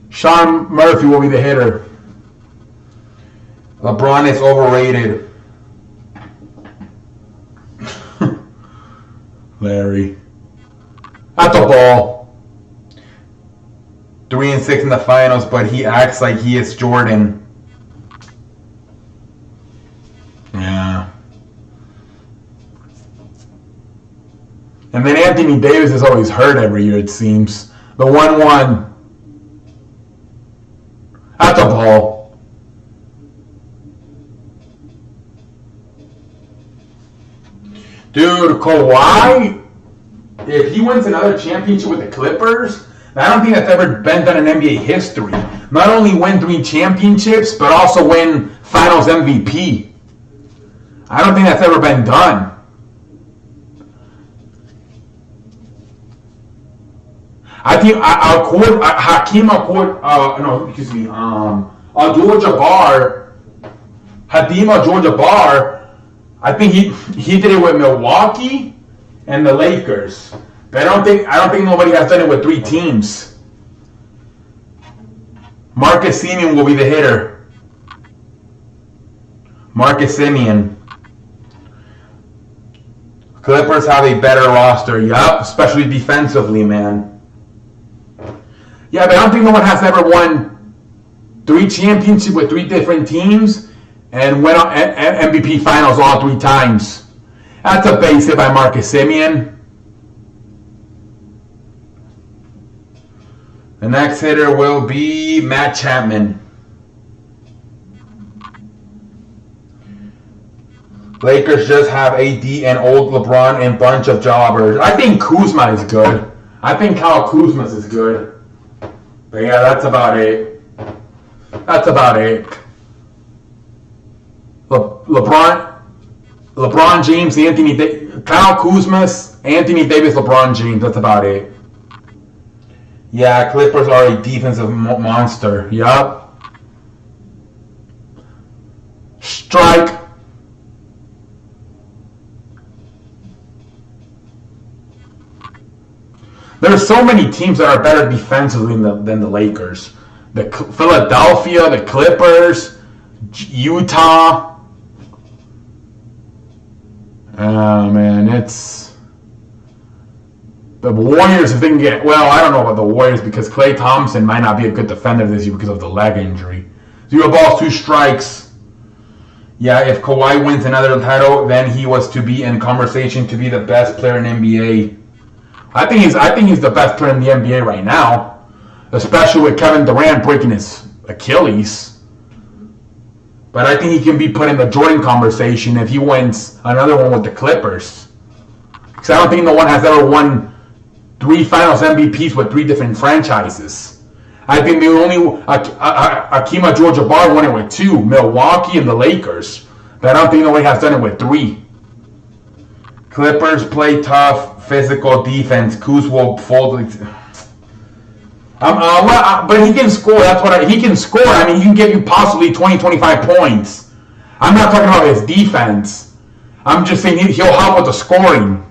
Sean Murphy will be the hitter. LeBron is overrated. Larry. At the ball. 3-6 in the finals, but he acts like he is Jordan. Yeah. And then Anthony Davis is always hurt every year, it seems. The 1-1. At the ball. Dude, Kawhi, if he wins another championship with the Clippers, I don't think that's ever been done in NBA history. Not only win 3 championships, but also win Finals MVP. I don't think that's ever been done. I think Hakeem Abdul-Jabbar, Hakeem Abdul-Jabbar, I think he did it with Milwaukee and the Lakers. But I don't think nobody has done it with 3 teams. Marcus Semien will be the hitter. Marcus Semien. Clippers have a better roster. Yup, especially defensively, man. Yeah, but I don't think no one has ever won 3 championships with 3 different teams and went on MVP finals all 3 times. That's a base hit by Marcus Semien. The next hitter will be Matt Chapman. Lakers just have AD and old LeBron and bunch of jobbers. I think Kuzma is good. I think Kyle Kuzma is good. But yeah, that's about it. That's about it. LeBron James, Kyle Kuzma, Anthony Davis, LeBron James. That's about it. Yeah, Clippers are a defensive monster. Yup. Strike. There's so many teams that are better defensively than the Lakers. The Philadelphia, the Clippers, Utah. Oh man, it's the Warriors. If they can get I don't know about the Warriors because Klay Thompson might not be a good defender this year because of the leg injury. 0 balls, 2 strikes. Yeah, if Kawhi wins another title, then he was to be in conversation to be the best player in NBA. I think he's the best player in the NBA right now, especially with Kevin Durant breaking his Achilles. But I think he can be put in the Jordan conversation if he wins another one with the Clippers. Because I don't think no one has ever won 3 Finals MVPs with 3 different franchises. I think the only Hakeem Abdul-Jabbar won it with 2, Milwaukee and the Lakers. But I don't think nobody has done it with 3. Clippers play tough. Physical defense. Kuz will fold. But he can score. He can score. I mean, he can give you possibly 20, 25 points. I'm not talking about his defense. I'm just saying he'll help with the scoring.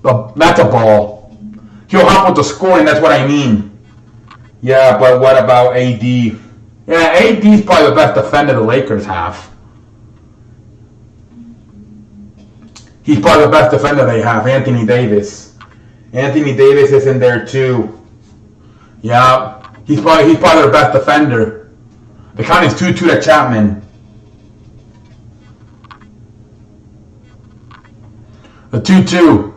That's a ball. He'll help with the scoring. That's what I mean. Yeah, but what about AD? Yeah, AD's probably the best defender the Lakers have. He's probably the best defender they have, Anthony Davis. Anthony Davis is in there too. Yeah, he's probably their best defender. The count is 2-2 to Chapman. The 2-2.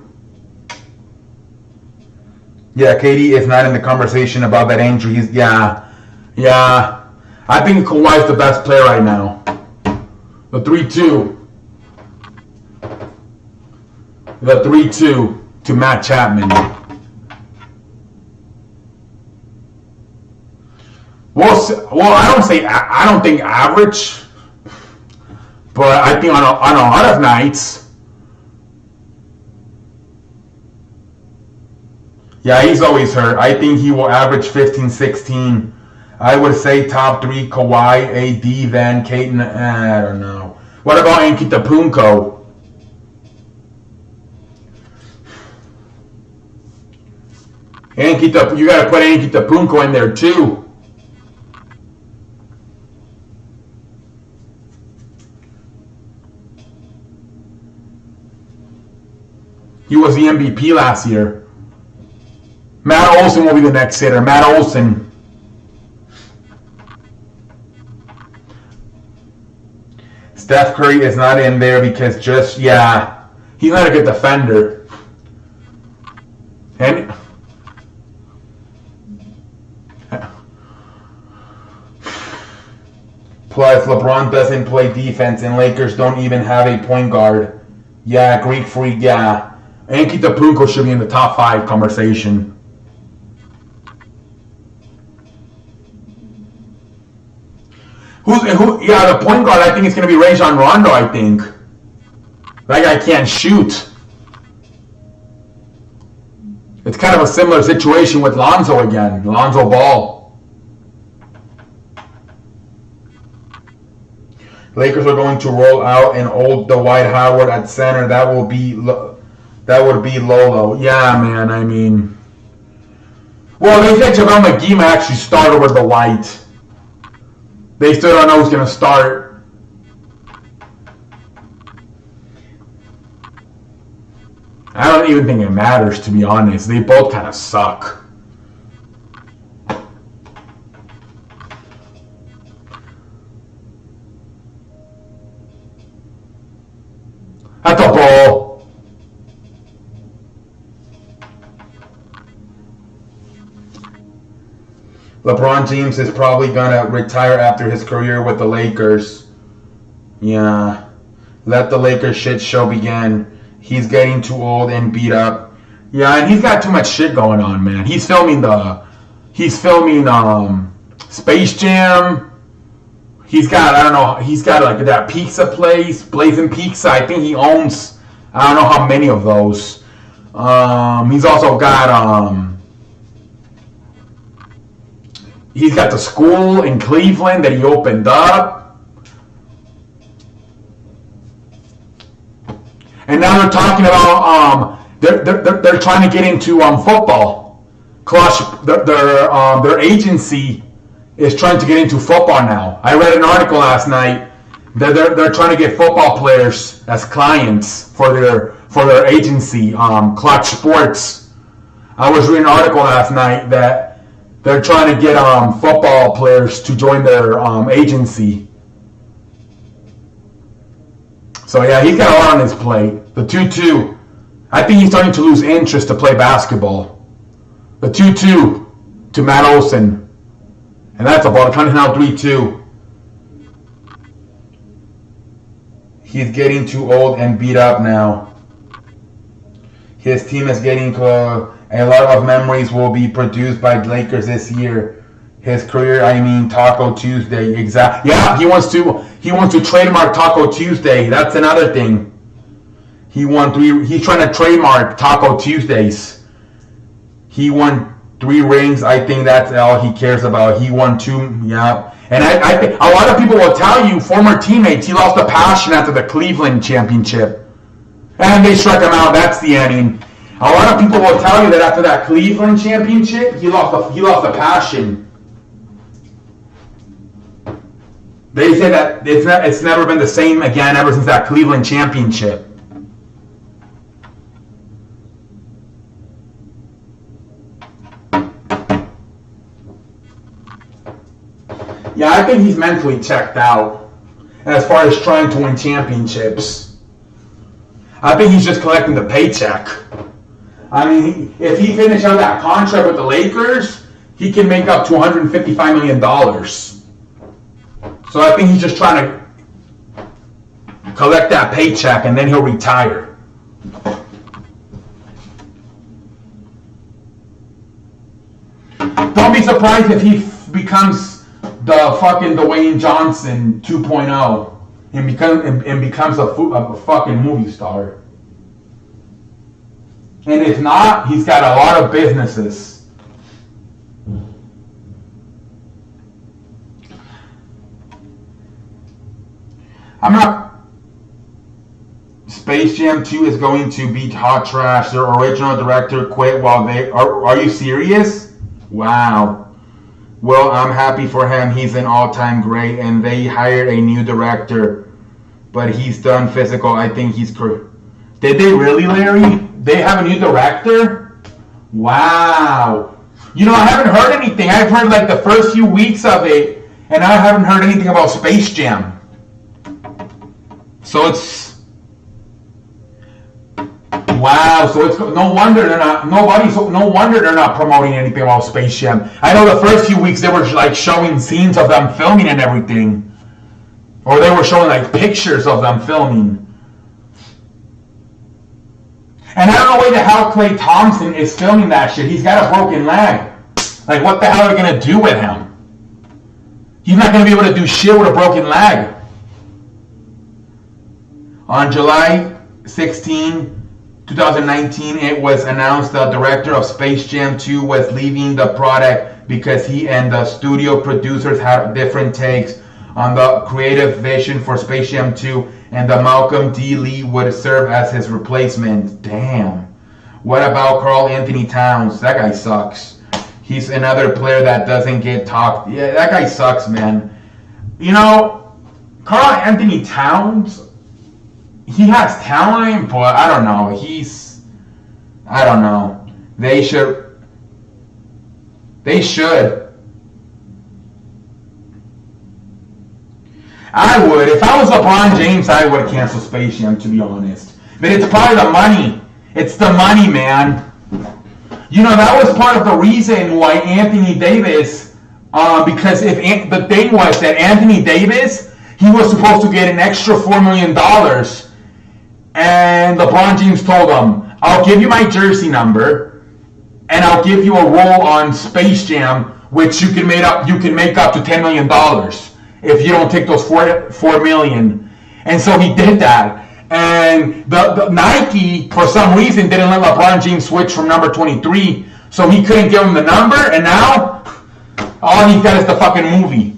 Yeah, KD is not in the conversation about that injury. Yeah. I think Kawhi's the best player right now. The 3-2. The 3-2 to Matt Chapman. I don't think average, but I think on a lot of nights. Yeah, he's always hurt. I think he will average 15, 16. I would say top 3 Kawhi, AD, then Caden. I don't know. What about Antetokounmpo? You got to put Antetokounmpo in there too. He was the MVP last year. Matt Olson will be the next hitter. Matt Olson. Steph Curry is not in there because he's not a good defender. And plus, LeBron doesn't play defense, and Lakers don't even have a point guard. Yeah, Greek Freak, yeah. Antetokounmpo should be in the top 5 conversation. The point guard, I think it's going to be Rajon Rondo, I think. That guy can't shoot. It's kind of a similar situation with Lonzo again. Lonzo Ball. Lakers are going to roll out an old Dwight Howard at center. That would be Lolo. Yeah, man. I mean, well, they said JaVale McGee might actually start over Dwight. They still don't know who's going to start. I don't even think it matters, to be honest. They both kind of suck. That's a ball. LeBron James is probably gonna retire after his career with the Lakers. Yeah. Let the Lakers shit show begin. He's getting too old and beat up. Yeah, and he's got too much shit going on, man. He's filming Space Jam. He's got, I don't know, he's got like that pizza place, Blazing Pizza. I think he owns, I don't know how many of those. He's also got, he's got the school in Cleveland that he opened up. And now they're talking about, they're trying to get into football. Their agency is trying to get into football now. I read an article last night that they're trying to get football players as clients for their agency, Clutch Sports. I was reading an article last night that they're trying to get football players to join their agency. So yeah, he's got a lot on his plate. The 2-2. I think he's starting to lose interest to play basketball. The 2-2 to Matt Olson. And that's about trying to now 3-2. He's getting too old and beat up now. His team is getting close. A lot of memories will be produced by Lakers this year. His career, Taco Tuesday. Exactly. Yeah, he wants to trademark Taco Tuesday. That's another thing. He's trying to trademark Taco Tuesdays. He won 3 rings. I think that's all he cares about. He won 2. Yeah. And I think a lot of people will tell you, former teammates, he lost the passion after the Cleveland championship. And they struck him out. That's the ending. A lot of people will tell you that after that Cleveland championship, he lost the passion. They say that it's never been the same again ever since that Cleveland championship. Yeah, I think he's mentally checked out as far as trying to win championships. I think he's just collecting the paycheck. If he finishes on that contract with the Lakers, he can make up to $155 million. So I think he's just trying to collect that paycheck and then he'll retire. Don't be surprised if he becomes the fucking Dwayne Johnson 2.0 and becomes a fucking movie star. And if not, he's got a lot of businesses. Space Jam 2 is going to be hot trash. Their original director quit while they... Are you serious? Wow. Well, I'm happy for him. He's an all-time great. And they hired a new director. But he's done physical. I think he's... Did they really, Larry? They have a new director? Wow. I haven't heard anything. I've heard like the first few weeks of it. And I haven't heard anything about Space Jam. So it's... Wow, so it's no wonder they're not promoting anything about Space Jam. I know the first few weeks they were like showing scenes of them filming and everything. Or they were showing like pictures of them filming. And I don't know why the hell Klay Thompson is filming that shit. He's got a broken leg. Like what the hell are they gonna do with him? He's not gonna be able to do shit with a broken leg. On July 16, 2019, it was announced the director of Space Jam 2 was leaving the project because he and the studio producers had different takes on the creative vision for Space Jam 2, and the Malcolm D. Lee would serve as his replacement. Damn. What about Karl Anthony Towns? That guy sucks. He's another player that doesn't get talked. Yeah, that guy sucks, man. Karl Anthony Towns... He has talent, but I don't know. I don't know. They should. They should. I would. If I was LeBron James, I would have canceled Space Jam, to be honest. But it's probably the money. It's the money, man. You know, that was part of the reason why Anthony Davis, because the thing was that Anthony Davis, he was supposed to get an extra $4 million. And LeBron James told him, I'll give you my jersey number, and I'll give you a role on Space Jam, which you can make up to $10 million if you don't take those $4 million. And so he did that. And the Nike, for some reason, didn't let LeBron James switch from number 23, so he couldn't give him the number, and now all he got is the fucking movie.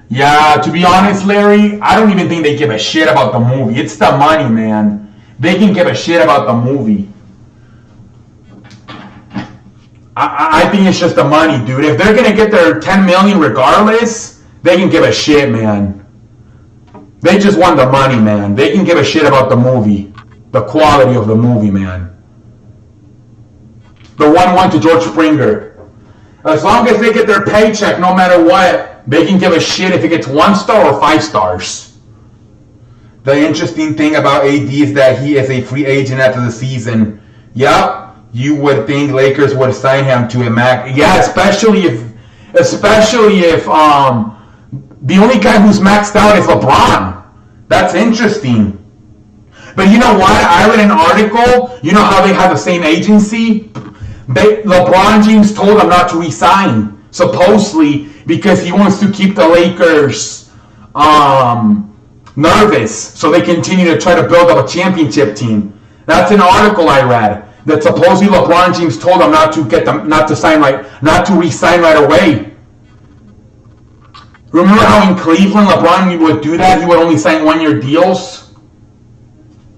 Yeah, to be honest, Larry, I don't even think they give a shit about the movie. It's the money, man. They can give a shit about the movie. I think it's just the money, dude. If they're gonna get their $10 million regardless, they can give a shit, man. They just want the money, man. They can give a shit about the movie, the quality of the movie, man. The 1-1 to George Springer. As long as they get their paycheck, no matter what, they can give a shit if it gets 1 star or 5 stars. The interesting thing about AD is that he is a free agent after the season. Yup. You would think Lakers would sign him to a max. Yeah, especially if the only guy who's maxed out is LeBron. That's interesting. But you know what? I read an article. You know how they have the same agency? LeBron James told them not to resign, supposedly, because he wants to keep the Lakers nervous, so they continue to try to build up a championship team. That's an article I read. That supposedly LeBron James told him not to resign right away. Remember how in Cleveland LeBron would do that? He would only sign 1-year deals,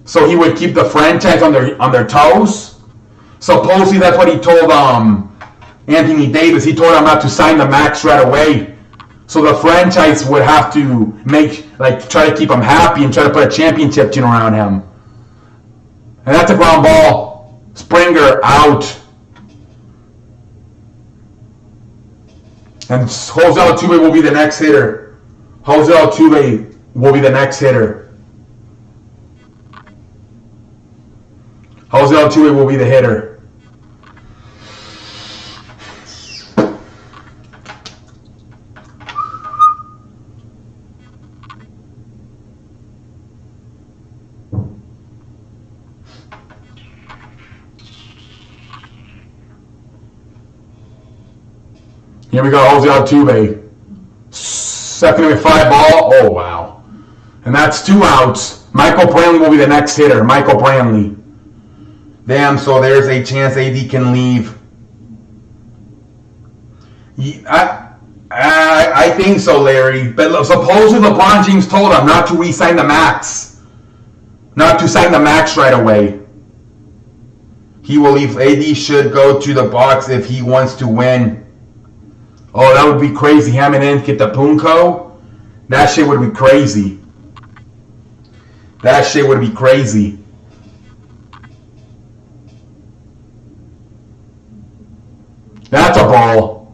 so he would keep the franchise on their toes. Supposedly that's what he told Anthony Davis. He told him not to sign the max right away, so the franchise would have to try to keep him happy and try to put a championship team around him. And that's a ground ball. Springer out. And Jose Altuve will be the next hitter. Jose Altuve will be the next hitter. Jose Altuve will be the hitter. Here we go, Jose Altuve. Second and 5 ball. Oh, wow. And that's 2 outs. Michael Brantley will be the next hitter. Michael Brantley. Damn, so there's a chance AD can leave. I think so, Larry. But supposedly LeBron James told him not to re-sign the max. Not to sign the max right away. He will leave. AD should go to the Bucks if he wants to win. Oh, that would be crazy. Him and Antetokounmpo. That shit would be crazy. That shit would be crazy. That's a ball.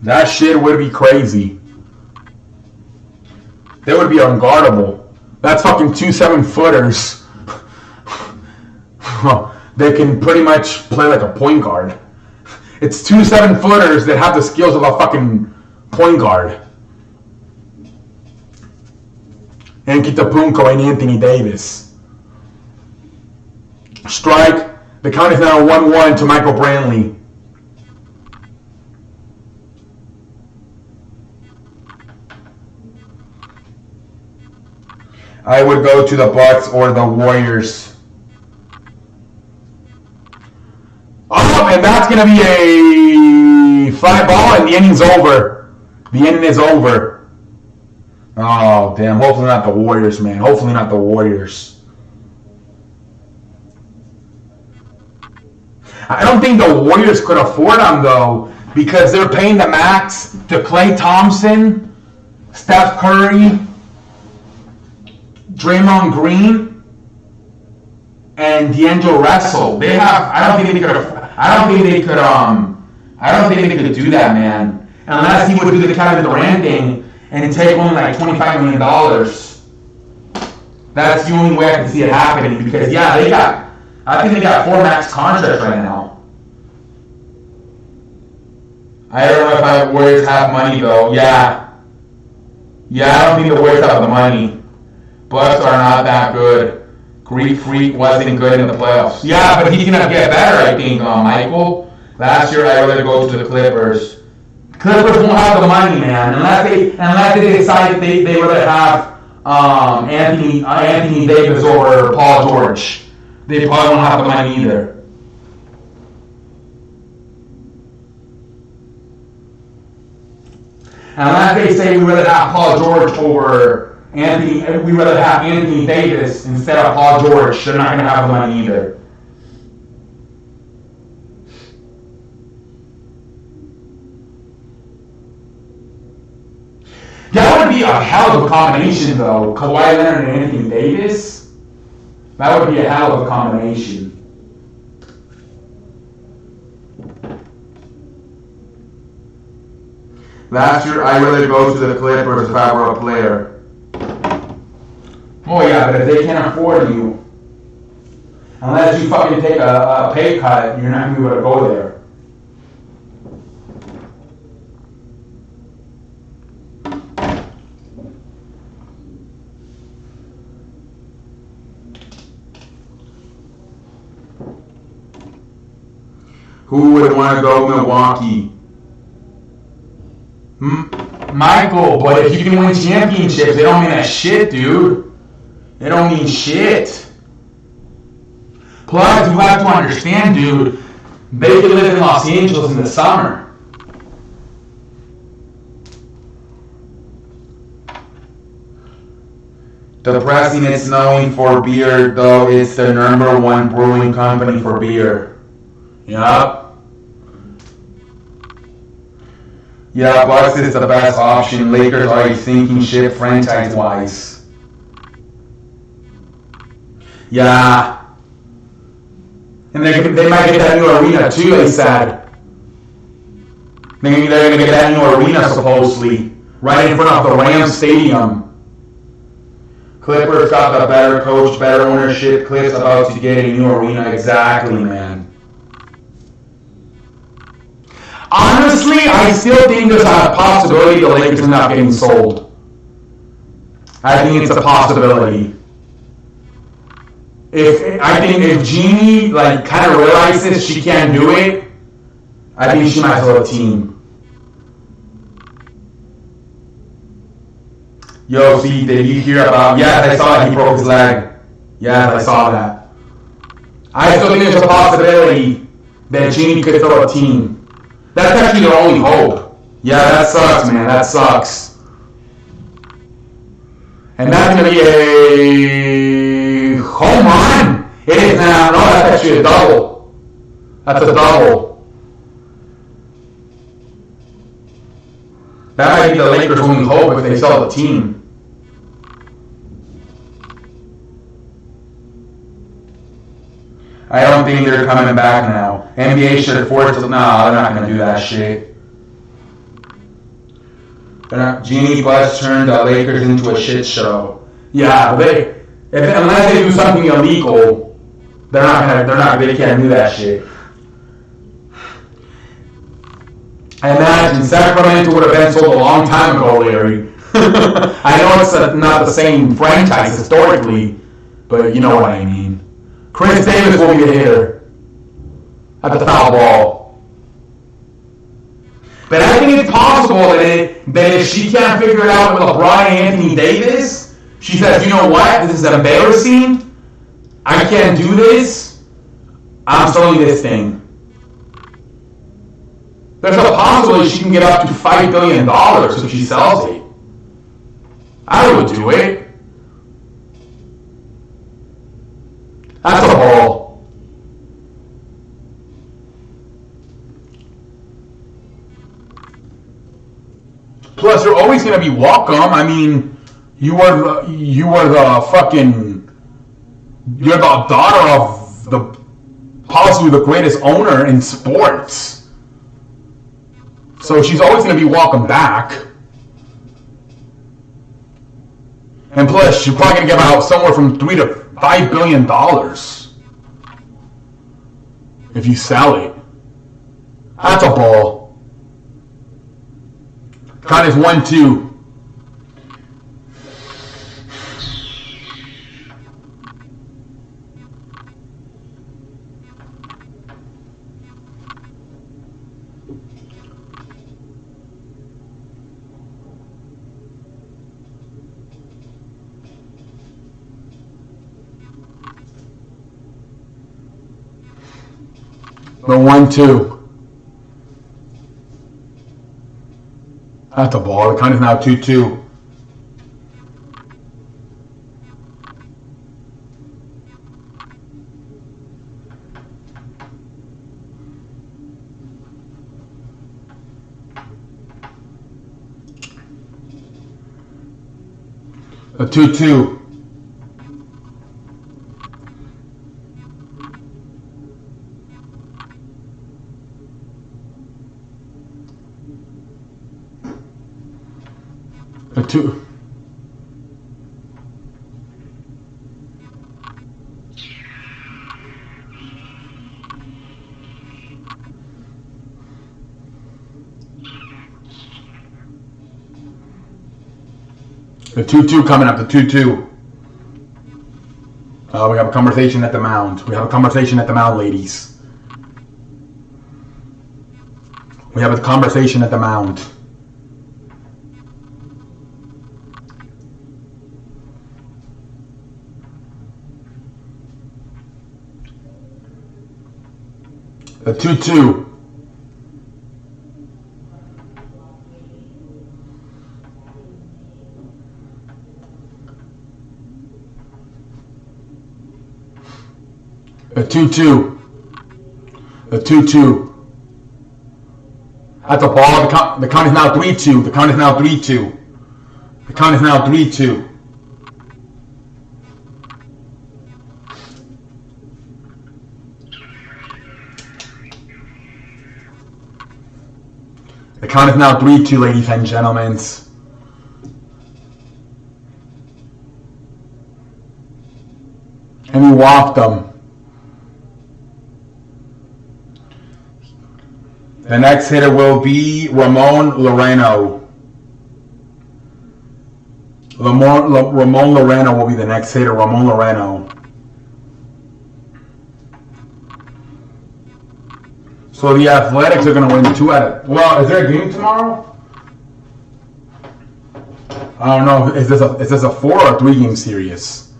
That shit would be crazy. They would be unguardable. That's fucking 2 7-footers. They can pretty much play like a point guard. It's 2 7-footers that have the skills of a fucking point guard. Antetokounmpo and Anthony Davis. Strike. The count is now 1-1 to Michael Brantley. I would go to the Bucks or the Warriors. Oh, and that's going to be a 5 ball, and the inning's over. The inning is over. Oh, damn. Hopefully not the Warriors, man. Hopefully not the Warriors. I don't think the Warriors could afford him though, because they're paying the max to Klay Thompson, Steph Curry, Draymond Green, and D'Angelo Russell. They have. I don't think they could do that, man. Unless he would do the Kevin Durant thing and take only like $25 million. That's the only way I can see it happening. Because I think they got 4 max contracts right now. I don't know if the Warriors have money though. Yeah, I don't think the Warriors have the money. Bucks are not that good. Greek Freak wasn't good in the playoffs. Yeah, but he's gonna get better, I think, Michael. Last year, I'd rather go to the Clippers. Clippers won't have the money, man, unless they decide they rather have Anthony Davis over Paul George. They probably won't have the money either. Unless they say we rather have Paul George over we rather have Anthony Davis instead of Paul George, they're not going to have the money either. That would be a hell of a combination, though. Kawhi Leonard and Anthony Davis. That would be a hell of a combination. Last year, I'd rather go to the Clippers if I were a player. Oh yeah, but if they can't afford you, unless you fucking take a pay cut, you're not going to be able to go there. Who would want to go Milwaukee? Michael, but if you can win championships, they don't mean that shit, dude. They don't mean shit. Plus, you have to understand, dude, they can live in Los Angeles in the summer. Depressing, it's known for beer, though it's the #1 brewing company for beer. Yup. Yeah, Bucks is the best option. Lakers are a sinking ship franchise-wise. Yeah. And they might get that new arena too, they said. Maybe they're going to get that new arena, supposedly. Right in front of the Rams Stadium. Clippers got the better coach, better ownership. Clips about to get a new arena. Exactly, man. Honestly, I still think there's a possibility the Lakers are not getting sold. I think it's a possibility. I think if Jeannie kind of realizes she can't do it, I think she might sell a team. Yo, see, did you hear about? Yes, I saw it. He broke his leg. Yes, I saw that. I still think there's a possibility that Jeannie could throw a team. That's actually their only hope. Yeah, that sucks, man. That sucks. And that's going to be a home run. It is now. No, that's actually a double. That's a double. That might be the Lakers' only hope if they sell the team. I don't think they're coming back now. NBA should force it. No, they're not going to do that shit. Jeannie Buss turned the Lakers into a shit show. Yeah, unless they do something illegal, they can't do that shit. I imagine Sacramento would have been sold a long time ago, Larry. I know it's not the same franchise historically, but you know what I mean. Chris Davis will be the hitter at the foul ball. But I think it's possible that if she can't figure it out with LeBron and Anthony Davis, she says, you know what, this is embarrassing. I can't do this. I'm selling this thing. There's a possibility she can get up to $5 billion if she sells it. I would do it. That's a haul. Plus, you're always gonna be welcome. I mean, you're the daughter of possibly the greatest owner in sports. So she's always gonna be welcome back. And plus, you're probably gonna give out somewhere from $3 to $5 billion if you sell it. That's a ball. Count is 1-2. The 1-2. That's a ball. The count is now 2-2. The 2-2. The 2. The 2-2 coming up. The 2-2. We have a conversation at the mound. We have a conversation at the mound, ladies. We have a conversation at the mound. The 2-2. The 2-2. The 2-2. That's a ball. The count is now 3-2. The count is now 3-2. The count is now 3-2. The count is now 3-2, ladies and gentlemen. And we walked them. The next hitter will be Ramon Laureano. Ramon Laureano will be the next hitter. Ramon Laureano. So the Athletics are going to win 2 out of... Well, is there a game tomorrow? I don't know. Is this a 4 or 3 game series?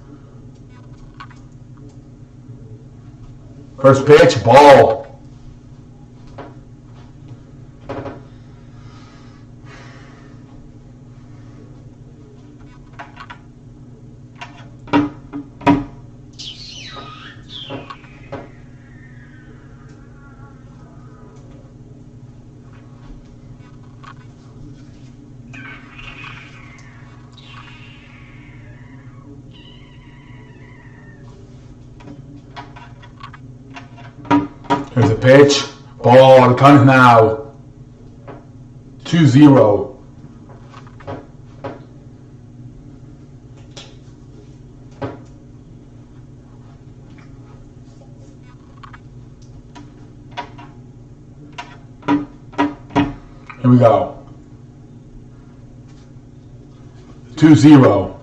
First pitch, ball. Here's a pitch. Ball. The count is now 2-0. Here we go. 2-0.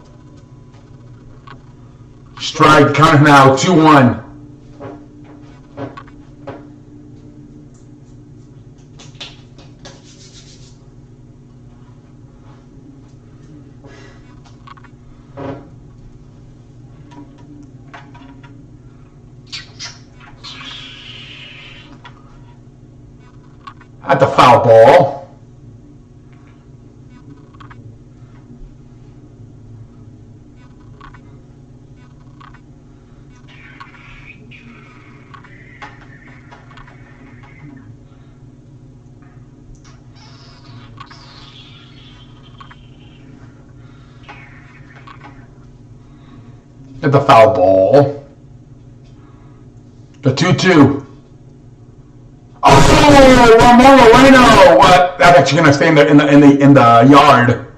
Strike. The count is now 2-1. At the foul ball. At the foul ball. The 2-2. Oh, Ramon Moreno! What? That's actually gonna stay in the yard.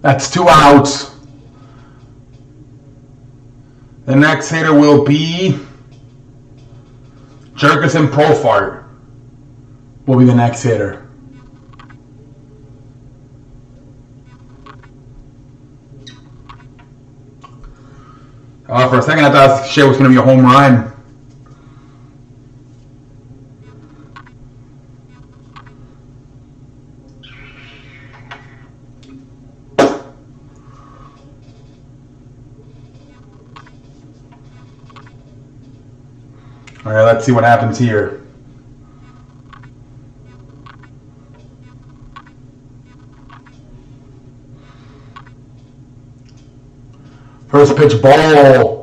That's 2 outs. The next hitter will be Jerkerson Profart. Will be the next hitter. For a second, I thought shit was gonna be a home run. All right, let's see what happens here. First pitch ball.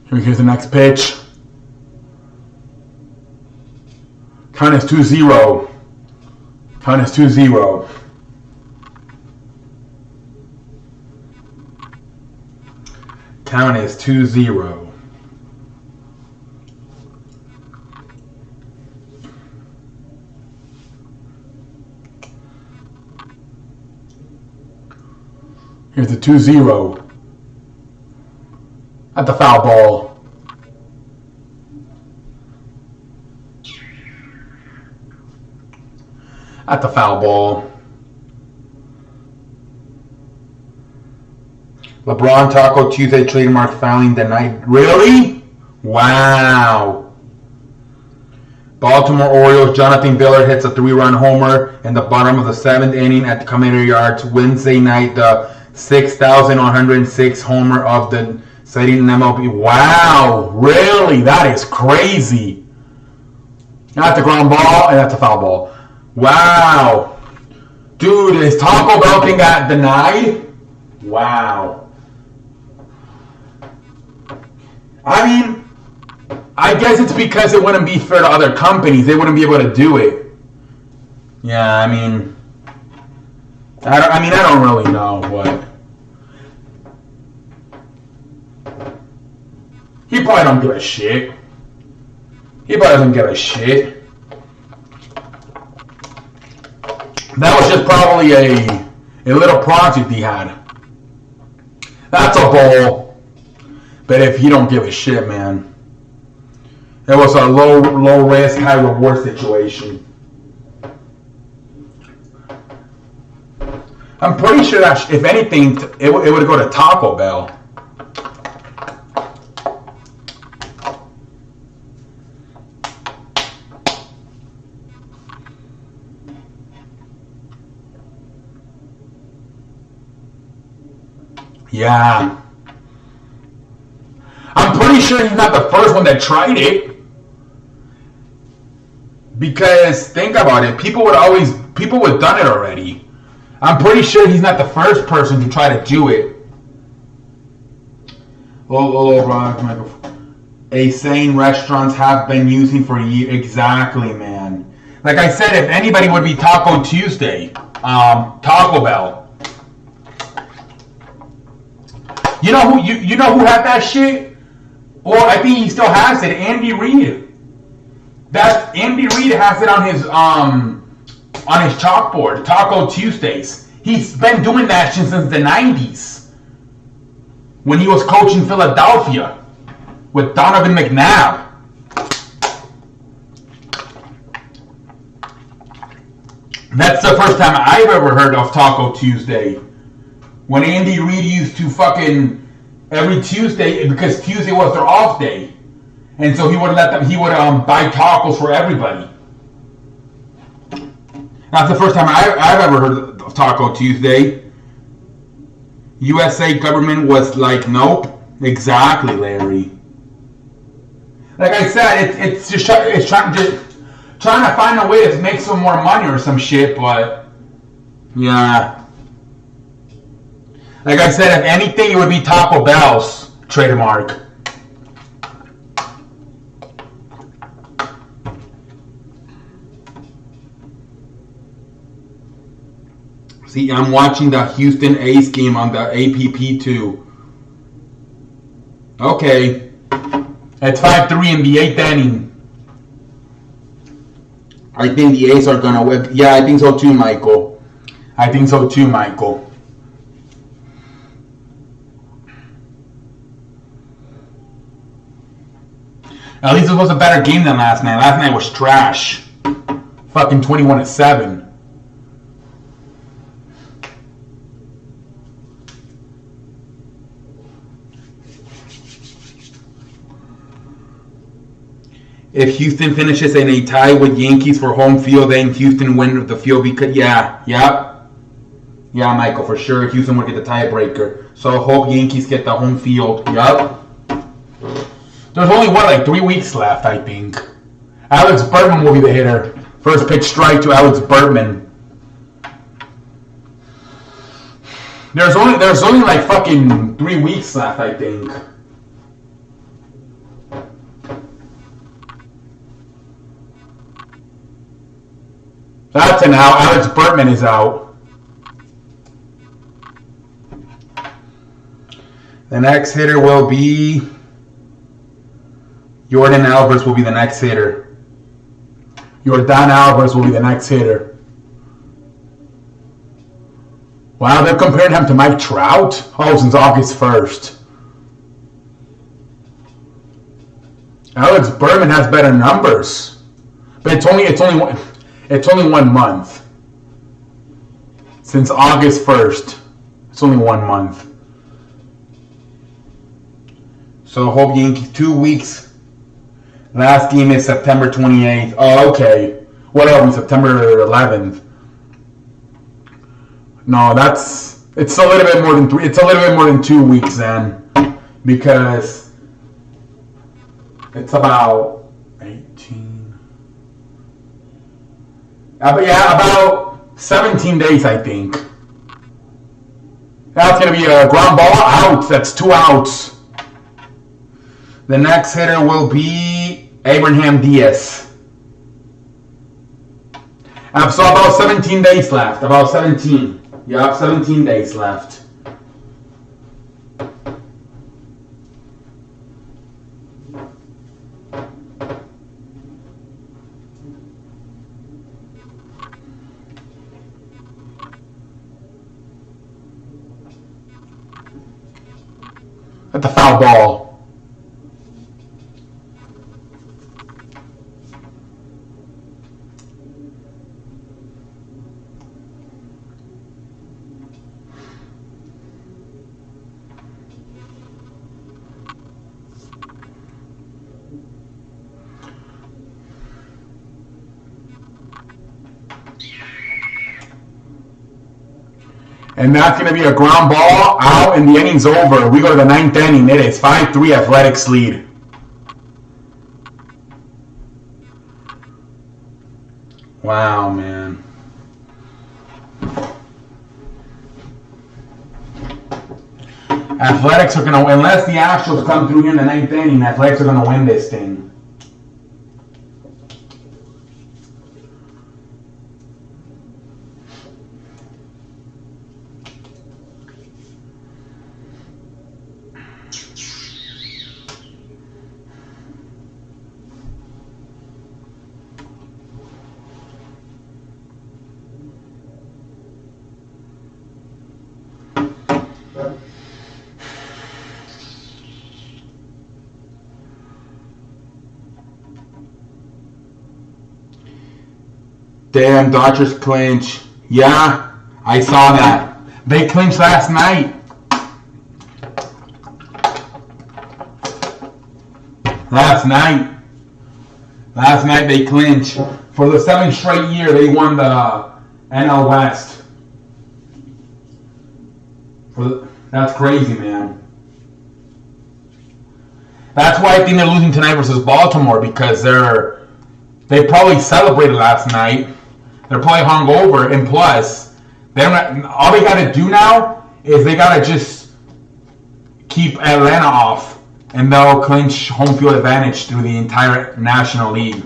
Here's the next pitch. Count is 2-0. Count is 2-0. Count is 2-0. Here's the 2-0. At the foul ball. At the foul ball. LeBron Taco Tuesday trademark filing denied. Really? Wow. Baltimore Orioles Jonathan Villar hits a 3-run homer in the bottom of the 7th inning at the Community Yards Wednesday night. The 6,106 homer of the setting MLB. Wow. Really? That is crazy. That's a ground ball and that's a foul ball. Wow. Dude, is Taco Bell thing got denied? Wow. I mean, I guess it's because it wouldn't be fair to other companies. They wouldn't be able to do it. Yeah, I mean, I don't really know what. He probably don't give a shit. He probably doesn't give a shit. That was just probably a little project he had. That's a ball. But if you don't give a shit, man. It was a low risk, high reward situation. I'm pretty sure that if anything, it would go to Taco Bell. Yeah. I'm pretty sure he's not the first one that tried it. Because think about it, people would have done it already. I'm pretty sure he's not the first person to try to do it. A saying restaurants have been using for years. Exactly, man. Like I said, if anybody would be Taco Tuesday, Taco Bell. You know who had that shit? Or I think he still has it. Andy Reid. Andy Reid has it on his chalkboard. Taco Tuesdays. He's been doing that since the 90s. When he was coaching Philadelphia with Donovan McNabb. That's the first time I've ever heard of Taco Tuesday. When Andy Reid used to fucking every Tuesday, because Tuesday was their off day. And so he would buy tacos for everybody. That's the first time I've ever heard of Taco Tuesday. USA government was like, nope. Exactly, Larry. Like I said, it's trying to trying to find a way to make some more money or some shit, but yeah. Like I said, if anything, it would be Taco Bell's trademark. See, I'm watching the Houston A's game on the APP too. Okay. It's 5-3 in the 8th inning. I think the A's are gonna win. Yeah, I think so too, Michael. I think so too, Michael. At least it was a better game than last night. Last night was trash. Fucking 21-7. If Houston finishes in a tie with Yankees for home field, then Houston wins the field because yeah, Michael, for sure Houston would get the tiebreaker. So hope Yankees get the home field. Yup. There's only like 3 weeks left, I think. Alex Bergman will be the hitter. First pitch strike to Alex Bergman. There's only like fucking 3 weeks left, I think. That's an out. Alex Bergman is out. The next hitter will be Jordan Alvarez will be the next hitter. Jordan Alvarez will be the next hitter. Wow, they're comparing him to Mike Trout? Oh, since August 1st. Alex Bergman has better numbers. But it's only 1 month. Since August 1st. It's only 1 month. So hope Yankees 2 weeks. Last game is September 28th. Oh, okay. What are we? September 11th. No, it's a little bit more than 3. It's a little bit more than 2 weeks then, because it's about 18. About 17 days, I think. That's gonna be a ground ball out. That's 2 outs. The next hitter will be Abraham Diaz. So about 17 days left. About 17. Yup, 17 days left. At the foul ball. And that's going to be a ground ball out, and the inning's over. We go to the 9th inning. It is 5-3 Athletics lead. Wow, man. Athletics are going to, unless the Astros come through here in the 9th inning, Athletics are going to win this thing. Damn, Dodgers clinch. Yeah, I saw that. They clinched last night. Last night they clinched. For the 7th straight year, they won the NL West. That's crazy, man. That's why I think they're losing tonight versus Baltimore, because they're They probably celebrated last night. They're probably hungover, and plus, all they got to do now is they got to just keep Atlanta off, and they'll clinch home field advantage through the entire National League.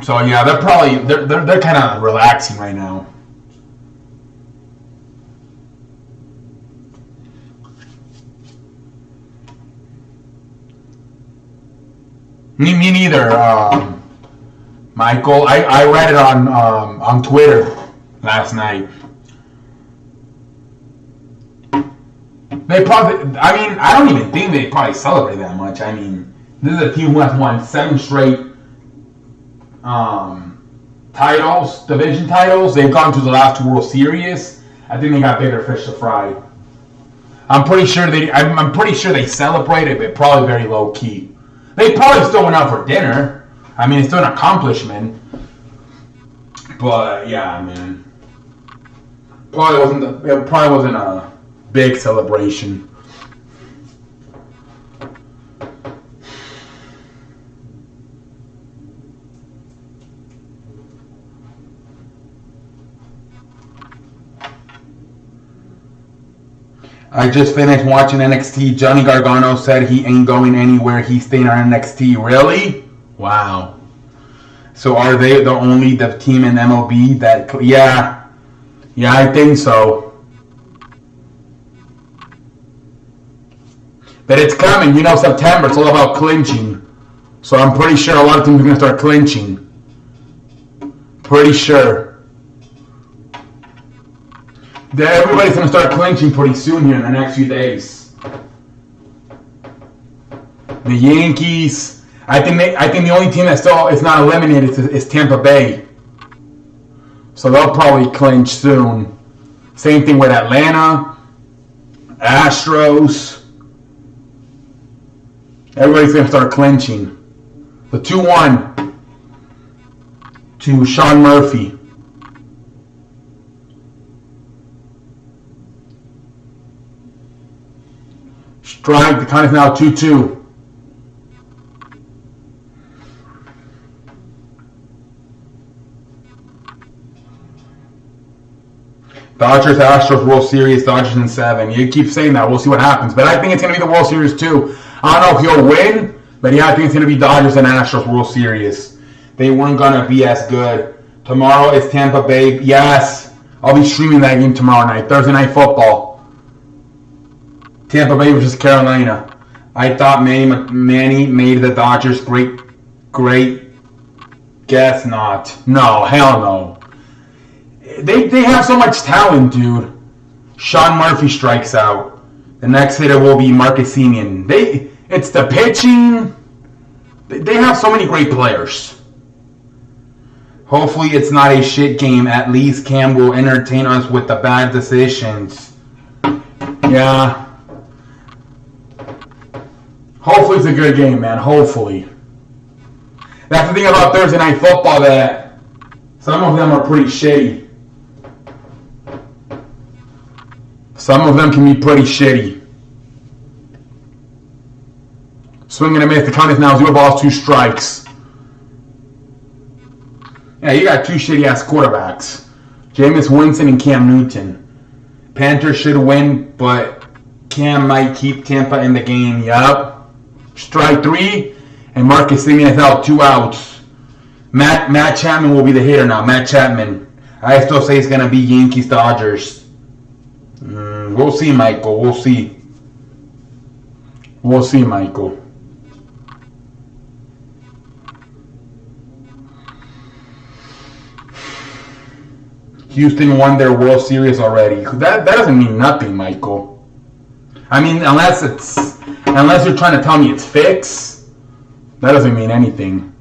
So yeah, they're kind of relaxing right now. Me neither, Michael. I read it on Twitter last night. They probably, I don't even think they probably celebrate that much. I mean, this is a team who has won 7 straight division titles. They've gone to the last 2 World Series. I think they got bigger fish to fry. I'm pretty sure they celebrated, but probably very low key. They probably still went out for dinner. I mean, it's still an accomplishment. But yeah, man, it probably wasn't a big celebration. I just finished watching NXT. Johnny Gargano said he ain't going anywhere. He's staying on NXT. Really? Wow. So are they the team in MLB that... Yeah, I think so. But it's coming. September. It's all about clinching. So I'm pretty sure a lot of teams are going to start clinching. Pretty sure. Everybody's going to start clinching pretty soon here in the next few days. The Yankees. I think the only team that still is not eliminated is Tampa Bay. So they'll probably clinch soon. Same thing with Atlanta, Astros. Everybody's going to start clinching. The 2-1 to Sean Murphy. Strike. The count is now 2-2. Dodgers, Astros, World Series, Dodgers in 7. You keep saying that. We'll see what happens. But I think it's going to be the World Series too. I don't know if he'll win, but yeah, I think it's going to be Dodgers and Astros World Series. They weren't going to be as good. Tomorrow is Tampa Bay. Yes, I'll be streaming that game tomorrow night. Thursday Night Football. Tampa Bay versus Carolina. I thought Manny made the Dodgers great. Guess not. No, hell no. They have so much talent, dude. Sean Murphy strikes out. The next hitter will be Marcus Semien. It's the pitching. They have so many great players. Hopefully it's not a shit game. At least Cam will entertain us with the bad decisions. Yeah. Hopefully it's a good game, man. Hopefully. That's the thing about Thursday Night Football, that some of them are pretty shitty. Some of them can be pretty shitty. Swing and a miss. The count is now 0 balls, 2 strikes. Yeah, you got 2 shitty-ass quarterbacks. Jameis Winston and Cam Newton. Panthers should win, but Cam might keep Tampa in the game. Yup. Strike 3, and Marcus Semien is out, 2 outs. Matt Chapman will be the hitter now. Matt Chapman. I still say it's going to be Yankees Dodgers. We'll see, Michael. We'll see. We'll see, Michael. Houston won their World Series already. That doesn't mean nothing, Michael. I mean, unless you're trying to tell me it's fixed, that doesn't mean anything.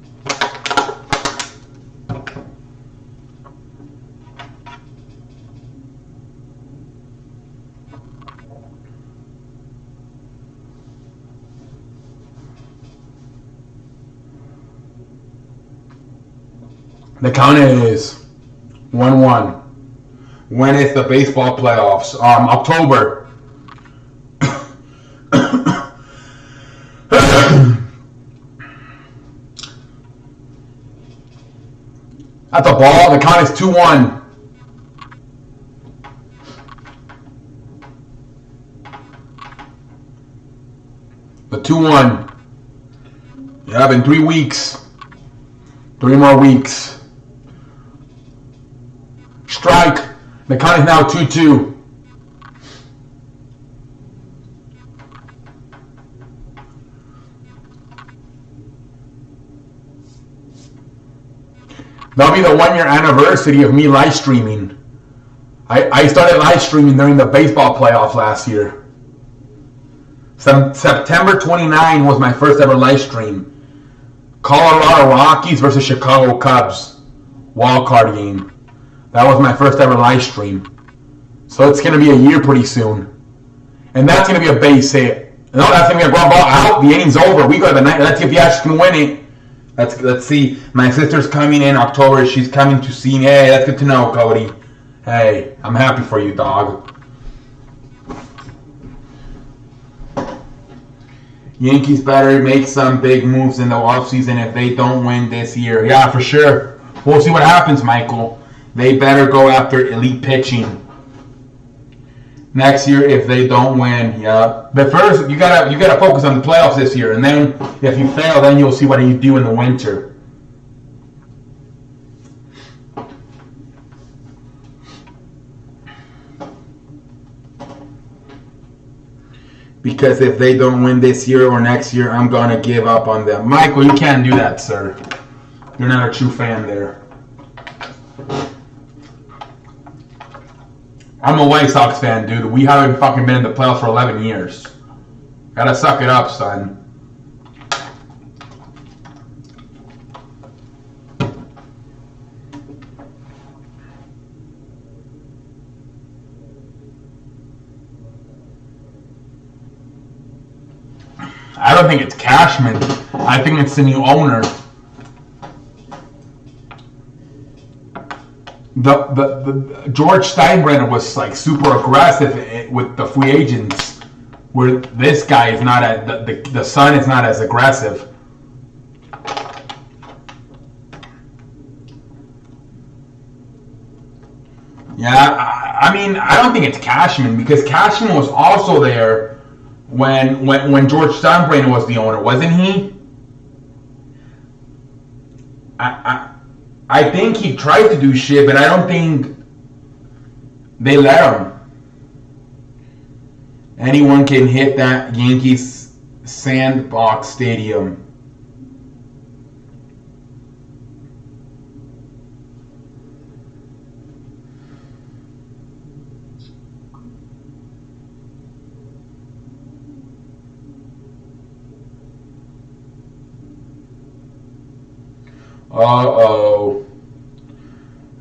The count is 1-1. When is the baseball playoffs? October. That's a ball. The count is 2-1. The 2-1. Yeah, in 3 weeks. 3 more weeks. Strike. The count is now 2-2. That'll be the 1-year anniversary of me live streaming. I started live streaming during the baseball playoffs last year. September 29 was my first ever live stream. Colorado Rockies versus Chicago Cubs. Wild card game. That was my first ever live stream. So it's going to be a year pretty soon. And that's going to be a base hit. No, that's going to be a ground ball out. The inning's over. We go to the night. Let's see if the Astros can win it. Let's see. My sister's coming in October. She's coming to see me. Hey, that's good to know, Cody. Hey, I'm happy for you, dog. Yankees better make some big moves in the offseason if they don't win this year. Yeah, for sure. We'll see what happens, Michael. They better go after elite pitching next year if they don't win. Yeah. But first, you gotta focus on the playoffs this year, and then if you fail, then you'll see what you do in the winter. Because if they don't win this year or next year, I'm gonna give up on them. Michael, you can't do that, sir. You're not a true fan there. I'm a White Sox fan, dude. We haven't fucking been in the playoffs for 11 years. Gotta suck it up, son. I don't think it's Cashman. I think it's the new owner. The George Steinbrenner was like super aggressive with the free agents, where this guy is not the son is not as aggressive. Yeah, I mean, I don't think it's Cashman, because Cashman was also there when George Steinbrenner was the owner, wasn't he? I think he tried to do shit, but I don't think they let him. Anyone can hit that Yankees sandbox stadium. Uh-oh.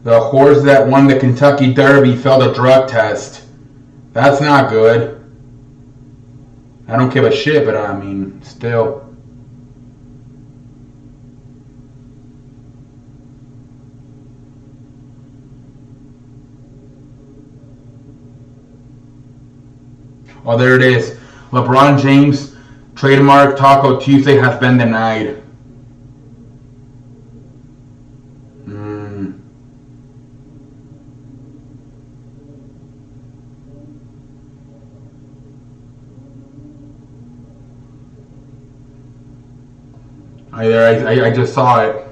The horse that won the Kentucky Derby failed a drug test. That's not good. I don't give a shit, but I mean, still. Oh, there it is. LeBron James trademark Taco Tuesday has been denied. I just saw it.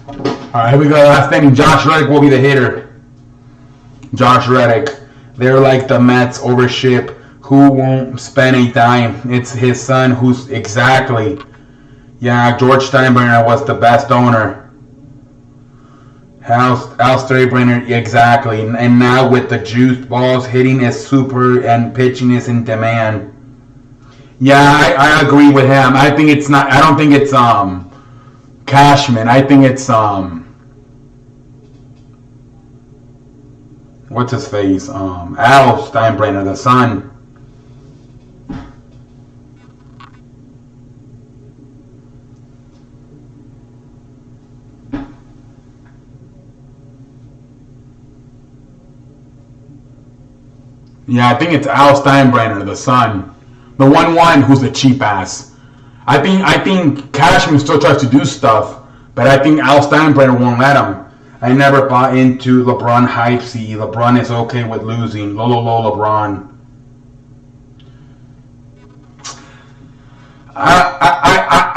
Alright, here we go. Last thing. Josh Reddick will be the hitter. Josh Reddick. They're like the Mets ownership who won't spend a dime. It's his son who's exactly. Yeah, George Steinbrenner was the best owner. Al Steinbrenner, exactly. And now with the juiced balls, hitting is super and pitching is in demand. Yeah, I agree with him. I think it's not. I don't think it's Cashman. I think it's what's his face? Al Steinbrenner, the son. Yeah, I think it's Al Steinbrenner, the son. The 1-1 who's the cheap ass. I think Cashman still tries to do stuff, But I think Al Steinbrenner won't let him. I never bought into LeBron hype. See, LeBron is okay with losing. Lolo LeBron. I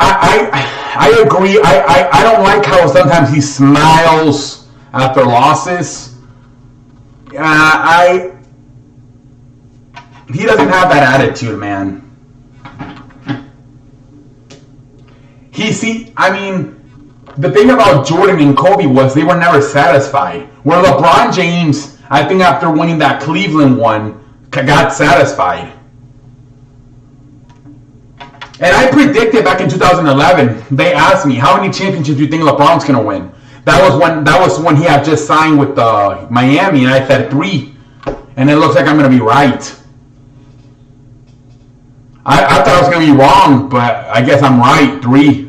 agree. I don't like how sometimes he smiles after losses. He doesn't have that attitude, man. The thing about Jordan and Kobe was they were never satisfied. Where LeBron James, I think after winning that Cleveland one, got satisfied. And I predicted back in 2011, they asked me, how many championships do you think LeBron's going to win? That was when he had just signed with Miami, and I said 3. And it looks like I'm going to be right. I thought I was going to be wrong, but I guess I'm right. 3.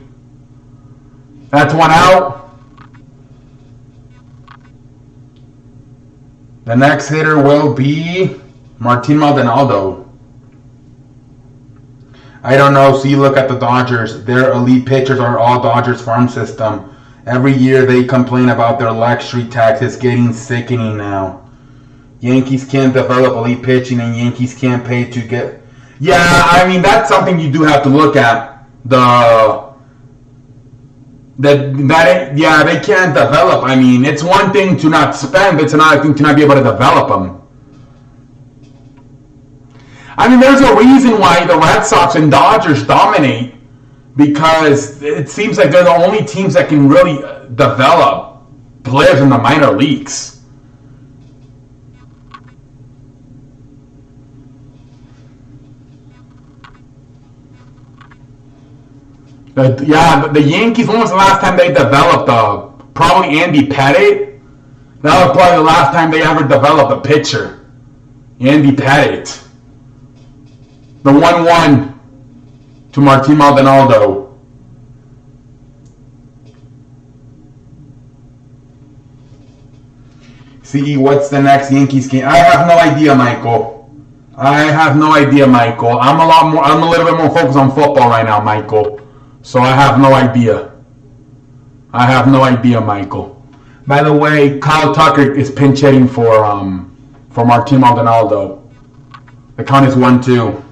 That's 1 out. The next hitter will be Martin Maldonado. I don't know. See, look at the Dodgers. Their elite pitchers are all Dodgers farm system. Every year they complain about their luxury tax. It's getting sickening now. Yankees can't develop elite pitching, and Yankees can't pay to get... Yeah, that's something you do have to look at. They can't develop. It's one thing to not spend, but it's another thing to not be able to develop them. There's a reason why the Red Sox and Dodgers dominate, because it seems like they're the only teams that can really develop players in the minor leagues. The Yankees, when was the last time they developed probably Andy Pettitte? That was probably the last time they ever developed a pitcher. Andy Pettitte. The 1-1 to Martin Maldonado. See, what's the next Yankees game? I have no idea, Michael. I'm a little bit more focused on football right now, Michael. So I have no idea. Michael. By the way, Kyle Tucker is pinch hitting for Martin Maldonado. The count is 1-2.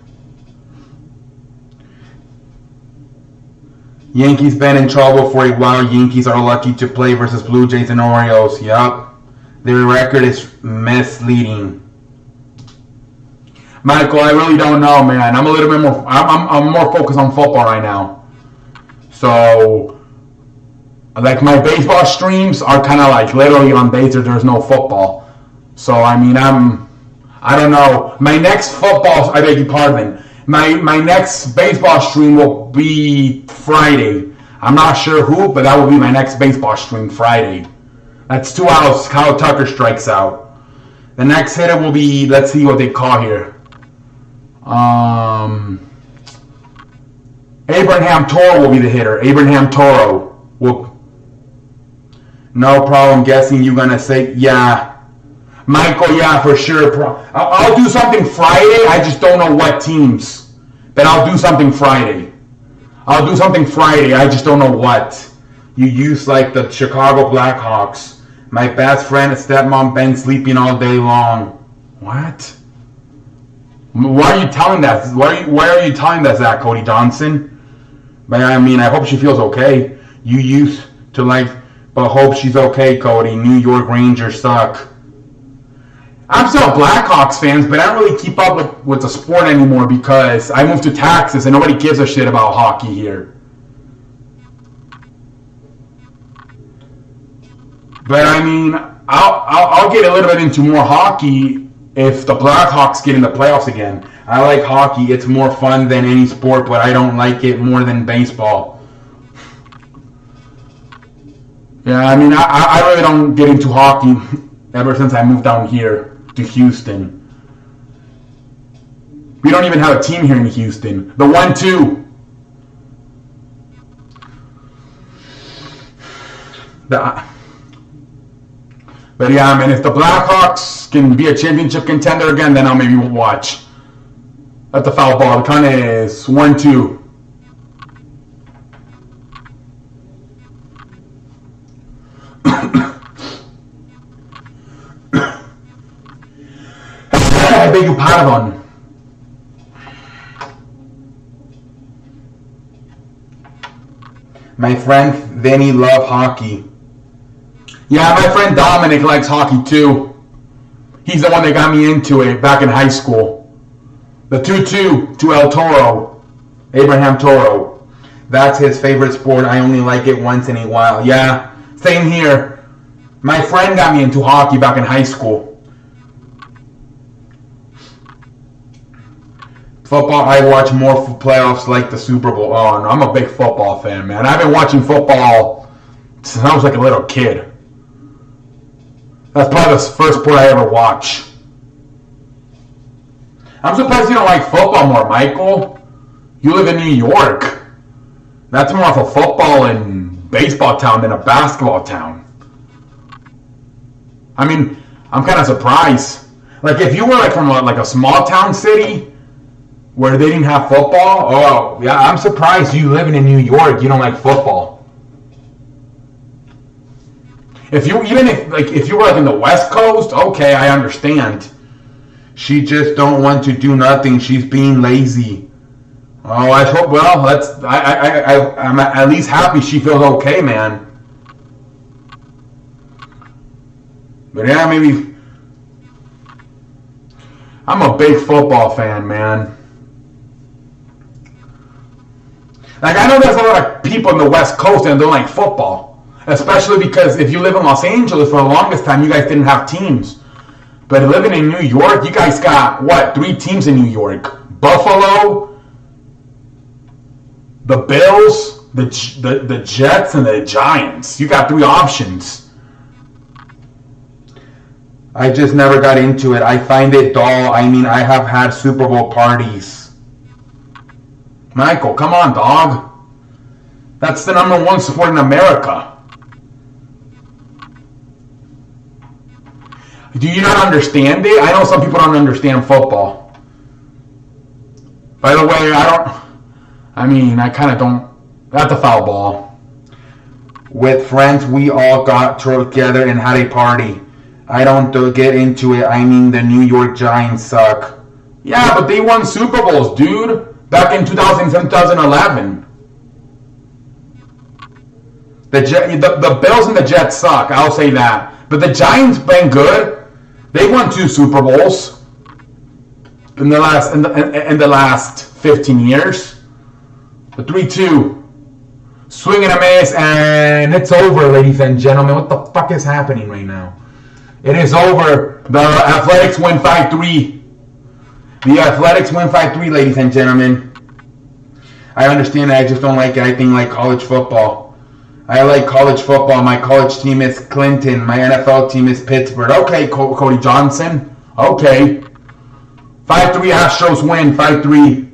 Yankees been in trouble for a while. Yankees are lucky to play versus Blue Jays and Orioles. Yup. Their record is misleading. Michael, I really don't know, man. I'm a little bit more... I'm more focused on football right now. So, like, my baseball streams are kind of like literally on days that there's no football. So, I don't know. My next football... I beg your pardon. My next baseball stream will be Friday. I'm not sure who, but that will be my next baseball stream, Friday. That's 2 hours. Kyle Tucker strikes out. The next hitter will be, let's see what they call here. Abraham Toro will be the hitter. Abraham Toro will. No problem. Guessing you're gonna say yeah. Michael, yeah, for sure. I'll do something Friday. I just don't know what teams. But I'll do something Friday. I just don't know what. You use like the Chicago Blackhawks. My best friend and stepmom been sleeping all day long. What? Why are you telling that? Why are you telling that, Zach Cody Johnson? But I hope she feels okay. You used to like, but hope she's okay, Cody. New York Rangers suck. I'm still a Blackhawks fans, but I don't really keep up with the sport anymore because I moved to Texas and nobody gives a shit about hockey here. But I'll get a little bit into more hockey if the Blackhawks get in the playoffs again. I like hockey. It's more fun than any sport, but I don't like it more than baseball. Yeah, I really don't get into hockey ever since I moved down here to Houston. We don't even have a team here in Houston. The 1-2. But yeah, if the Blackhawks can be a championship contender again, then I'll maybe watch. That's the foul ball. The count is 1-2. beg your pardon. My friend Vinny love hockey. Yeah, my friend Dominic likes hockey too. He's the one that got me into it back in high school. The 2-2 to El Toro. Abraham Toro. That's his favorite sport. I only like it once in a while. Yeah, same here. My friend got me into hockey back in high school. Football, I watch more playoffs like the Super Bowl. Oh, no, I'm a big football fan, man. I've been watching football since I was like a little kid. That's probably the first sport I ever watched. I'm surprised you don't like football more, Michael. You live in New York. That's more of a football and baseball town than a basketball town. I mean, I'm kind of surprised. Like, if you were like from a small town city where they didn't have football, oh yeah, I'm surprised you living in New York, you don't like football. If you were like in the West Coast, okay, I understand. She just don't want to do nothing. She's being lazy. Oh, I hope. Well, I'm at least happy she feels okay, man. But yeah, maybe. I'm a big football fan, man. Like, I know there's a lot of people in the West Coast that don't like football. Especially because if you live in Los Angeles for the longest time, you guys didn't have teams. But living in New York, you guys got, what, 3 teams in New York? Buffalo, the Bills, the Jets, and the Giants. You got 3 options. I just never got into it. I find it dull. I mean, I have had Super Bowl parties. Michael, come on, dog. That's the #1 sport in America. Do you not understand it? I know some people don't understand football. By the way, I kind of don't. That's a foul ball. With friends, we all got together and had a party. I don't get into it. I mean, the New York Giants suck. Yeah, but they won Super Bowls, dude. Back in 2010, 2011. The Bills and the Jets suck. I'll say that. But the Giants been good. They won 2 Super Bowls in the last 15 years. The 3-2. Swing and a miss, and it's over, ladies and gentlemen. What the fuck is happening right now? It is over. The Athletics win 5-3. The Athletics win 5-3, ladies and gentlemen. I understand that. I just don't like anything like college football. I like college football. My college team is Clinton. My NFL team is Pittsburgh. Okay, Cody Johnson. Okay. 5-3 Astros win. 5-3.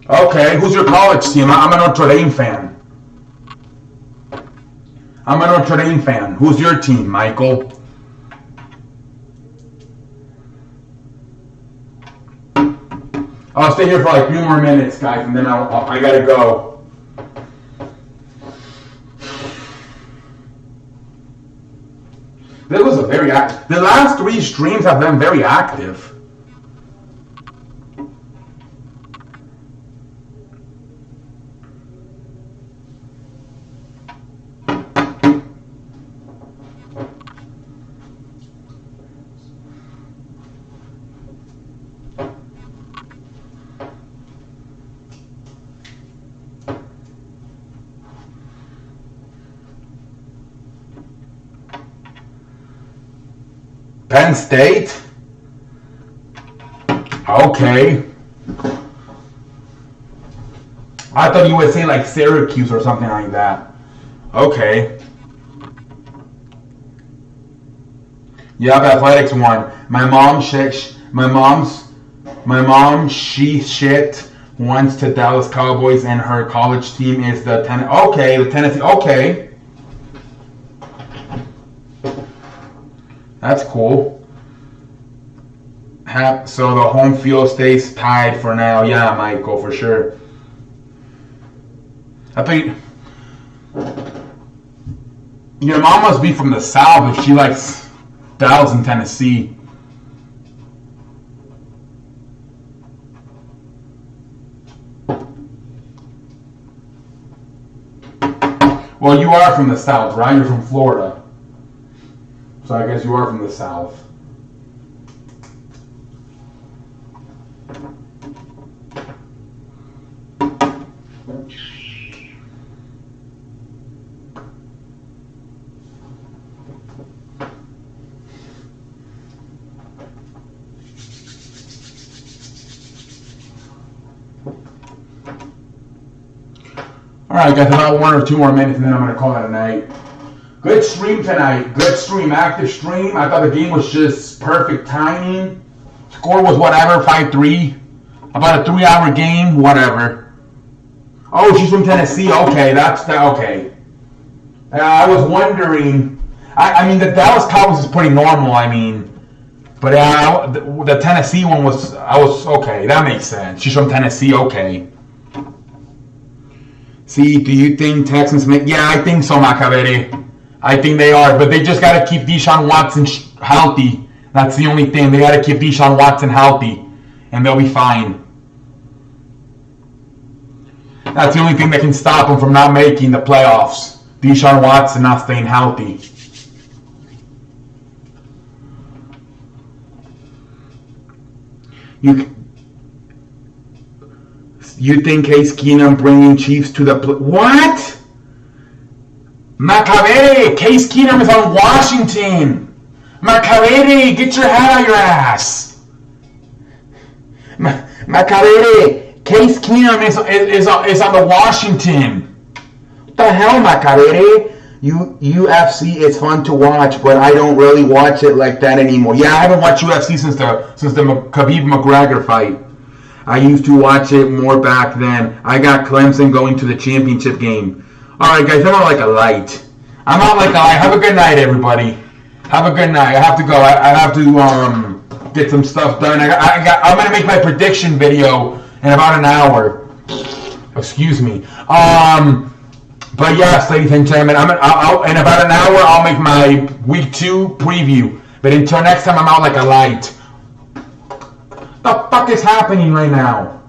Okay, who's your college team? I'm a Notre Dame fan. I'm a Notre Dame fan. Who's your team, Michael? I'll stay here for like a few more minutes, guys, and then I gotta go. This was a very active. The last 3 streams have been very active. Penn State? Okay. I thought you would say like Syracuse or something like that. Okay. Yep, Athletics won. My mom she shit once to Dallas Cowboys, and her college team is the Tennessee. Okay. That's cool. So the home field stays tied for now. Yeah, Michael, for sure. I think Your mom must be from the South if she likes Dallas and Tennessee. Well, you are from the South, right? You're from Florida. So I guess you are from the South. Alright guys, about 1 or 2 more minutes and then I'm going to call it a night. Good stream tonight. Good stream. Active stream. I thought the game was just perfect timing. Score was whatever, 5-3. About a 3-hour game, whatever. Oh, she's from Tennessee. Okay, okay. I was wondering. I mean, the Dallas Cowboys is pretty normal, I mean. But the Tennessee one was, okay, that makes sense. She's from Tennessee, okay. See, do you think Texans make... Yeah, I think so, Macaveri. I think they are, but they just got to keep Deshaun Watson healthy. That's the only thing. They got to keep Deshaun Watson healthy, and they'll be fine. That's the only thing that can stop them from not making the playoffs. Deshaun Watson not staying healthy. You think Case Keenum bringing Chiefs to the what? Macaveri, Case Keenum is on Washington. Macaveri, get your head out of your ass. Macaveri, Case Keenum is on the Washington. What the hell, Macaveri? UFC is fun to watch, but I don't really watch it like that anymore. Yeah, I haven't watched UFC since the Khabib McGregor fight. I used to watch it more back then. I got Clemson going to the championship game. Alright guys, I'm out like a light. Have a good night, everybody. Have a good night. I have to go. I have to get some stuff done. I'm going to make my prediction video in about an hour. Excuse me. But yes, ladies and gentlemen, in about an hour, I'll make my week 2 preview. But until next time, I'm out like a light. What the fuck is happening right now?